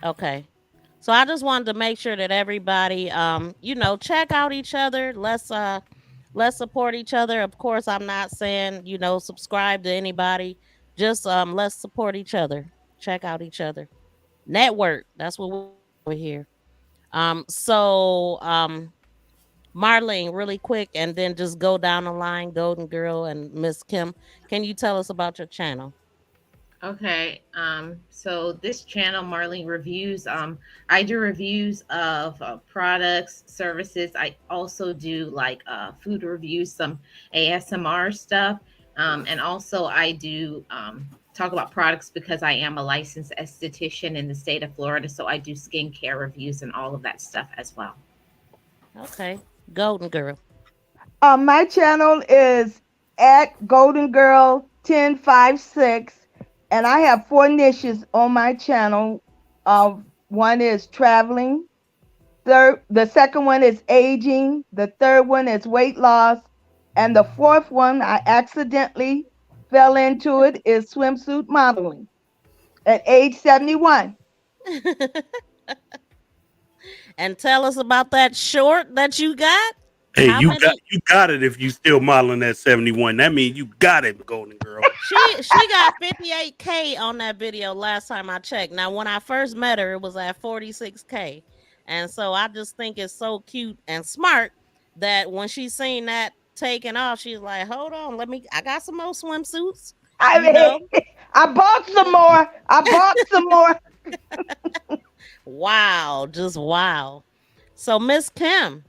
Okay. So I just wanted to make sure that everybody check out each other. Let's support each other. Of course, I'm not saying, subscribe to anybody. Just let's support each other. Check out each other. network. That's what we're here. So Marlene, really quick, and then just go down the line, Golden Girl and Miss Kim. Can you tell us about your channel? Okay. So this channel, Marlene Reviews, I do reviews of products, services. I also do like food reviews, some ASMR stuff. And also I do talk about products because I am a licensed esthetician in the state of Florida. So I do skincare reviews and all of that stuff as well. Okay. Golden Girl. My channel is at Golden Girl 1056, and I have 4 niches on my channel. One is traveling. The second one is aging. The third one is weight loss, and the fourth one I accidentally fell into it is swimsuit modeling at age 71. And tell us about that short that you got. Hey, How you many- got it if you still modeling that 71. That means you got it, Golden Girl. She got 58K on that video last time I checked. Now, when I first met her, it was at 46K. And so I just think it's so cute and smart that when she seen that taking off, she's like, hold on, I got some more swimsuits. I You know? mean, I bought some more. Wow, just wow. So Miss Kim.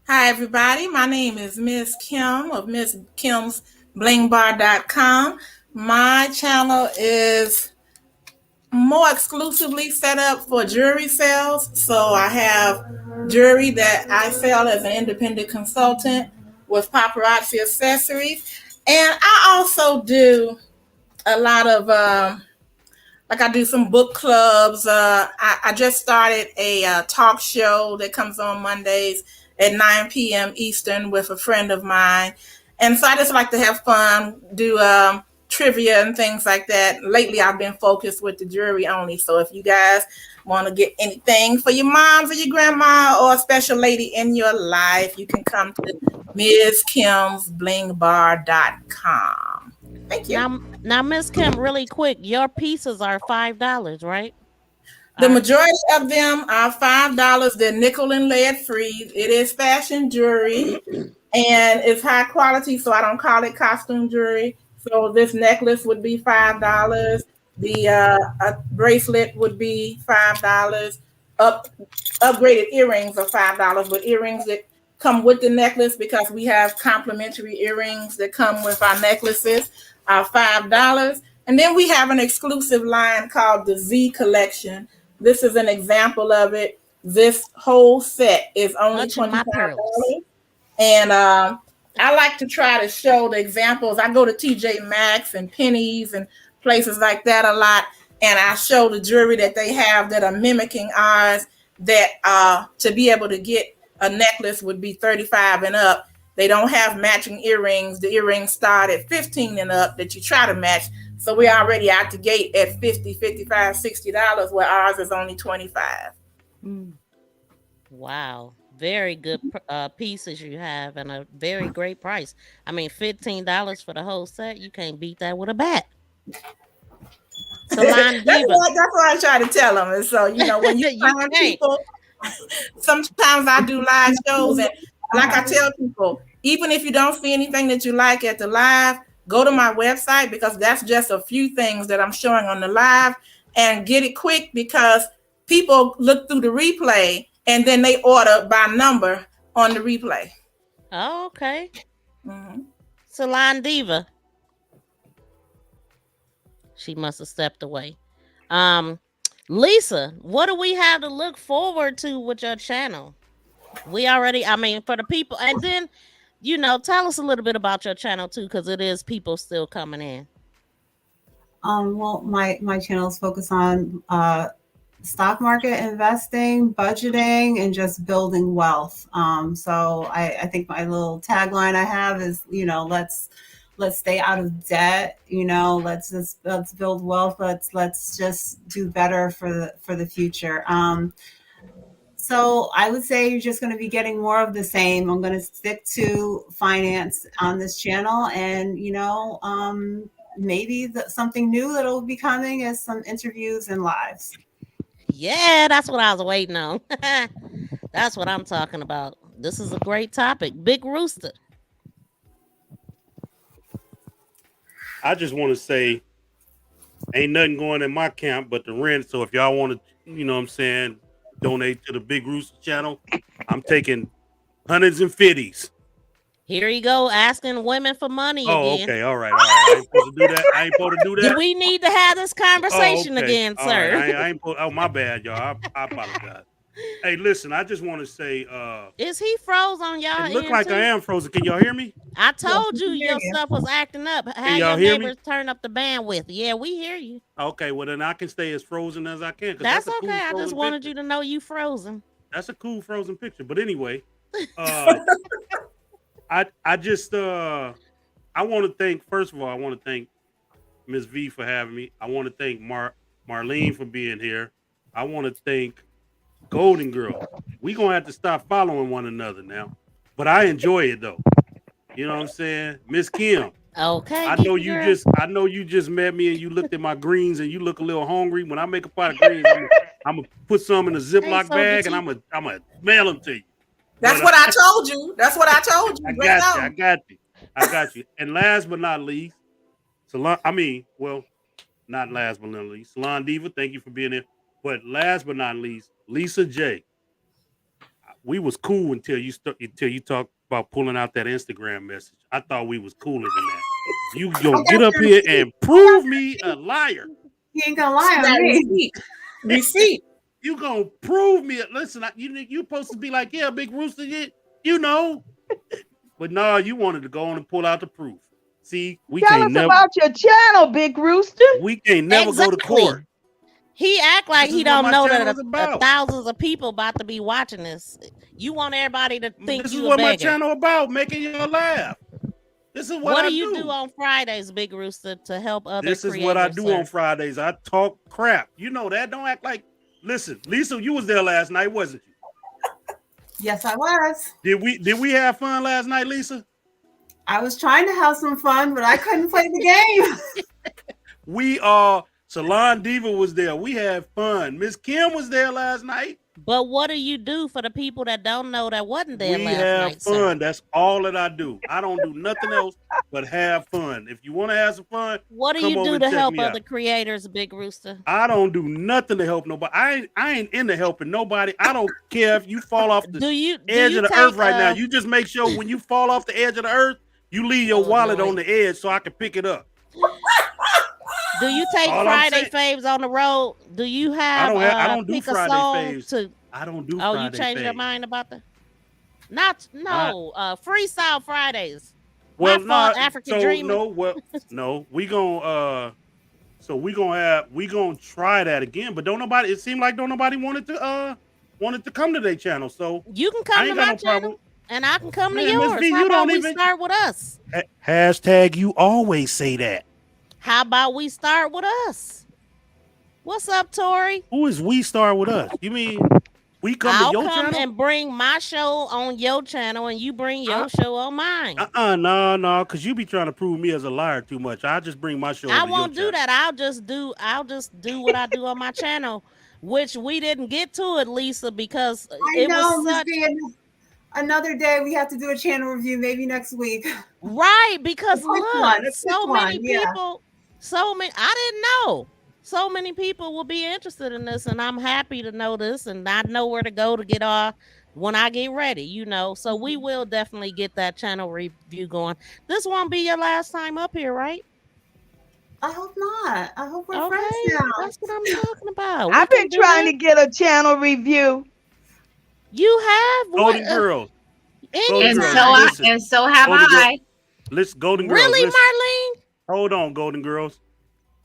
Hi, everybody. My name is Miss Kim of Miss Kim's blingbar.com. My channel is more exclusively set up for jewelry sales. So I have jewelry that I sell as an independent consultant with paparazzi accessories. And I also do a lot of, like I do some book clubs. I just started a talk show that comes on Mondays at 9 p.m. Eastern with a friend of mine. And so I just like to have fun, do trivia and things like that. Lately, I've been focused with the jewelry only. So if you guys want to get anything for your moms or your grandma or a special lady in your life, you can come to Ms. Kim's blingbar.com. Thank you. Now, Miss Kim, really quick, your pieces are $5, right? The majority of them are $5. They're nickel and lead free. It is fashion jewelry and it's high quality, so I don't call it costume jewelry. So this necklace would be $5. The bracelet would be $5. Upgraded earrings are $5, but earrings that come with the necklace, because we have complimentary earrings that come with our necklaces, are $5. And then we have an exclusive line called the Z Collection. This is an example of it. This whole set is only $25. And I like to try to show the examples. I go to TJ Maxx and Penny's and places like that a lot. And I show the jewelry that they have that are mimicking ours, that to be able to get a necklace would be $35 and up. They don't have matching earrings. The earrings start at $15 and up that you try to match. So we're already out the gate at $50, $55, $60, where ours is only $25. Wow. Very good pieces you have, and a very great price. I mean, $15 for the whole set. You can't beat that with a bat. Salon that's Diva. what I try to tell them. And so, when you find people, sometimes I do live shows, and like I tell people, even if you don't see anything that you like at the live, go to my website, because that's just a few things that I'm showing on the live, and get it quick, because people look through the replay and then they order by number on the replay. Oh, okay. Salon Diva. She must have stepped away. Lisa, what do we have to look forward to with your channel? We already, for the people, and then, tell us a little bit about your channel too, because it is people still coming in. Well, my channel is focused on stock market investing, budgeting, and just building wealth. So I think my little tagline I have is, let's stay out of debt. Let's build wealth. Let's just do better for the future. So I would say you're just going to be getting more of the same. I'm going to stick to finance on this channel, and maybe something new that'll be coming is some interviews and lives. Yeah, that's what I was waiting on. That's what I'm talking about. This is a great topic. Big Rooster. I just want to say, ain't nothing going in my camp but the rent. So if y'all want to, you know what I'm saying, donate to the Big Rooster channel, I'm taking hundreds and fifties. Here you go, asking women for money Oh, again. okay. All right. I ain't supposed to do that. I ain't supposed to do that. Do we need to have this conversation Oh, okay. again, All sir? right. I ain't oh, my bad, y'all. I apologize. Hey, listen, I just want to say, Is he froze on y'all? it look end like too? I am frozen. Can y'all hear me? I told we you can hear your you. stuff was acting up. Have y'all your hear me? neighbors turn up the bandwidth. Yeah, we hear you. Okay, well then I can stay as frozen as I can. That's okay. I just wanted you to know you frozen. That's a cool frozen picture. But anyway, I just I want to thank, first of all, I want to thank Ms. V for having me. I want to thank Marlene for being here. I want to thank Golden Girl. We gonna have to stop following one another now. But I enjoy it though. You know what I'm saying? Miss Kim. Okay. I know Geeky you girl. just met me and you looked at my greens and you look a little hungry. When I make a pot of greens, I'm gonna put some in a Ziploc Hey, bag Soulja and I'm gonna mail them to you. That's But, what I told you. That's what I told you. I Bring it got you. on. I got you. And last but not least, not last but not least, Salon Diva, thank you for being here. But last but not least, Lisa J. We was cool until you talked about pulling out that Instagram message. I thought we was cooler than that. You gonna get up here and prove me a liar. He ain't gonna lie That on me. receipt. Receipt. You gonna prove me? Listen, you supposed to be like, yeah, Big Rooster, you know. But no, you wanted to go on and pull out the proof. See, we Tell can't us never. about your channel, Big Rooster. We can't never go to Exactly. court. He act like This he is what don't my know channel that is about. thousands of people about to be watching this. You want everybody to think This is you a what my beggar. channel about, making you laugh. This is What I do you do on Fridays, Big Rooster, to help other This is creators? what I do sir? on Fridays. I talk crap. You know that. Don't act like. Listen, Lisa, you was there last night, wasn't you? Yes, I was. Did we have fun last night, Lisa? I was trying to have some fun, but I couldn't play the game. We Salon Diva was there. We had fun. Miss Kim was there last night. But what do you do for the people that don't know that wasn't there We last have night, fun. sir? That's all that I do. I don't do nothing else but have fun. If you want to have some fun, What do come you over do and to check help me out. other creators, Big Rooster? I don't do nothing to help nobody. I ain't into helping nobody. I don't care if you fall off the edge of the earth right now. You just make sure when you fall off the edge of the earth, you leave your wallet on the edge so I can pick it up. Do you take All I'm Friday faves on the road? Do you have? I don't do pick a Friday song faves. to? I don't do Oh, Friday you changed your faves. mind about the? Freestyle Fridays. Well, My fault, no, African so Dreamer. we gonna try that again. But it seemed like don't nobody wanted to come to their channel. So You can I come to ain't my got no channel, problem. and I can come Man, to Miss yours. V, How you about don't we even- start with us? Hashtag you always say that. How about we start with us? What's up, Tori? Who is we start with us? You mean we come I'll to your come channel? and bring my show on your channel, and you bring your show on mine. No, because you be trying to prove me as a liar too much. I just bring my show. I over won't your do that. I'll just do what I do on my channel, which we didn't get to it, Lisa, because I it know, was Miss such V, another day we have to do a channel review, maybe next week. right because A quick look, one, a so quick many one, yeah. people, I didn't know. So many people will be interested in this, and I'm happy to know this, and I know where to go to get when I get ready, So we will definitely get that channel review going. This won't be your last time up here, right? I hope not. I hope we're Okay, friends now. that's what I'm talking about. I've been trying to get a channel review. You have Golden Girls. Anytime. And so have Golden Girl- I. Listen, Golden Girls. Really, listen. Marlene? Hold on, Golden Girls.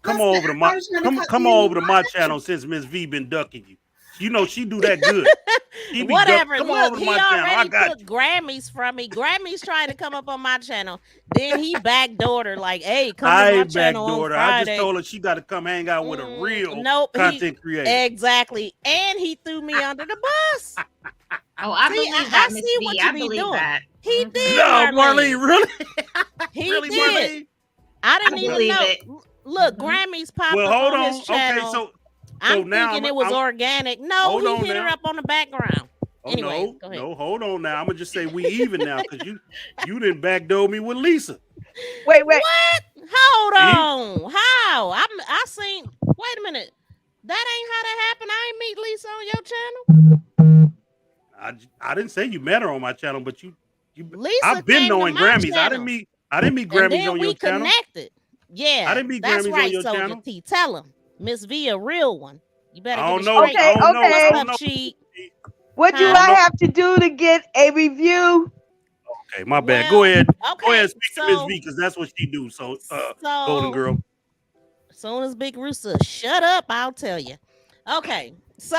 Come Listen, on over to my I was trying to cut come you on over to my off. channel since Miss V been ducking you. You know she do that good. She be Whatever. Come Look, on over to he my channel. I already got took Grammys from me. Grammys trying to come up on my channel. Then he backdoored her like, "Hey, come to I my ain't channel on backdoored her. Friday." I just told her she got to come hang out with a real Nope, content creator. Exactly. And he threw me under the bus. Oh, I See, believe I that, Miss see V. what I you be believe doing. that. He did. No, Marlene, really? He really, did. Marlene? I didn't I even believe know. it. Look, Grammy's popped Well, up hold on on. his channel. Okay, so I'm now thinking it was I'm- organic. No, Hold he on hit her now. up on the background. Oh Anyway, go ahead. no, hold on now. I'm gonna just say we even now because you didn't backdoor me with Lisa. Wait. What? Hold See? on. How? I seen. Wait a minute. That ain't how that happened. I ain't meet Lisa on your channel. I didn't say you met her on my channel, but you Lisa I've been came to knowing my Grammys. I channel. didn't meet And Grammys then on we your channel. connected. Yeah, I didn't meet that's Grammys on right, your Soldier channel. T. Tell him. Miss V a real one. You better I get don't it know. straight. Okay, I don't know. okay. I What's don't up, know. Cheek? What do Huh? I have to do to get a review? Okay, my bad. Go ahead. Go Okay, ahead, speak to Miss so V because that's what she do. So, Golden Girl. soon as Big Rooster shut up, I'll tell you. Okay, so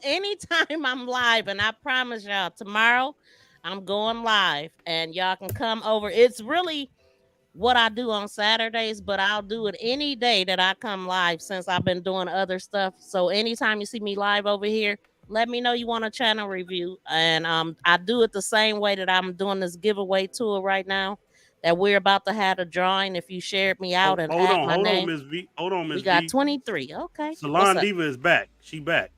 anytime I'm live, and I promise y'all, tomorrow I'm going live, and y'all can come over. It's really what I do on Saturdays, but I'll do it any day that I come live since I've been doing other stuff. So anytime you see me live over here, let me know you want a channel review. And I do it the same way that I'm doing this giveaway tour right now. That we're about to have a drawing. If you shared me out and Hold add on, my name, Miss V. Hold on, Miss we got V. 23. Okay. What's Salon up? Diva is back. She back.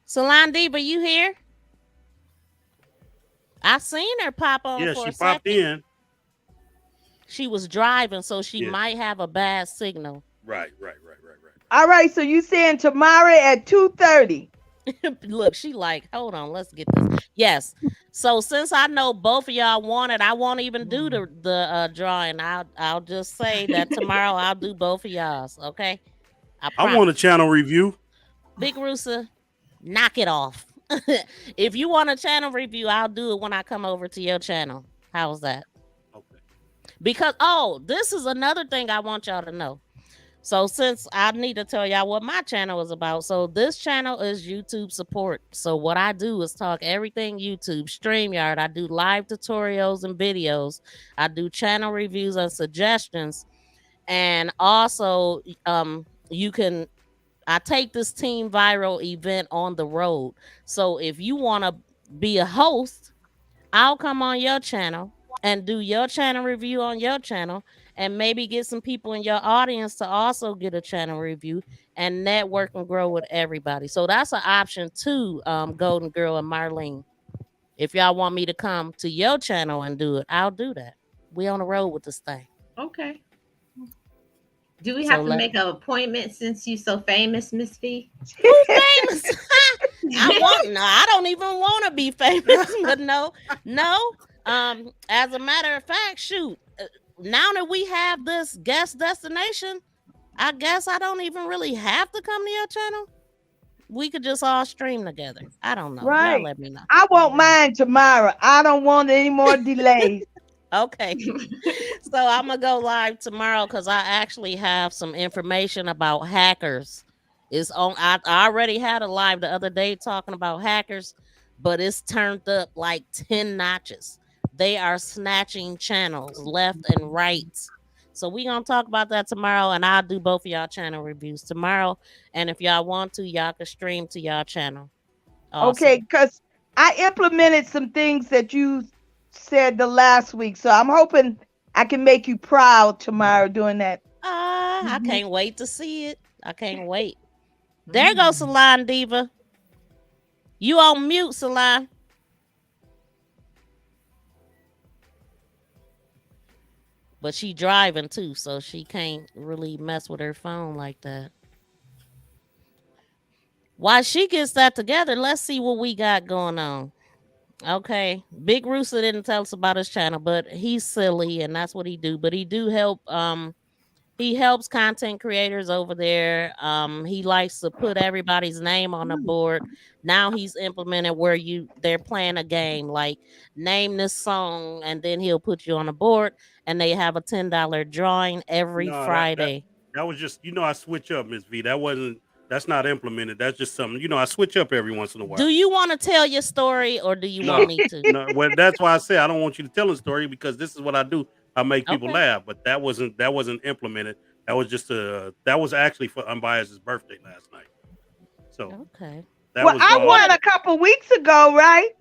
Salon Diva, you here? I seen her pop on Yeah, for she a popped second. in. She was driving, so she Yeah. might have a bad signal. Right. All right, so you saying tomorrow at 2:30? Look, she like, hold on, let's get this. Yes. So since I know both of y'all want it, I won't even do the drawing. I'll just say that tomorrow I'll do both of y'all's. Okay. I want a channel review. Big Rooster, knock it off. If you want a channel review, I'll do it when I come over to your channel. How's that? Okay. Because this is another thing I want y'all to know. So since I need to tell y'all what my channel is about. So this channel is YouTube support. So what I do is talk everything YouTube, StreamYard. I do live tutorials and videos. I do channel reviews and suggestions. And also I take this Team Viral event on the road. So if you want to be a host, I'll come on your channel and do your channel review on your channel, and maybe get some people in your audience to also get a channel review and network and grow with everybody. So that's an option too, Golden Girl and Marlene. If y'all want me to come to your channel and do it, I'll do that. We on the road with this thing. Okay. Do we So have to let- make an appointment since you so famous, Miss V? Who famous? I don't even want to be famous, but no. As a matter of fact, shoot, now that we have this guest destination, I guess I don't even really have to come to your channel. We could just all stream together. I don't know. Right. Y'all let me know. I won't mind tomorrow. I don't want any more delays. Okay. So I'm gonna go live tomorrow because I actually have some information about hackers. I already had a live the other day talking about hackers, but it's turned up like 10 notches. They are snatching channels left and right. So we're gonna talk about that tomorrow, and I'll do both of y'all channel reviews tomorrow. And if y'all want to, y'all can stream to y'all channel. Awesome. Okay, because I implemented some things that you said the last week. So I'm hoping I can make you proud tomorrow doing that. I can't wait to see it. I can't wait. There goes Salon Diva. You on mute, Salon. But she driving too, so she can't really mess with her phone like that. While she gets that together, let's see what we got going on. Okay, Big Rooster didn't tell us about his channel, but he's silly and that's what he do. But he do help. He helps content creators over there. He likes to put everybody's name on the board. Now he's implemented where they're playing a game like name this song, and then he'll put you on the board, and they have a $10 drawing every Friday. That was just, I switch up, Miss V. That's not implemented. That's just something, I switch up every once in a while. Do you want to tell your story, or do you want me to? No, well, that's why I say I don't want you to tell a story, because this is what I do. I make people laugh, but that wasn't implemented. That was just that was actually for Unbiased's birthday last night. So okay. I won a couple weeks ago, right?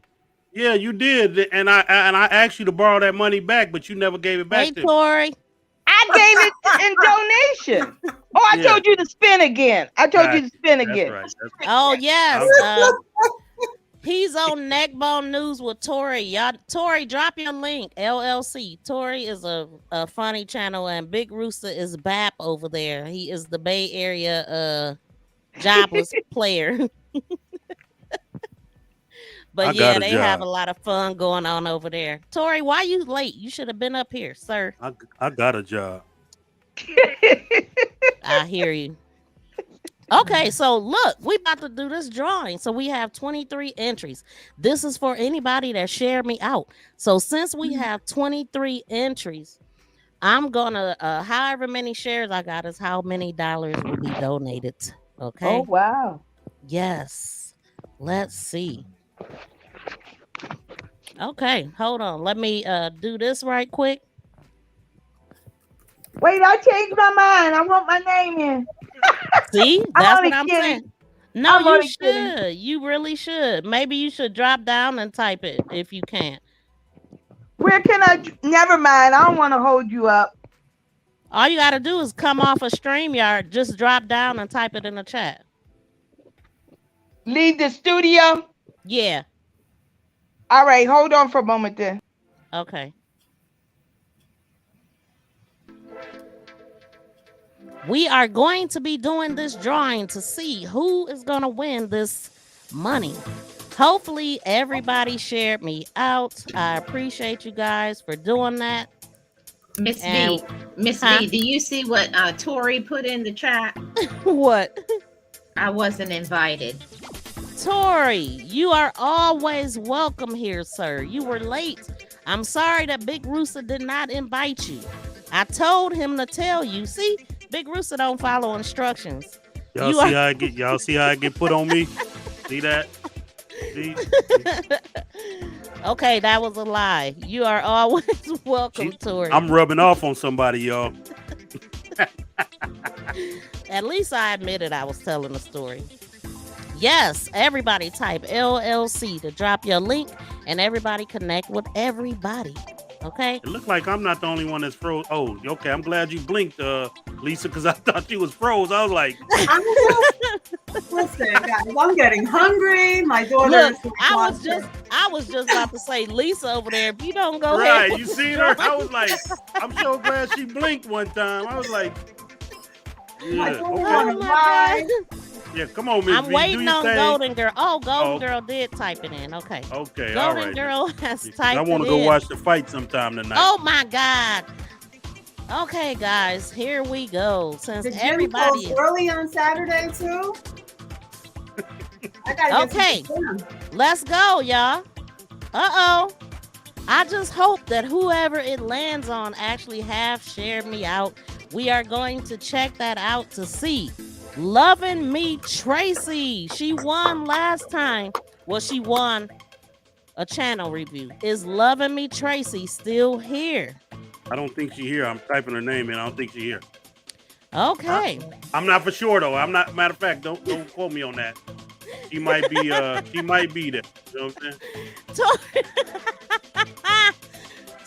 Yeah, you did, and I asked you to borrow that money back, but you never gave it back. Hey, Tori. I gave it in donation. Oh, I Yeah. told you to spin again. I told you to spin That's again. right. That's Oh yes. I- He's on Neckbone News with Tori. Y'all, Tori, drop your link. LLC. Tori is a funny channel, and Big Rooster is BAP over there. He is the Bay Area jobless player. But I yeah, got a they have a job. lot of fun going on over there. Tori, why you late? You should have been up here, sir. I got a job. I hear you. Okay, so look, we about to do this drawing. So we have 23 entries. This is for anybody that shared me out. So since we have 23 entries, I'm gonna however many shares I got is how many dollars will be donated. Okay. Oh wow. Yes. Let's see. Okay, hold on. Let me do this right quick. Wait, I changed my mind. I want my name in. See, I'm that's only what I'm kidding. saying. No, I'm you only should. kidding. You really should. Maybe you should drop down and type it if you can. Where can I? Never mind. I don't want to hold you up. All you got to do is come off a StreamYard, just drop down and type it in the chat. Leave the studio. Yeah. All right, hold on for a moment then. Okay. We are going to be doing this drawing to see who is going to win this money. Hopefully everybody shared me out. I appreciate you guys for doing that. Miss And- B, Miss Huh? B, do you see what Tori put in the chat? What? I wasn't invited. Tori, you are always welcome here, sir. You were late. I'm sorry that Big Rooster did not invite you. I told him to tell you. See, Big Rooster don't follow instructions. Y'all You see are- how I get? Y'all see how I get put on me? See that? See? Okay, that was a lie. You are always welcome, Tori. I'm rubbing off on somebody, y'all. At least I admitted I was telling a story. Yes, everybody type LLC to drop your link, and everybody connect with everybody. Okay? It looked like I'm not the only one that's froze. Oh, okay. I'm glad you blinked, Lisa, because I thought you was froze. I was like, Listen, guys, I'm getting hungry. My daughter. Look, is I was just about to say Lisa over there. If you don't go right. ahead, You seen her? I was like, I'm so glad she blinked one time. I was like, My yeah, daughter okay. wanna Oh my ride. God. Yeah, come on, Miss I'm V, do waiting your on thing. Golden Girl. Oh, Golden Oh. Girl did type it in. Okay. Okay, all Golden right. Girl has I typed want it to go in. watch the fight sometime tonight. Oh my God. Okay, guys, here we go. Since The gym everybody closed early on Saturday too. I gotta get Okay. some gym. let's go, y'all. Uh-oh. I just hope that whoever it lands on actually have shared me out. We are going to check that out to see. Loving Me Tracy. She won last time. Well, she won a channel review. Is Loving Me Tracy still here? I don't think she here. I'm typing her name in. I don't think she here. Okay. I'm not for sure though. I'm not. Matter of fact, don't quote me on that. She might be. She might be there. You know what I'm saying?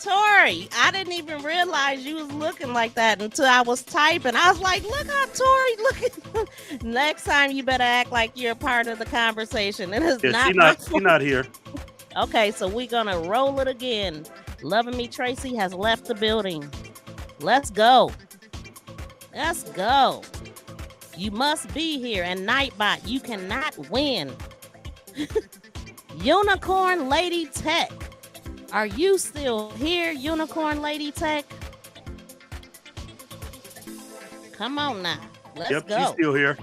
Tori, I didn't even realize you was looking like that until I was typing. I was like, look how Tori looking. Next time you better act like you're a part of the conversation. It is Yeah, not she my not. She not here. Okay, so we're gonna roll it again. Loving Me Tracy has left the building. Let's go. Let's go. You must be here. And Nightbot, you cannot win. Unicorn Lady Tech. Are you still here, Unicorn Lady Tech? Come on now. Let's Yep, go. she's still here.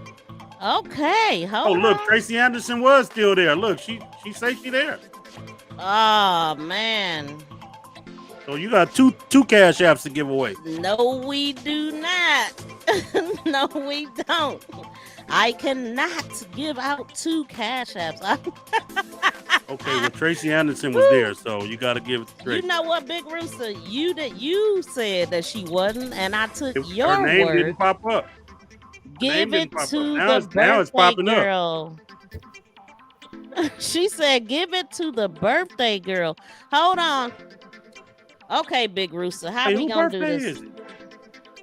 Okay, Oh, hold look, on. Tracy Anderson was still there. Look, she say she there. Oh man. So you got two cash apps to give away. No, we do not. No, we don't. I cannot give out 2 cash apps. Okay, well Tracy Anderson was there, so you got to give it to You Tracy. know what, Big Rooster? You said that she wasn't, and I took Her your name word. didn't pop up. Give name it didn't pop to up. Now the it's- now it's birthday popping up. girl. She said, "Give it to the birthday girl." Hold on. Okay, Big Rooster, how Hey, we who gonna do birthday this? is it?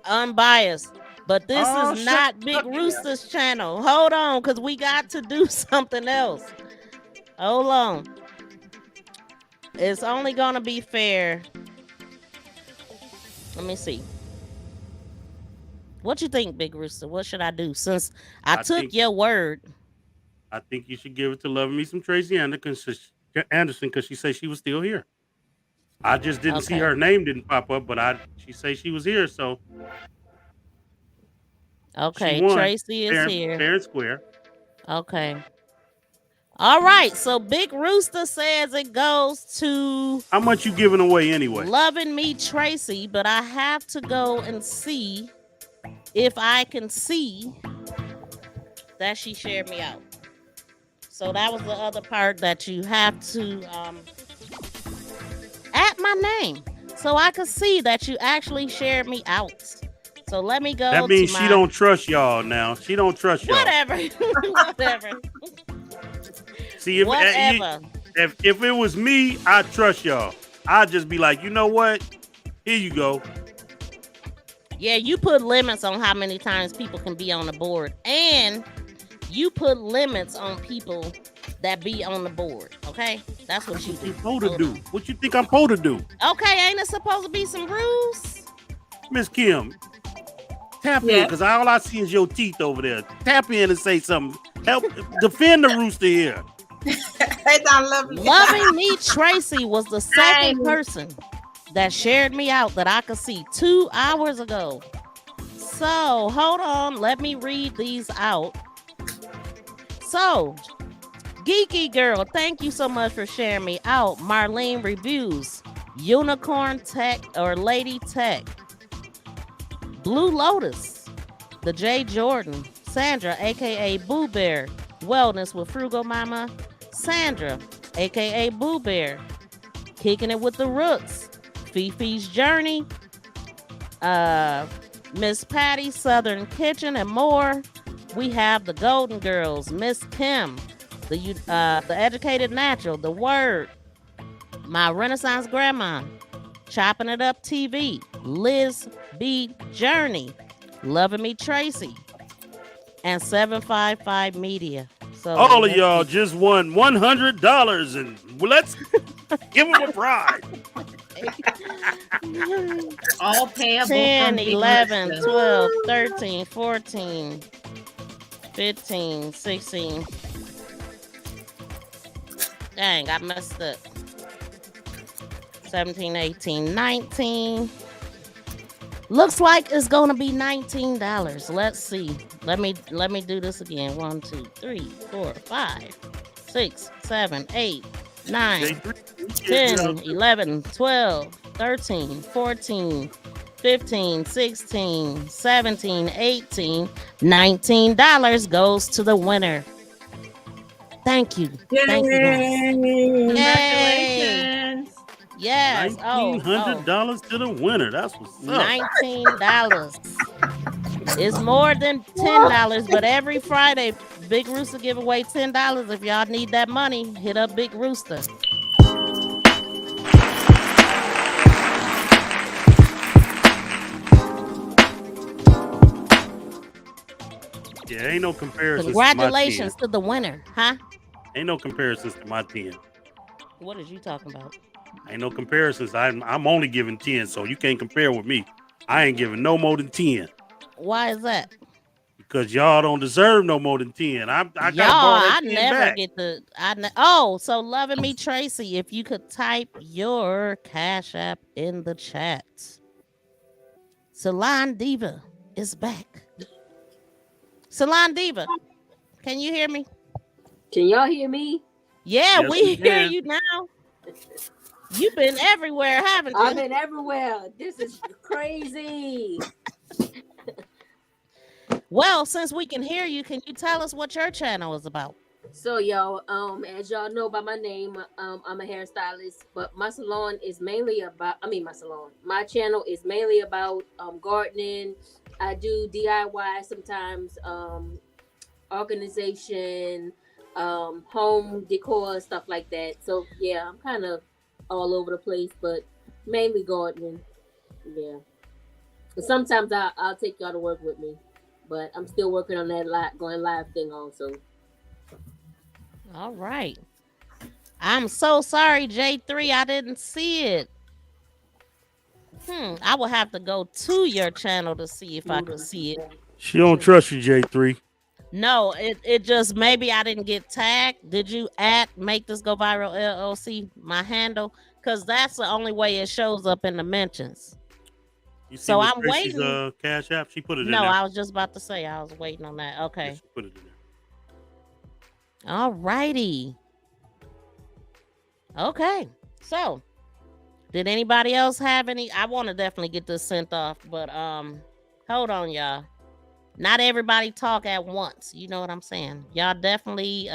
unbiased. But this Oh, is shut not Big up. Rooster's channel. Hold on, because we got to do something else. Hold on. It's only gonna be fair. Let me see. What you think, Big Rooster? What should I do? Since I took think- your word. I think you should give it to Loving Me Some Tracy Anderson because she said she was still here. I just didn't see Okay. her name didn't pop up, but she said she was here, so Okay, she won. Tracy is here. Fair and square. Okay. All right. So Big Rooster says it goes to How much you giving away anyway? Loving Me Tracy, but I have to go and see if I can see that she shared me out. So that was the other part that you have to add my name so I could see that you actually shared me out. So let me go. That means to she my... don't trust y'all now. She don't trust y'all. Whatever. Whatever. See, if, Whatever. if it was me, I'd trust y'all. I'd just be like, you know what? Here you go. Yeah, you put limits on how many times people can be on the board. And you put limits on people that be on the board. Okay? That's what you do. supposed to do? What you think I'm supposed to do? Okay, ain't it supposed to be some rules? Miss Kim, tap in, Yeah. because all I see is your teeth over there. Tap in and say something. Help defend the rooster here. Hey, Don Lovely. Loving Me Tracy was the second Hey. person that shared me out that I could see 2 hours ago. So hold on, let me read these out. So, Geeky Girl, thank you so much for sharing me out. Marlene Reviews, Unicorn Tech or Lady Tech, Blue Lotus, the J Jordan, Sandra, aka Boo Bear, Wellness with Frugal Mama, Sandra, aka Boo Bear, Kicking It with the Rooks, Fifi's Journey, Miss Patty, Southern Kitchen, and more. We have the Golden Girls, Miss Kim, the Educated Natural, The Word, My Renaissance Grandma, Chopping It Up TV, Liz B. Journey, Loving Me Tracy, and 755 Media. So All of y'all just won $100, and let's give them a prize. All payable 10, from Big 11, Rooster. 12, 13, 14, 15, 16. Dang, I messed up. 17, 18, 19. Looks like it's gonna be $19. Let's see. Let me do this again. 1, 2, 3, 4, 5, 6, 7, 8, 9, 10, 11, 12, 13, 14, 15, 16, 17, 18, $19 goes to the winner. Thank you. Thank you, guys. Yay. Congratulations. Yes. $1,900 to the winner. That's what's up. $19. It's more than $10, but every Friday, Big Rooster give away $10. If y'all need that money, hit up Big Rooster. Yeah, ain't no comparison. Congratulations to the winner, huh? Ain't no comparisons to my 10. What is you talking about? Ain't no comparisons. I'm only giving 10, so you can't compare with me. I ain't giving no more than 10 Why is that? because y'all don't deserve no more than 10. I got Y'all, that I 10 never back. get the. So Loving Me Tracy, if you could type your Cash App in the chat. Salon Diva is back. Salon Diva, can you hear me? Can y'all hear me? Yeah, Yes, we we hear can. you now. You've been everywhere, haven't you? I've been everywhere. This is crazy. Well, since we can hear you, can you tell us what your channel is about? So y'all, as y'all know by my name, I'm a hairstylist, but my salon is mainly about. My channel is mainly about gardening. I do DIY sometimes, organization, home decor, stuff like that. So yeah, I'm kind of all over the place, but mainly gardening. Yeah. But sometimes I'll take y'all to work with me, but I'm still working on that going live thing also. All right. I'm so sorry, J3. I didn't see it. I will have to go to your channel to see if I could see it. She don't trust you, J3. No, it just maybe I didn't get tagged. Did you Make This Go Viral LLC my handle? Because that's the only way it shows up in the mentions. You see So Miss I'm Tracy's, waiting. Cash App? She put it in No, there. I was just about to say I was waiting on that. Yeah, Okay. she put it in there. All righty. Okay. So, did anybody else have any? I want to definitely get this sent off, but hold on, y'all. Not everybody talk at once. You know what I'm saying? Y'all definitely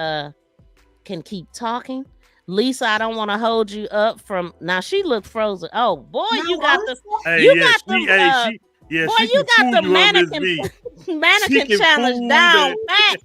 can keep talking. Lisa, I don't want to hold you up from now. She looked frozen. Oh boy, you got the Hey, you yeah, got she, the hey, she, yeah, boy, she you can got fool the you on Miss mannequin V. She mannequin can challenge fool down that. pat.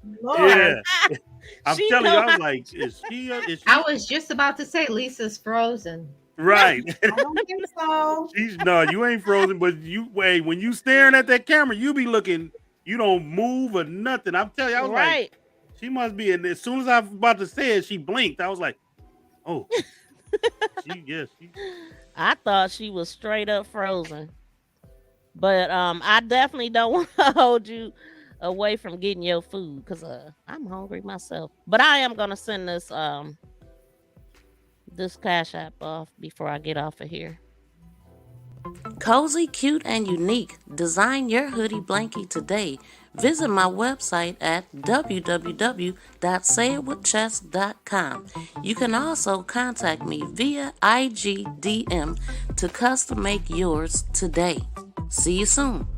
Yeah, I'm She telling you, know I was how- like, is she? I was just about to say Lisa's frozen. Right? I don't think so. She's no, you ain't frozen, but you wait. When you staring at that camera, you be looking. You don't move or nothing. I'm telling you, I was like, right. she must be. And as soon as I was about to say it, she blinked. I was like, oh, she. I thought she was straight up frozen. But I definitely don't want to hold you away from getting your food because I'm hungry myself. But I am gonna send this Cash App off before I get off of here. Cozy, cute, and unique. Design your hoodie blankie today. Visit my website at www.sayitwithchess.com. You can also contact me via IG DM to custom make yours today. See you soon.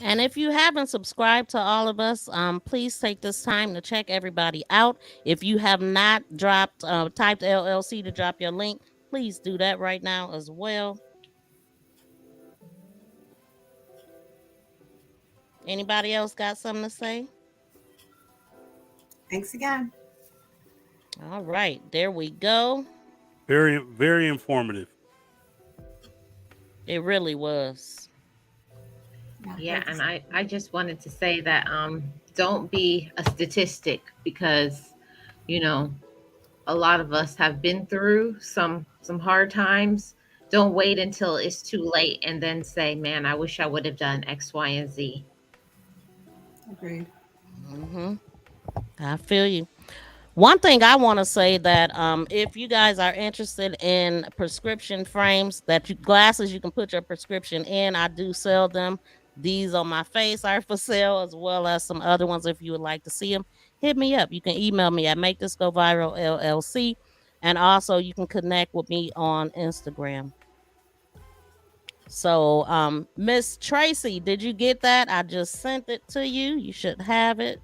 And if you haven't subscribed to all of us, please take this time to check everybody out. If you have not typed LLC to drop your link, please do that right now as well. Anybody else got something to say? Thanks again. All right, there we go. Very, very informative. It really was. Yeah, and I just wanted to say that don't be a statistic because a lot of us have been through some hard times. Don't wait until it's too late and then say, man, I wish I would have done X, Y, and Z. Agreed. I feel you. One thing I want to say that if you guys are interested in prescription frames, glasses you can put your prescription in, I do sell them. These on my face are for sale, as well as some other ones. If you would like to see them, hit me up. You can email me at Make This Go Viral LLC, and also you can connect with me on Instagram. So, Miss Tracy, did you get that? I just sent it to you. You should have it.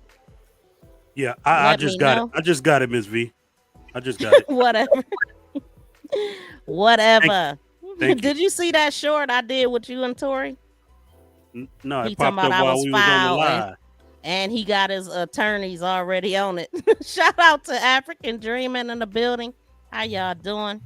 Yeah, I Let just me got know. it. I just got it, Miss V. I just got it. Whatever. Whatever. Thank you. Did you see that short I did with you and Tori? No, He it talking popped about up I while was we was on the foul live. and he got his attorneys already on it. Shout out to African Dreaming in the building. How y'all doing?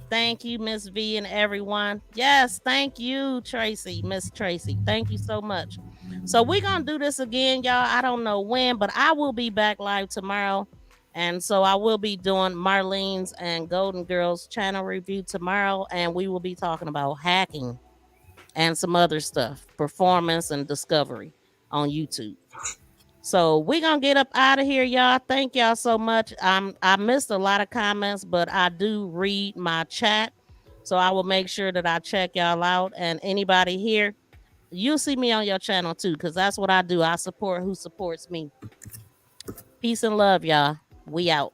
Thank you, Miss V and everyone. Yes, thank you, Tracy, Miss Tracy. Thank you so much. So we're gonna do this again, y'all. I don't know when, but I will be back live tomorrow. And so I will be doing Marlene's and Golden Girls channel review tomorrow, and we will be talking about hacking and some other stuff, performance and discovery on YouTube. So we're gonna get up out of here, y'all. Thank y'all so much. I missed a lot of comments, but I do read my chat. So I will make sure that I check y'all out. And anybody here, you'll see me on your channel too, because that's what I do. I support who supports me. Peace and love, y'all. We out.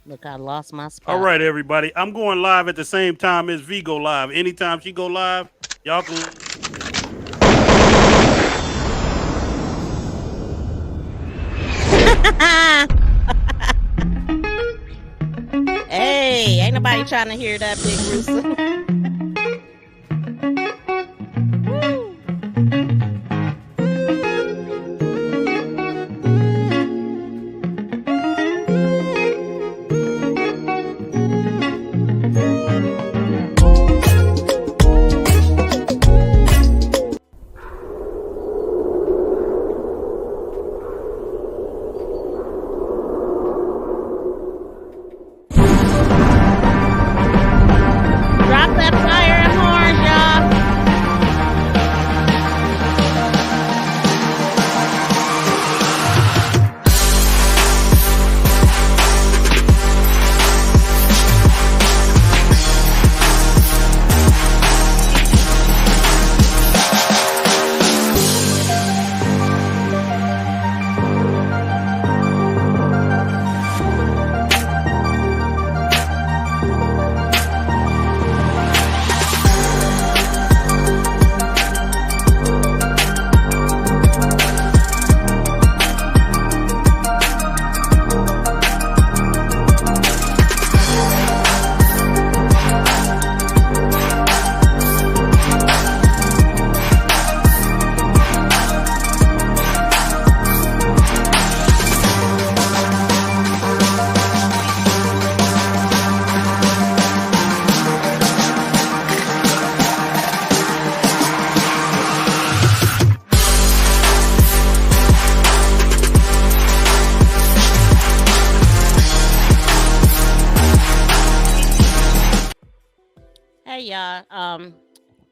Look, I lost my spot. All right, everybody. I'm going live at the same time as V go live. Anytime she go live, y'all can. Hey, ain't nobody trying to hear that, Big Rooster. Drop that fire and horns, y'all. Hey y'all,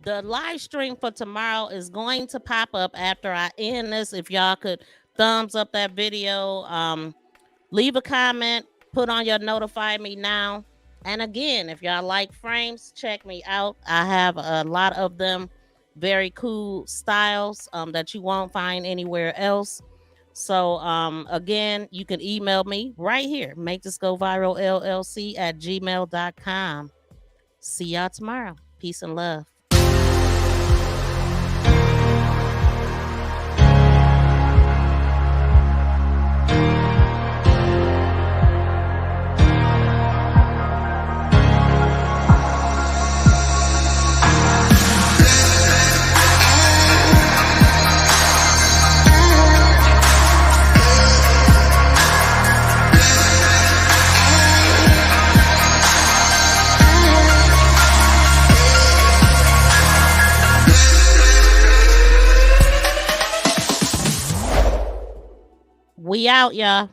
the live stream for tomorrow is going to pop up after I end this. If y'all could thumbs up that video, leave a comment, put on your notify me now. And again, if y'all like frames, check me out. I have a lot of them, very cool styles that you won't find anywhere else. So again, you can email me right here, make this go viral llc@gmail.com. See y'all tomorrow. Peace and love. We out, y'all.